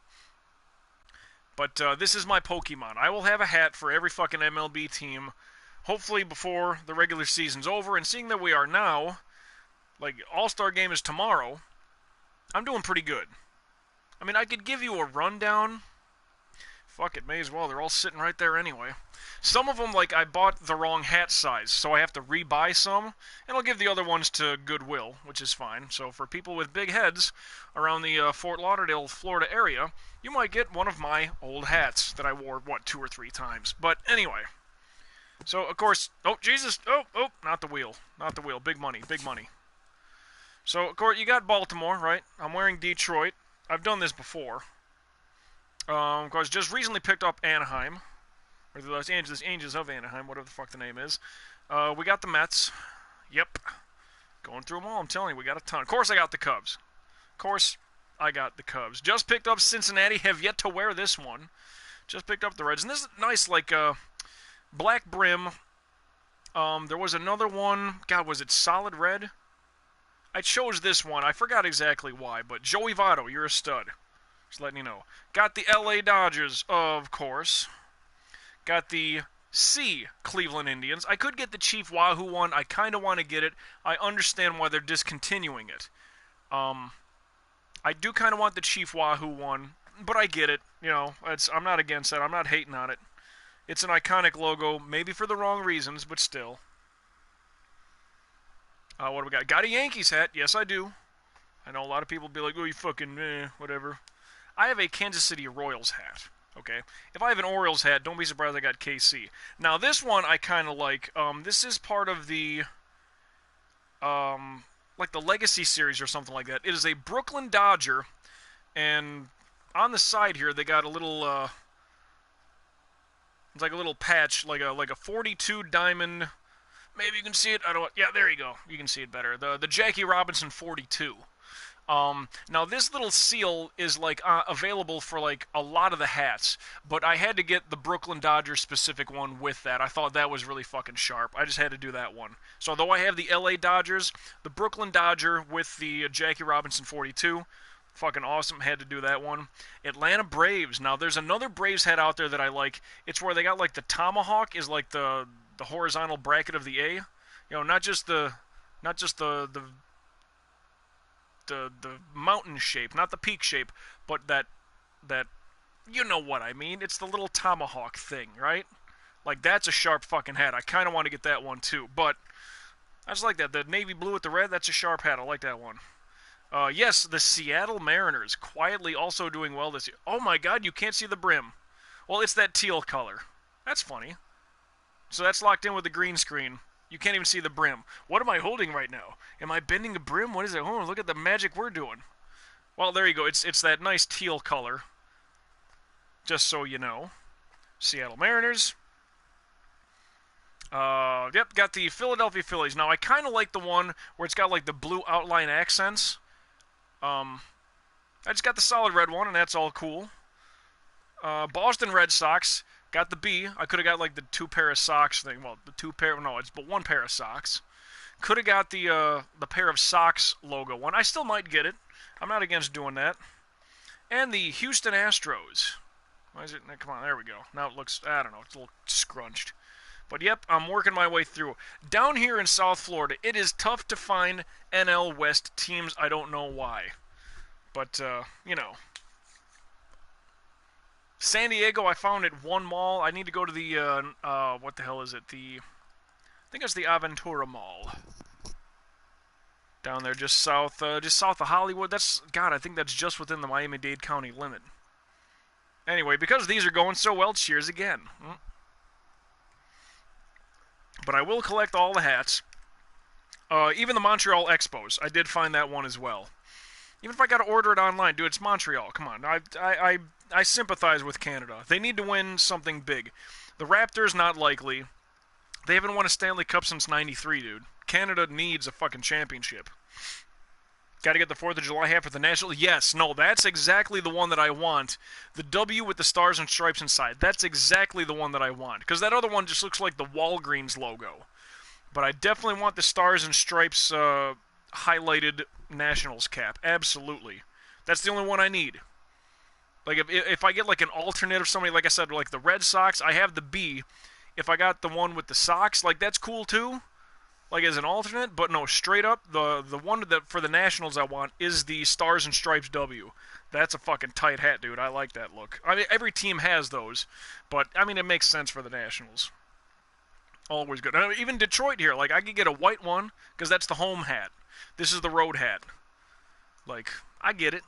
But this is my Pokemon. I will have a hat for every fucking MLB team, hopefully before the regular season's over. And seeing that we are now, like, All-Star Game is tomorrow, I'm doing pretty good. I mean, I could give you a rundown fuck it, may as well. They're all sitting right there anyway. Some of them, like, I bought the wrong hat size, so I have to rebuy some, and I'll give the other ones to Goodwill, which is fine. So for people with big heads around the Fort Lauderdale, Florida area, you might get one of my old hats that I wore, 2 or 3 times. But anyway, so of course, oh, Jesus, oh, not the wheel, big money, big money. So, of course, you got Baltimore, right? I'm wearing Detroit. I've done this before. Of course, just recently picked up Anaheim. Or the Los Angeles Angels of Anaheim, whatever the fuck the name is. We got the Mets. Yep. Going through them all, I'm telling you, we got a ton. Of course I got the Cubs. Just picked up Cincinnati, have yet to wear this one. Just picked up the Reds. And this is nice, like, black brim. There was another one. God, was it solid red? I chose this one. I forgot exactly why, but Joey Votto, you're a stud. Just letting you know. Got the LA Dodgers, of course. Got the C Cleveland Indians. I could get the Chief Wahoo one. I kind of want to get it. I understand why they're discontinuing it. I do kind of want the Chief Wahoo one, but I get it. You know, I'm not against that. I'm not hating on it. It's an iconic logo, maybe for the wrong reasons, but still. What do we got? Got a Yankees hat. Yes, I do. I know a lot of people be like, oh, you fucking, whatever. I have a Kansas City Royals hat. Okay? If I have an Orioles hat, don't be surprised I got KC. Now, this one I kind of like. This is part of the, like the Legacy series or something like that. It is a Brooklyn Dodger, and on the side here, they got a little, it's like a little patch, like a 42 diamond. Maybe you can see it. I don't. Yeah, there you go. You can see it better. The Jackie Robinson 42. Now this little seal is like available for like a lot of the hats, but I had to get the Brooklyn Dodgers specific one with that. I thought that was really fucking sharp. I just had to do that one. So though I have the LA Dodgers, the Brooklyn Dodger with the Jackie Robinson 42, fucking awesome. Had to do that one. Atlanta Braves. Now there's another Braves hat out there that I like. It's where they got like the tomahawk is like the horizontal bracket of the A. You know, not just the mountain shape, not the peak shape, but that you know what I mean. It's the little tomahawk thing, right? Like, that's a sharp fucking hat. I kind of want to get that one too, but I just like that. The navy blue with the red, that's a sharp hat. I like that one. Yes, the Seattle Mariners, quietly also doing well this year. Oh my god, you can't see the brim. Well, it's that teal color. That's funny. So that's locked in with the green screen. You can't even see the brim. What am I holding right now? Am I bending the brim? What is it? Oh, look at the magic we're doing. Well, there you go. It's that nice teal color. Just so you know. Seattle Mariners. Yep, got the Philadelphia Phillies. Now, I kind of like the one where it's got like the blue outline accents. I just got the solid red one, and that's all cool. Boston Red Sox. Got the B. I could have got like the 2 pair of socks thing. Well, the 2 pair. No, it's but 1 pair of socks. Could have got the pair of socks logo one. I still might get it. I'm not against doing that. And the Houston Astros. Why is it? Come on, there we go. Now it looks. I don't know. It's a little scrunched. But yep, I'm working my way through. Down here in South Florida, it is tough to find NL West teams. I don't know why. But you know. San Diego, I found at one mall. I need to go to the, what the hell is it? I think it's the Aventura Mall. Down there, just south of Hollywood. God, I think that's just within the Miami-Dade County limit. Anyway, because these are going so well, cheers again. But I will collect all the hats. Even the Montreal Expos. I did find that one as well. Even if I got to order it online, dude, it's Montreal. Come on, I sympathize with Canada. They need to win something big. The Raptors, not likely. They haven't won a Stanley Cup since '93, dude. Canada needs a fucking championship. Got to get the 4th of July hat for the National. Yes, no, that's exactly the one that I want. The W with the stars and stripes inside. That's exactly the one that I want. Because that other one just looks like the Walgreens logo. But I definitely want the stars and stripes highlighted Nationals cap. Absolutely. That's the only one I need. Like, if I get, like, an alternate of somebody, like I said, like the Red Sox, I have the B. If I got the one with the Sox, like, that's cool, too. like as an alternate, but no, straight up, the one that for the Nationals I want is the Stars and Stripes W. That's a fucking tight hat, dude. I like that look. I mean, every team has those, but I mean, it makes sense for the Nationals. Always good. I mean, even Detroit here, like I could get a white one because that's the home hat. This is the road hat. Like, I get it.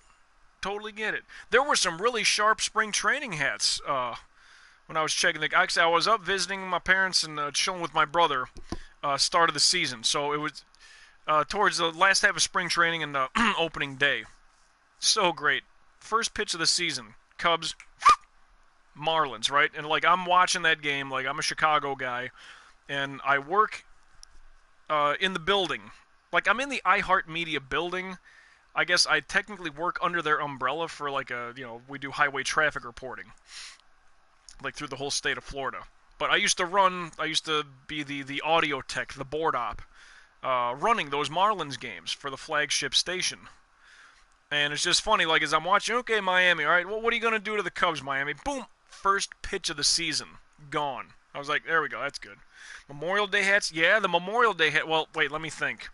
Totally get it. There were some really sharp spring training hats when I was checking the. Actually, I was up visiting my parents and chilling with my brother. Start of the season, so it was towards the last half of spring training and the opening day. So great. First pitch of the season, Cubs, Marlins, right? And like I'm watching that game, like I'm a Chicago guy, and I work in the building. Like I'm in the iHeartMedia building. I guess I technically work under their umbrella for like we do highway traffic reporting, like through the whole state of Florida. But I used to be the audio tech, the board op, running those Marlins games for the flagship station. And it's just funny, like as I'm watching, okay, Miami, all right, well, what are you going to do to the Cubs, Miami? Boom, first pitch of the season, gone. I was like, there we go, that's good. Memorial Day hats, yeah, the Memorial Day hat, well, wait, let me think.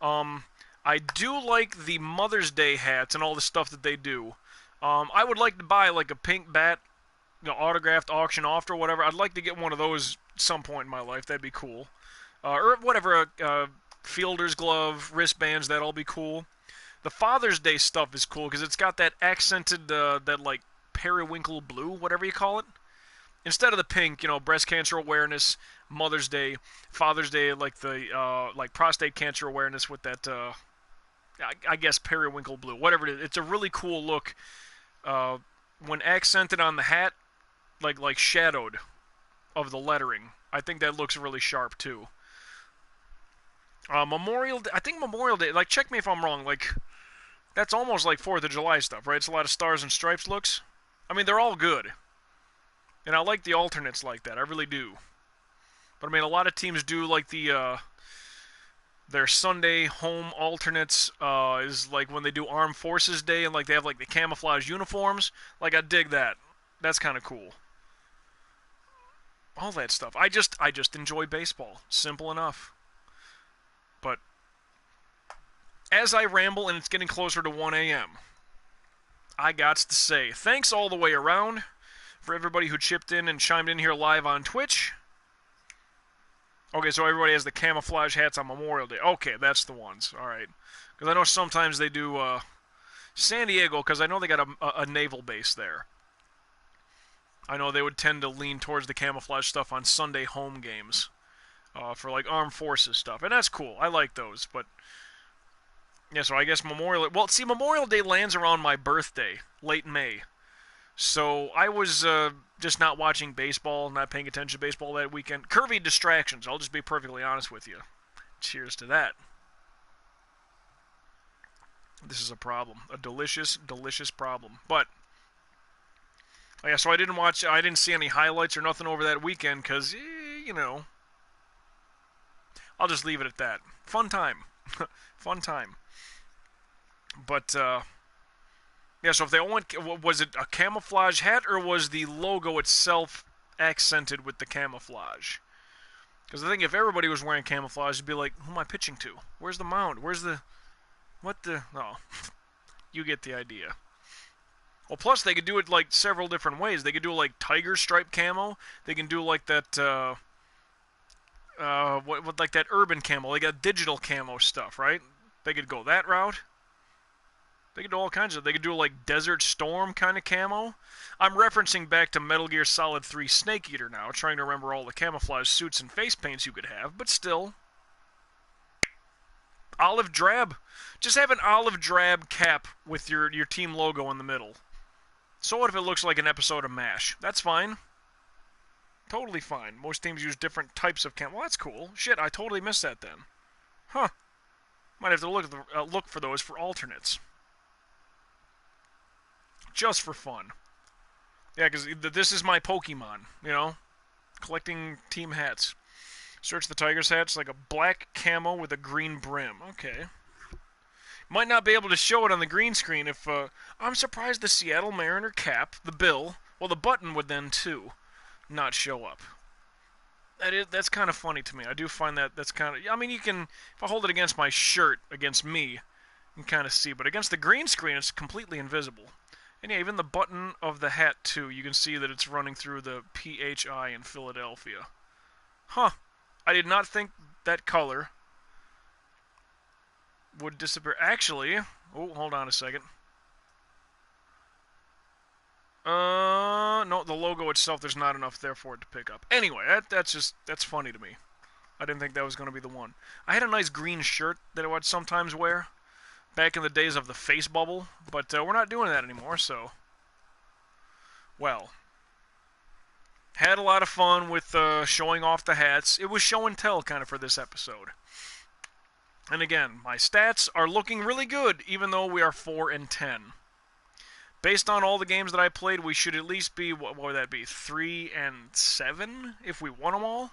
I do like the Mother's Day hats and all the stuff that they do. I would like to buy like a pink bat, autographed auction off or whatever. I'd like to get one of those at some point in my life. That'd be cool. Or whatever, fielder's glove, wristbands, that'll be cool. The Father's Day stuff is cool because it's got that accented, that like periwinkle blue, whatever you call it. Instead of the pink, breast cancer awareness, Mother's Day, Father's Day, like the like prostate cancer awareness with that, I guess periwinkle blue, whatever it is. It's a really cool look when accented on the hat, like shadowed of the lettering. I think that looks really sharp too. Memorial Day, I think Memorial Day, like check me if I'm wrong, like that's almost like 4th of July stuff, right? It's a lot of stars and stripes looks. I mean, they're all good. And I like the alternates like that, I really do. But I mean, a lot of teams do like their Sunday home alternates is like when they do Armed Forces Day and like they have like the camouflage uniforms. Like I dig that. That's kind of cool. All that stuff. I just enjoy baseball. Simple enough. But as I ramble and it's getting closer to 1 a.m., I gots to say thanks all the way around for everybody who chipped in and chimed in here live on Twitch. Okay, so everybody has the camouflage hats on Memorial Day. Okay, that's the ones. All right. Because I know sometimes they do San Diego, because I know they got a naval base there. I know they would tend to lean towards the camouflage stuff on Sunday home games for like armed forces stuff. And that's cool. I like those. But, yeah, so I guess Memorial... Well, see, Memorial Day lands around my birthday, late May. So I was just not watching baseball, not paying attention to baseball that weekend. Curvy distractions, I'll just be perfectly honest with you. Cheers to that. This is a problem. A delicious, delicious problem. But, yeah, so I didn't see any highlights or nothing over that weekend because, I'll just leave it at that. Fun time. Fun time. But, yeah, so if they went, was it a camouflage hat or was the logo itself accented with the camouflage? Because I think if everybody was wearing camouflage, it'd be like, who am I pitching to? Where's the mound? Oh, you get the idea. Well, plus they could do it like several different ways. They could do like tiger stripe camo. They can do like that, like that urban camo. They got digital camo stuff, right? They could go that route. They could do all kinds of... They could do, like, Desert Storm kind of camo. I'm referencing back to Metal Gear Solid 3 Snake Eater now, trying to remember all the camouflage suits and face paints you could have, but still. Olive drab. Just have an olive drab cap with your team logo in the middle. So what if it looks like an episode of MASH? That's fine. Totally fine. Most teams use different types of camo. Well, that's cool. Shit, I totally missed that then. Huh. Might have to look for those for alternates. Just for fun. Yeah, because this is my Pokemon, collecting team hats. Search the Tigers hats, like a black camo with a green brim. Okay. Might not be able to show it on the green screen if, I'm surprised the Seattle Mariner cap, the bill, well, the button would then, too, not show up. That's kind of funny to me. I do find that's kind of... I mean, you can... If I hold it against my shirt, against me, you can kind of see. But against the green screen, it's completely invisible. And yeah, even the button of the hat, too, you can see that it's running through the PHI in Philadelphia. Huh. I did not think that color would disappear. Actually... Oh, hold on a second. No, the logo itself, there's not enough there for it to pick up. Anyway, that's funny to me. I didn't think that was going to be the one. I had a nice green shirt that I would sometimes wear back in the days of the face bubble, but we're not doing that anymore, so... Well, had a lot of fun with showing off the hats. It was show and tell kind of for this episode. And again, my stats are looking really good, even though we are 4-10. Based on all the games that I played, we should at least be, what would that be, 3-7 if we won them all?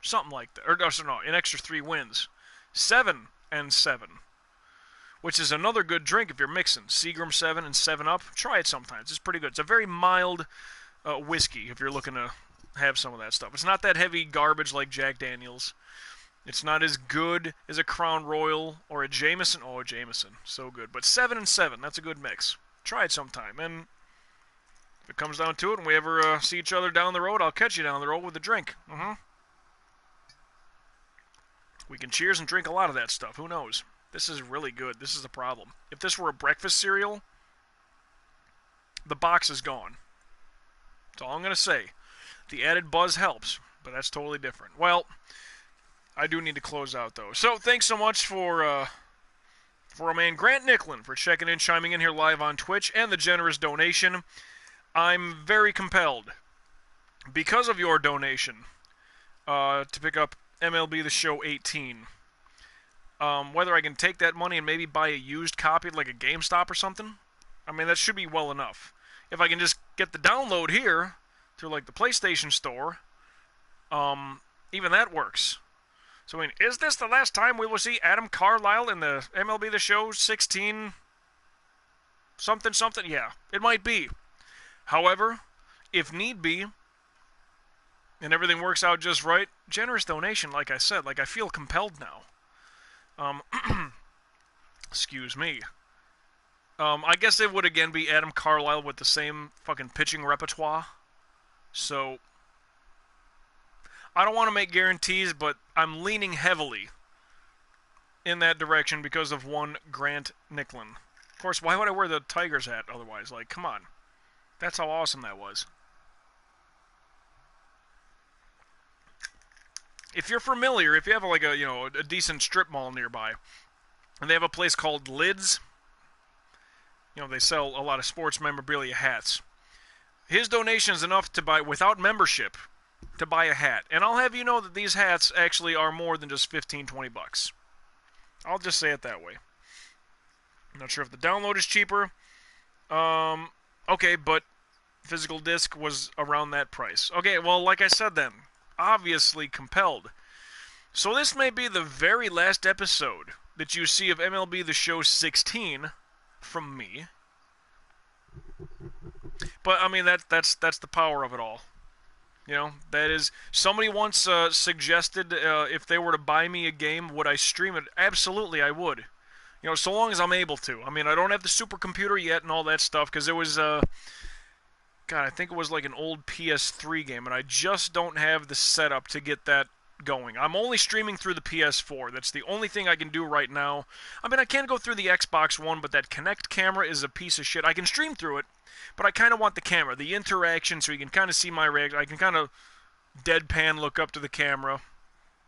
Something like that. Or no, an extra 3 wins. 7-7. Which is another good drink if you're mixing. Seagram 7 and 7-Up. Try it sometimes. It's pretty good. It's a very mild whiskey if you're looking to have some of that stuff. It's not that heavy garbage like Jack Daniels. It's not as good as a Crown Royal or a Jameson. Oh, a Jameson. So good. But 7-7, that's a good mix. Try it sometime. And if it comes down to it and we ever see each other down the road, I'll catch you down the road with a drink. We can cheers and drink a lot of that stuff. Who knows? This is really good. This is the problem. If this were a breakfast cereal, the box is gone. That's all I'm going to say. The added buzz helps, but that's totally different. Well... I do need to close out, though. So, thanks so much for our man Grant Nicklin for checking in, chiming in here live on Twitch, and the generous donation. I'm very compelled, because of your donation, to pick up MLB The Show 18. Whether I can take that money and maybe buy a used copy at like a GameStop or something, I mean, that should be well enough. If I can just get the download here, through like the PlayStation Store, even that works. So, I mean, is this the last time we will see Adam Carlisle in the MLB The Show 16 something? Yeah, it might be. However, if need be, and everything works out just right, generous donation, like I said, like I feel compelled now. Excuse me. I guess it would again be Adam Carlisle with the same fucking pitching repertoire. So... I don't want to make guarantees, but I'm leaning heavily in that direction because of one Grant Nicklin. Of course, why would I wear the Tigers hat otherwise? Like, come on. That's how awesome that was. If you're familiar, if you have like a decent strip mall nearby, and they have a place called Lids, they sell a lot of sports memorabilia hats. His donation is enough to buy, without membership, to buy a hat. And I'll have you know that these hats actually are more than just $15-20 bucks. I'll just say it that way. I'm not sure if the download is cheaper. Okay, but physical disc was around that price. Okay, well, like I said then, obviously compelled. So this may be the very last episode that you see of MLB The Show 16 from me. But, I mean, that's the power of it all. That is, somebody once suggested if they were to buy me a game, would I stream it? Absolutely, I would. So long as I'm able to. I mean, I don't have the supercomputer yet and all that stuff, because it was, God, I think it was like an old PS3 game, and I just don't have the setup to get that going. I'm only streaming through the PS4. That's the only thing I can do right now. I mean, I can go through the Xbox One, but that Kinect camera is a piece of shit. I can stream through it, but I kind of want the camera, the interaction, so you can kind of see my reaction. I can kind of deadpan look up to the camera,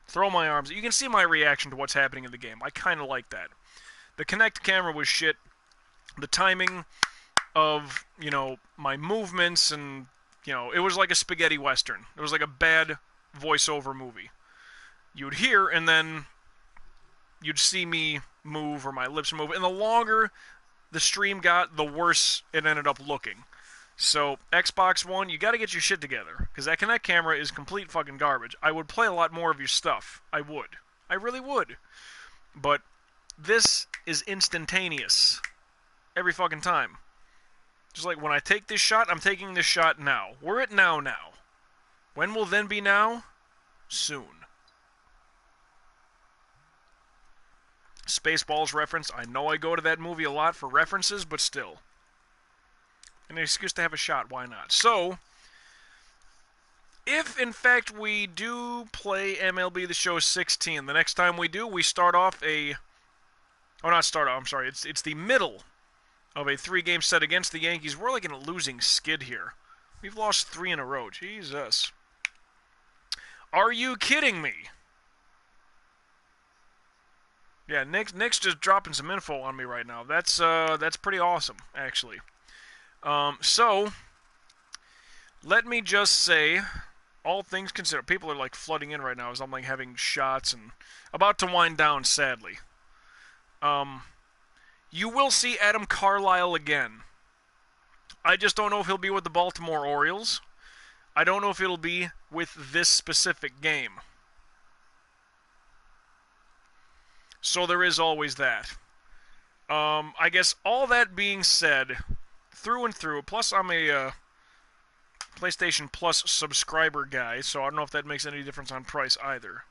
throw my arms. You can see my reaction to what's happening in the game. I kind of like that. The Kinect camera was shit. The timing of, my movements and, it was like a spaghetti western. It was like a bad voiceover movie. You'd hear, and then you'd see me move, or my lips move, and the longer the stream got, the worse it ended up looking. So, Xbox One, you gotta get your shit together, because that Kinect camera is complete fucking garbage. I would play a lot more of your stuff. I would. I really would. But this is instantaneous. Every fucking time. Just like when I take this shot, I'm taking this shot now. We're at now. When will then be now? Soon. Spaceballs reference. I know I go to that movie a lot for references, but still. An excuse to have a shot, why not? So, if in fact we do play MLB The Show 16, the next time we do, we start off a... Oh, not start off, I'm sorry. It's the middle of a 3-game set against the Yankees. We're like in a losing skid here. We've lost 3 in a row. Jesus. Are you kidding me? Yeah, Nick's just dropping some info on me right now. That's pretty awesome, actually. So, let me just say, all things considered, people are like flooding in right now as I'm like having shots and about to wind down, sadly. You will see Adam Carlisle again. I just don't know if he'll be with the Baltimore Orioles. I don't know if it'll be with this specific game. So there is always that. I guess all that being said, through and through, plus I'm a PlayStation Plus subscriber guy, so I don't know if that makes any difference on price either.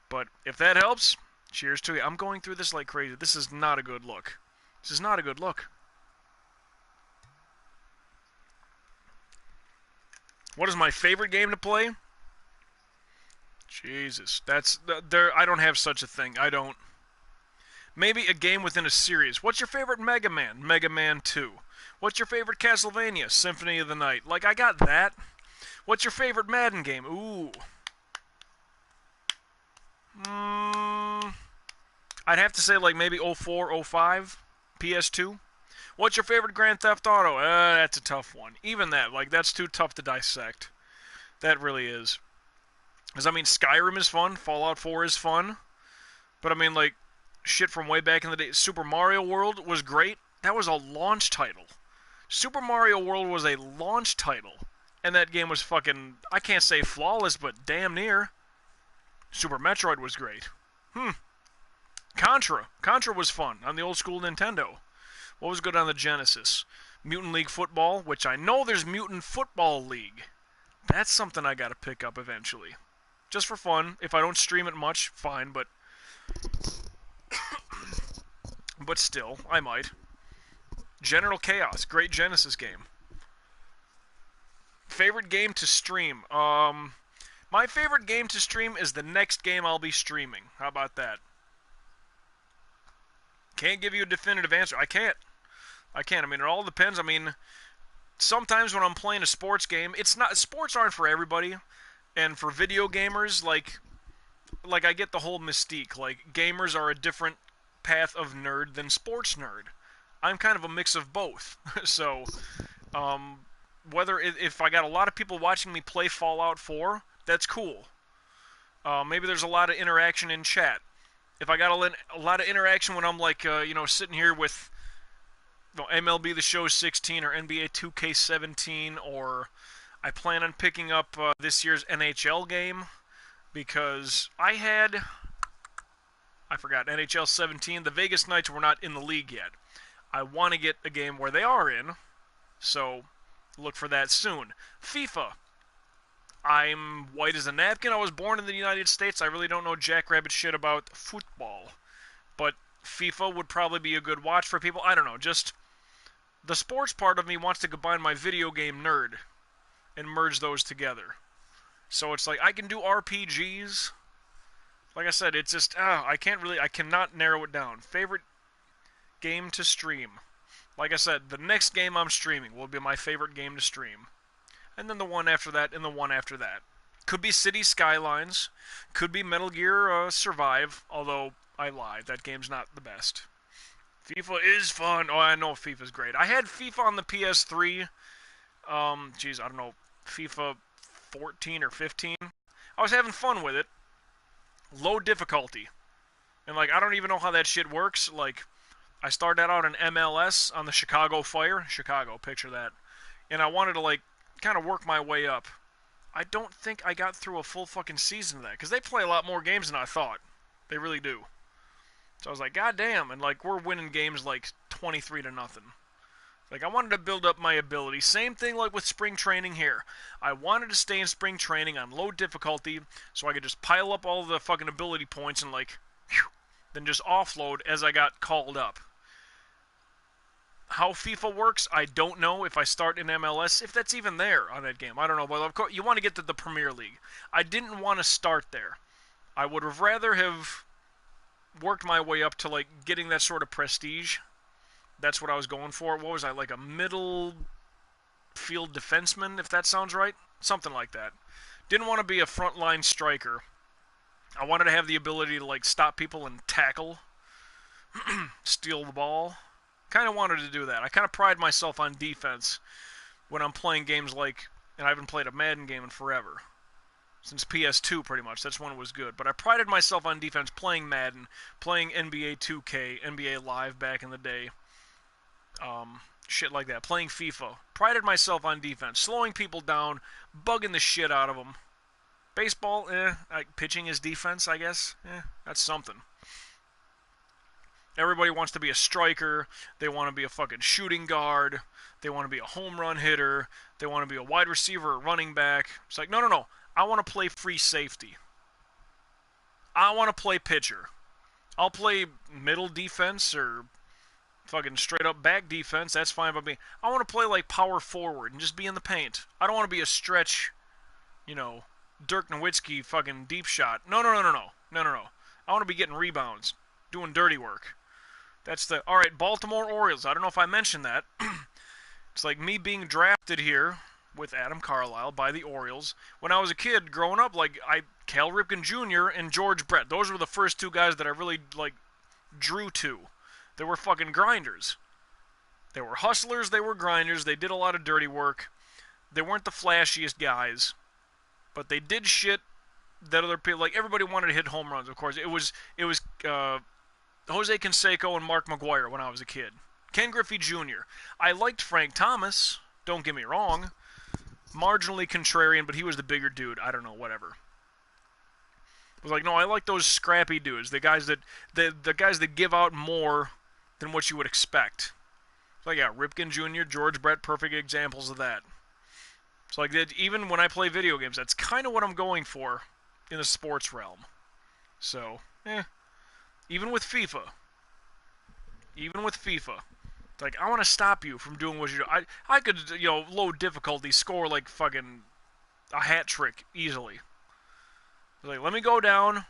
But if that helps, cheers to you. I'm going through this like crazy. This is not a good look. This is not a good look. What is my favorite game to play? Jesus, that's there. I don't have such a thing. I don't. Maybe a game within a series. What's your favorite Mega Man? Mega Man 2. What's your favorite Castlevania? Symphony of the Night. Like, I got that. What's your favorite Madden game? Ooh. I'd have to say, like, maybe 04, 05, PS2. What's your favorite Grand Theft Auto? That's a tough one. Even that, like, that's too tough to dissect. That really is. Because, I mean, Skyrim is fun. Fallout 4 is fun. But, I mean, like, shit from way back in the day. Super Mario World was great. That was a launch title. Super Mario World was a launch title. And that game was fucking, I can't say flawless, but damn near. Super Metroid was great. Contra. Contra was fun on the old school Nintendo. What was good on the Genesis? Mutant League Football, which I know there's Mutant Football League. That's something I gotta pick up eventually. Just for fun. If I don't stream it much, fine, but... but still, I might. General Chaos, great Genesis game. Favorite game to stream? My favorite game to stream is the next game I'll be streaming. How about that? Can't give you a definitive answer. I can't. I mean, it all depends. I mean, sometimes when I'm playing a sports game, it's not, sports aren't for everybody. And for video gamers, like I get the whole mystique. Like, gamers are a different path of nerd than sports nerd. I'm kind of a mix of both. So, whether if I got a lot of people watching me play Fallout 4, that's cool. Maybe there's a lot of interaction in chat. If I got a lot of interaction when I'm like, sitting here with MLB The Show 16 or NBA 2K17, or I plan on picking up this year's NHL game because I forgot, NHL 17. The Vegas Knights were not in the league yet. I want to get a game where they are in, so look for that soon. FIFA. I'm white as a napkin. I was born in the United States. I really don't know jackrabbit shit about football. But FIFA would probably be a good watch for people. I don't know, just the sports part of me wants to combine my video game nerd and merge those together. So it's like, I can do RPGs. Like I said, it's just, I cannot narrow it down. Favorite game to stream. Like I said, the next game I'm streaming will be my favorite game to stream. And then the one after that, and the one after that. Could be City Skylines. Could be Metal Gear Survive, although I lied. That game's not the best. FIFA is fun. Oh, I know FIFA's great. I had FIFA on the PS3. I don't know, FIFA 14 or 15. I was having fun with it. Low difficulty. And, like, I don't even know how that shit works. Like, I started out in MLS on the Chicago Fire. Chicago, picture that. And I wanted to, like, kind of work my way up. I don't think I got through a full fucking season of that, because they play a lot more games than I thought. They really do. So I was like, God damn, and like, we're winning games like 23-0. Like, I wanted to build up my ability. Same thing like with spring training here. I wanted to stay in spring training on low difficulty so I could just pile up all the fucking ability points and, like, whew, then just offload as I got called up. How FIFA works, I don't know. If I start in MLS, if that's even there on that game, I don't know. But of course, you want to get to the Premier League. I didn't want to start there. I would have rather have worked my way up to, like, getting that sort of prestige. That's what I was going for. What was I, like a middle field defenseman, if that sounds right? Something like that. Didn't want to be a frontline striker. I wanted to have the ability to, like, stop people and tackle, steal the ball. Kind of wanted to do that. I kind of pride myself on defense when I'm playing games like, and I haven't played a Madden game in forever. Since PS2, pretty much. That's when it was good. But I prided myself on defense playing Madden, playing NBA 2K, NBA Live back in the day. Shit like that. Playing FIFA. Prided myself on defense. Slowing people down. Bugging the shit out of them. Baseball, pitching is defense, I guess. That's something. Everybody wants to be a striker. They want to be a fucking shooting guard. They want to be a home run hitter. They want to be a wide receiver or running back. It's like, no. I want to play free safety. I want to play pitcher. I'll play middle defense or fucking straight up back defense. That's fine by me. I want to play like power forward and just be in the paint. I don't want to be a stretch, Dirk Nowitzki fucking deep shot. No. I want to be getting rebounds, doing dirty work. That's the... Alright, Baltimore Orioles. I don't know if I mentioned that. It's like me being drafted here with Adam Carlisle by the Orioles. When I was a kid, growing up, like, Cal Ripken Jr. and George Brett. Those were the first two guys that I really, like, drew to. They were fucking grinders. They were hustlers, they were grinders, they did a lot of dirty work. They weren't the flashiest guys, but they did shit that other people... Like, everybody wanted to hit home runs, of course. It was Jose Canseco and Mark McGwire when I was a kid. Ken Griffey Jr. I liked Frank Thomas, don't get me wrong. Marginally contrarian, but he was the bigger dude. I don't know, whatever. I was like, no, I like those scrappy dudes. The guys that give out more than what you would expect. So yeah, Ripken Jr., George Brett, perfect examples of that. It's like that. Even when I play video games, that's kind of what I'm going for in the sports realm. So, even with FIFA. It's like, I want to stop you from doing what you do. I could, low difficulty, score like fucking a hat trick easily. Like, let me go down,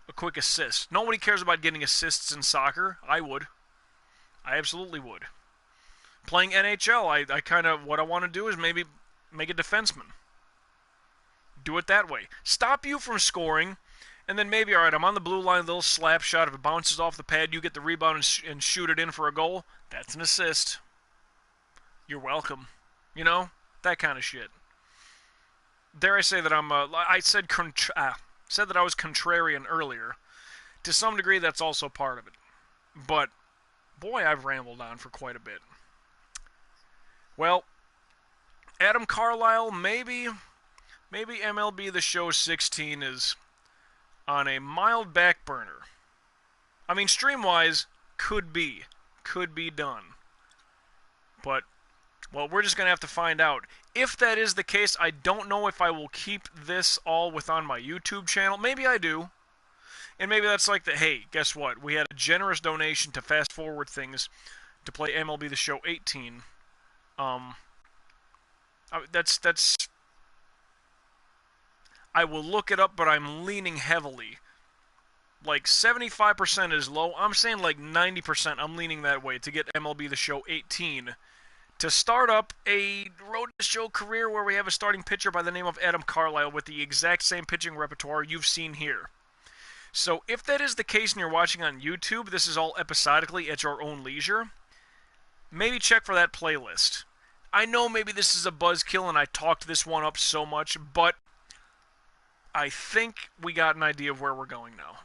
a quick assist. Nobody cares about getting assists in soccer. I would. I absolutely would. Playing NHL, I kind of, what I want to do is maybe make a defenseman. Do it that way. Stop you from scoring, and then maybe, alright, I'm on the blue line, little slap shot. If it bounces off the pad, you get the rebound and shoot it in for a goal. That's an assist. You're welcome. That kind of shit. Dare I say that I said that I was contrarian earlier. To some degree, that's also part of it. But, boy, I've rambled on for quite a bit. Well, Adam Carlisle, maybe MLB The Show 16 is on a mild back burner. I mean, stream-wise, could be done. But, well, we're just going to have to find out. If that is the case, I don't know if I will keep this all on my YouTube channel. Maybe I do. And maybe that's like hey, guess what? We had a generous donation to fast forward things to play MLB The Show 18. That's... I will look it up, but I'm leaning heavily. Like, 75% is low. I'm saying like 90% I'm leaning that way to get MLB The Show 18 to start up a road to show career where we have a starting pitcher by the name of Adam Carlisle with the exact same pitching repertoire you've seen here. So if that is the case and you're watching on YouTube, this is all episodically at your own leisure, maybe check for that playlist. I know maybe this is a buzzkill and I talked this one up so much, but I think we got an idea of where we're going now.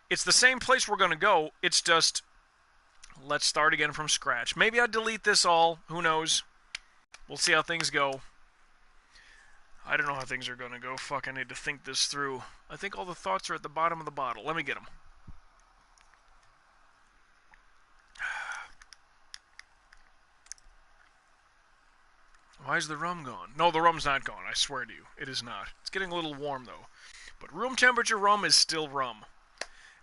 It's the same place we're going to go, it's just, let's start again from scratch. Maybe I delete this all, who knows. We'll see how things go. I don't know how things are going to go. Fuck, I need to think this through. I think all the thoughts are at the bottom of the bottle. Let me get them. Why is the rum gone? No, the rum's not gone. I swear to you, it is not. It's getting a little warm, though. But room temperature rum is still rum.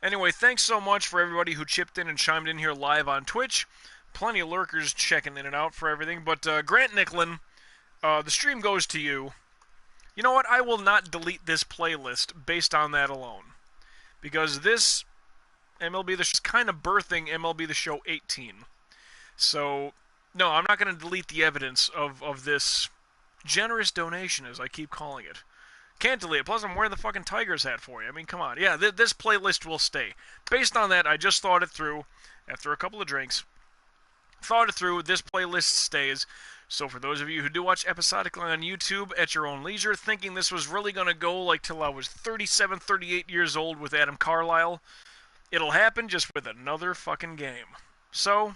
Anyway, thanks so much for everybody who chipped in and chimed in here live on Twitch. Plenty of lurkers checking in and out for everything. But Grant Nicklin, the stream goes to you. You know what? I will not delete this playlist based on that alone. Because this MLB The Show is kind of birthing MLB The Show 18. So, no, I'm not going to delete the evidence of this generous donation, as I keep calling it. Can't delete it. Plus, I'm wearing the fucking Tigers hat for you. I mean, come on. Yeah, this playlist will stay. Based on that, I just thought it through after a couple of drinks. Thought it through. This playlist stays. So for those of you who do watch episodically on YouTube at your own leisure, thinking this was really going to go like till I was 37, 38 years old with Adam Carlisle, it'll happen just with another fucking game. So,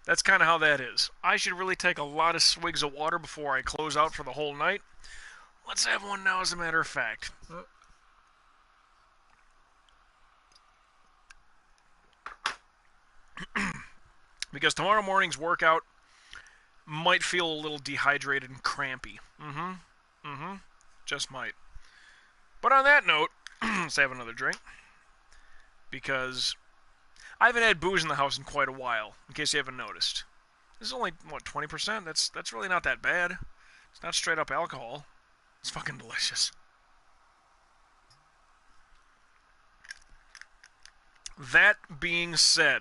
that's kind of how that is. I should really take a lot of swigs of water before I close out for the whole night. Let's have one now, as a matter of fact. Because tomorrow morning's workout might feel a little dehydrated and crampy. Just might. But on that note, let's have another drink. Because I haven't had booze in the house in quite a while, in case you haven't noticed. This is only, what, 20%? That's really not that bad. It's not straight up alcohol. It's fucking delicious. That being said,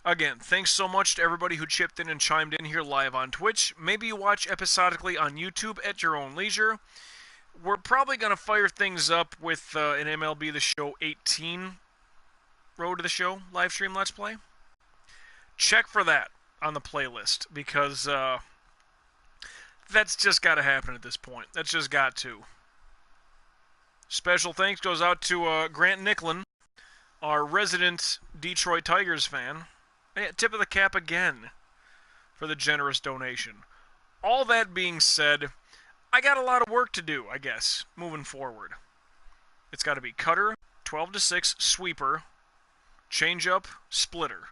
again, thanks so much to everybody who chipped in and chimed in here live on Twitch. Maybe you watch episodically on YouTube at your own leisure. We're probably going to fire things up with an MLB The Show 18 Road to the Show live stream Let's Play. Check for that on the playlist, because that's just got to happen at this point. That's just got to. Special thanks goes out to Grant Nicklin, our resident Detroit Tigers fan. Yeah, tip of the cap again for the generous donation. All that being said, I got a lot of work to do, I guess, moving forward. It's got to be cutter, 12-6, sweeper, changeup, splitter.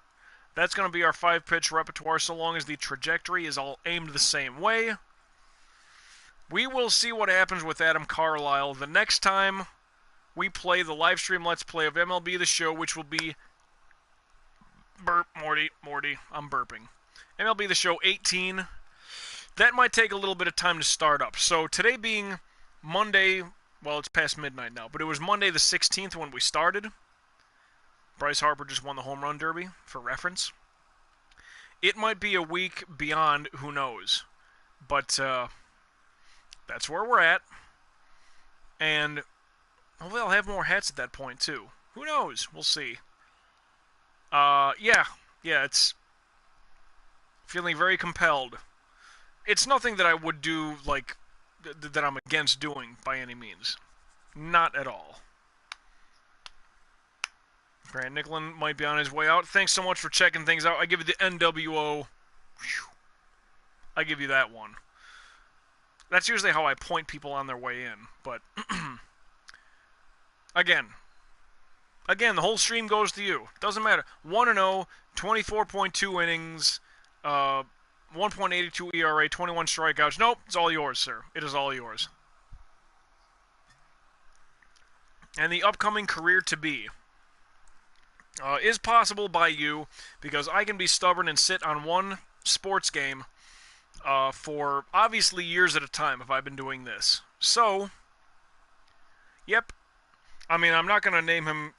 That's going to be our 5-pitch repertoire so long as the trajectory is all aimed the same way. We will see what happens with Adam Carlisle the next time we play the live stream Let's Play of MLB The Show, which will be... Burp, Morty, I'm burping. MLB The Show 18. That might take a little bit of time to start up. So today being Monday, well, it's past midnight now, but it was Monday the 16th when we started. Bryce Harper just won the home run derby, for reference. It might be a week beyond, who knows. But, that's where we're at. And hopefully I'll have more hats at that point, too. Who knows? We'll see. Yeah, it's feeling very compelled. It's nothing that I would do, like, that I'm against doing by any means. Not at all. Grant Nicklin might be on his way out. Thanks so much for checking things out. I give you the NWO. Whew. I give you that one. That's usually how I point people on their way in. But, again, the whole stream goes to you. Doesn't matter. 1-0, 24.2 innings, 1.82 ERA, 21 strikeouts. Nope, it's all yours, sir. It is all yours. And the upcoming career to be is possible by you, because I can be stubborn and sit on one sports game for obviously years at a time if I've been doing this. So, yep. I mean, I'm not going to name him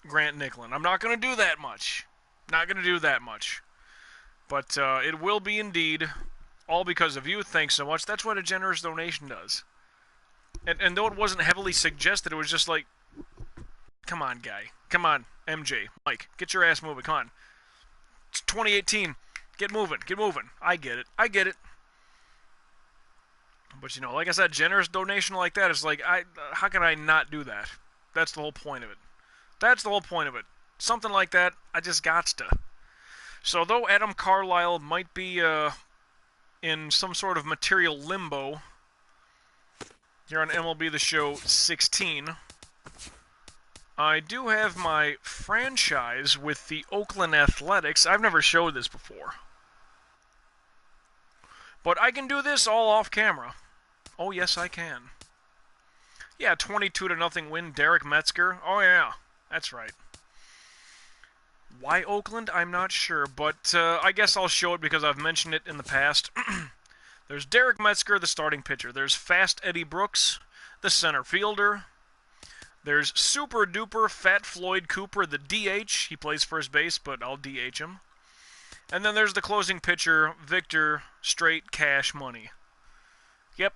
Grant Nicklin. I'm not going to do that much. Not going to do that much. But it will be indeed all because of you. Thanks so much. That's what a generous donation does. And though it wasn't heavily suggested, it was just like, come on, guy. Come on, MJ, Mike, get your ass moving. Come on. It's 2018. Get moving. Get moving. I get it. But, you know, like I said, generous donation like that is like, how can I not do that? That's the whole point of it. Something like that, I just gots to. So, though Adam Carlisle might be in some sort of material limbo here on MLB The Show 16, I do have my franchise with the Oakland Athletics. I've never showed this before. But I can do this all off camera. Oh, yes, I can. Yeah, 22-0 win, Derek Metzger. Oh, yeah, that's right. Why Oakland? I'm not sure, but I guess I'll show it because I've mentioned it in the past. There's Derek Metzger, the starting pitcher. There's Fast Eddie Brooks, the center fielder. There's Super Duper Fat Floyd Cooper, the DH. He plays first base, but I'll DH him. And then there's the closing pitcher, Victor Straight Cash Money. Yep,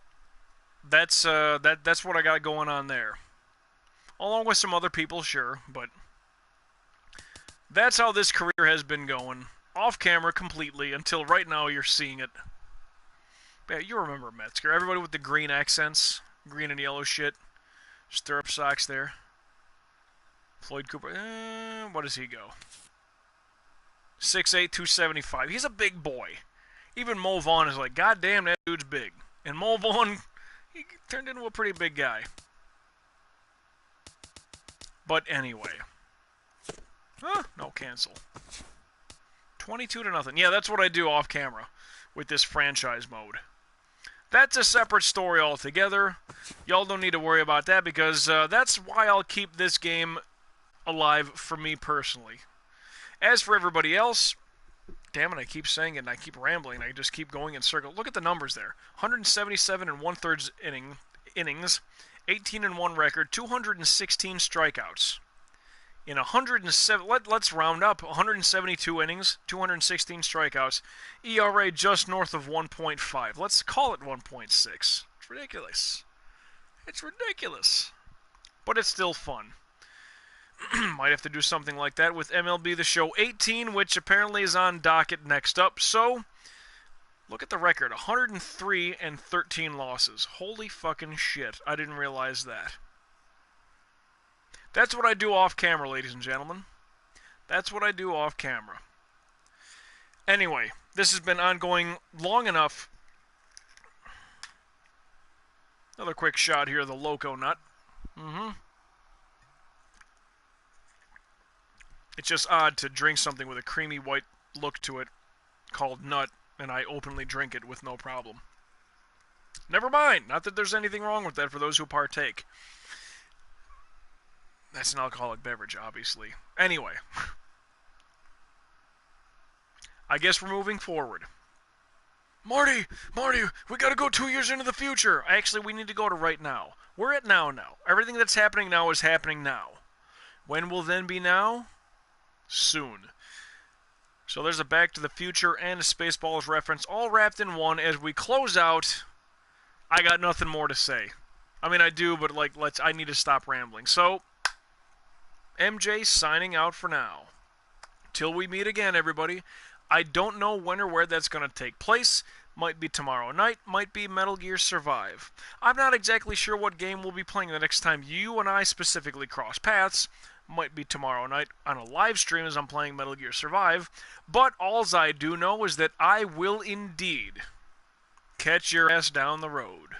that's what I got going on there. Along with some other people, sure, but that's how this career has been going. Off camera completely until right now you're seeing it. Yeah, you remember Metzger. Everybody with the green accents, green and yellow shit. Stirrup socks there. Floyd Cooper, what does he go? 6'8", 275. He's a big boy. Even Mo Vaughn is like, God damn, that dude's big. And Mo Vaughn, he turned into a pretty big guy. But anyway. No, cancel. 22-0. Yeah, that's what I do off camera with this franchise mode. That's a separate story altogether. Y'all don't need to worry about that because that's why I'll keep this game alive for me personally. As for everybody else, damn it, I keep saying it and I keep rambling. I just keep going in circles. Look at the numbers there. 177 and 1/3 innings, 18-1 record, 216 strikeouts. In 107, let's round up, 172 innings, 216 strikeouts, ERA just north of 1.5. Let's call it 1.6. It's ridiculous. It's ridiculous. But it's still fun. Might have to do something like that with MLB The Show 18, which apparently is on docket next up. So, look at the record, 103 and 13 losses. Holy fucking shit, I didn't realize that. That's what I do off camera, ladies and gentlemen. That's what I do off camera. Anyway, this has been ongoing long enough. Another quick shot here of the Loco Nut. It's just odd to drink something with a creamy white look to it called nut, and I openly drink it with no problem. Never mind. Not that there's anything wrong with that for those who partake. That's an alcoholic beverage, obviously. Anyway. I guess we're moving forward. Marty, we gotta go 2 years into the future. Actually, we need to go to right now. We're at now. Everything that's happening now is happening now. When will then be now? Soon. So there's a Back to the Future and a Spaceballs reference all wrapped in one as we close out. I got nothing more to say. I mean, I do, but I need to stop rambling. So, MJ signing out for now. Till we meet again, everybody. I don't know when or where that's going to take place. Might be tomorrow night, might be Metal Gear Survive. I'm not exactly sure what game we'll be playing the next time you and I specifically cross paths. Might be tomorrow night on a live stream as I'm playing Metal Gear Survive. But alls I do know is that I will indeed catch your ass down the road.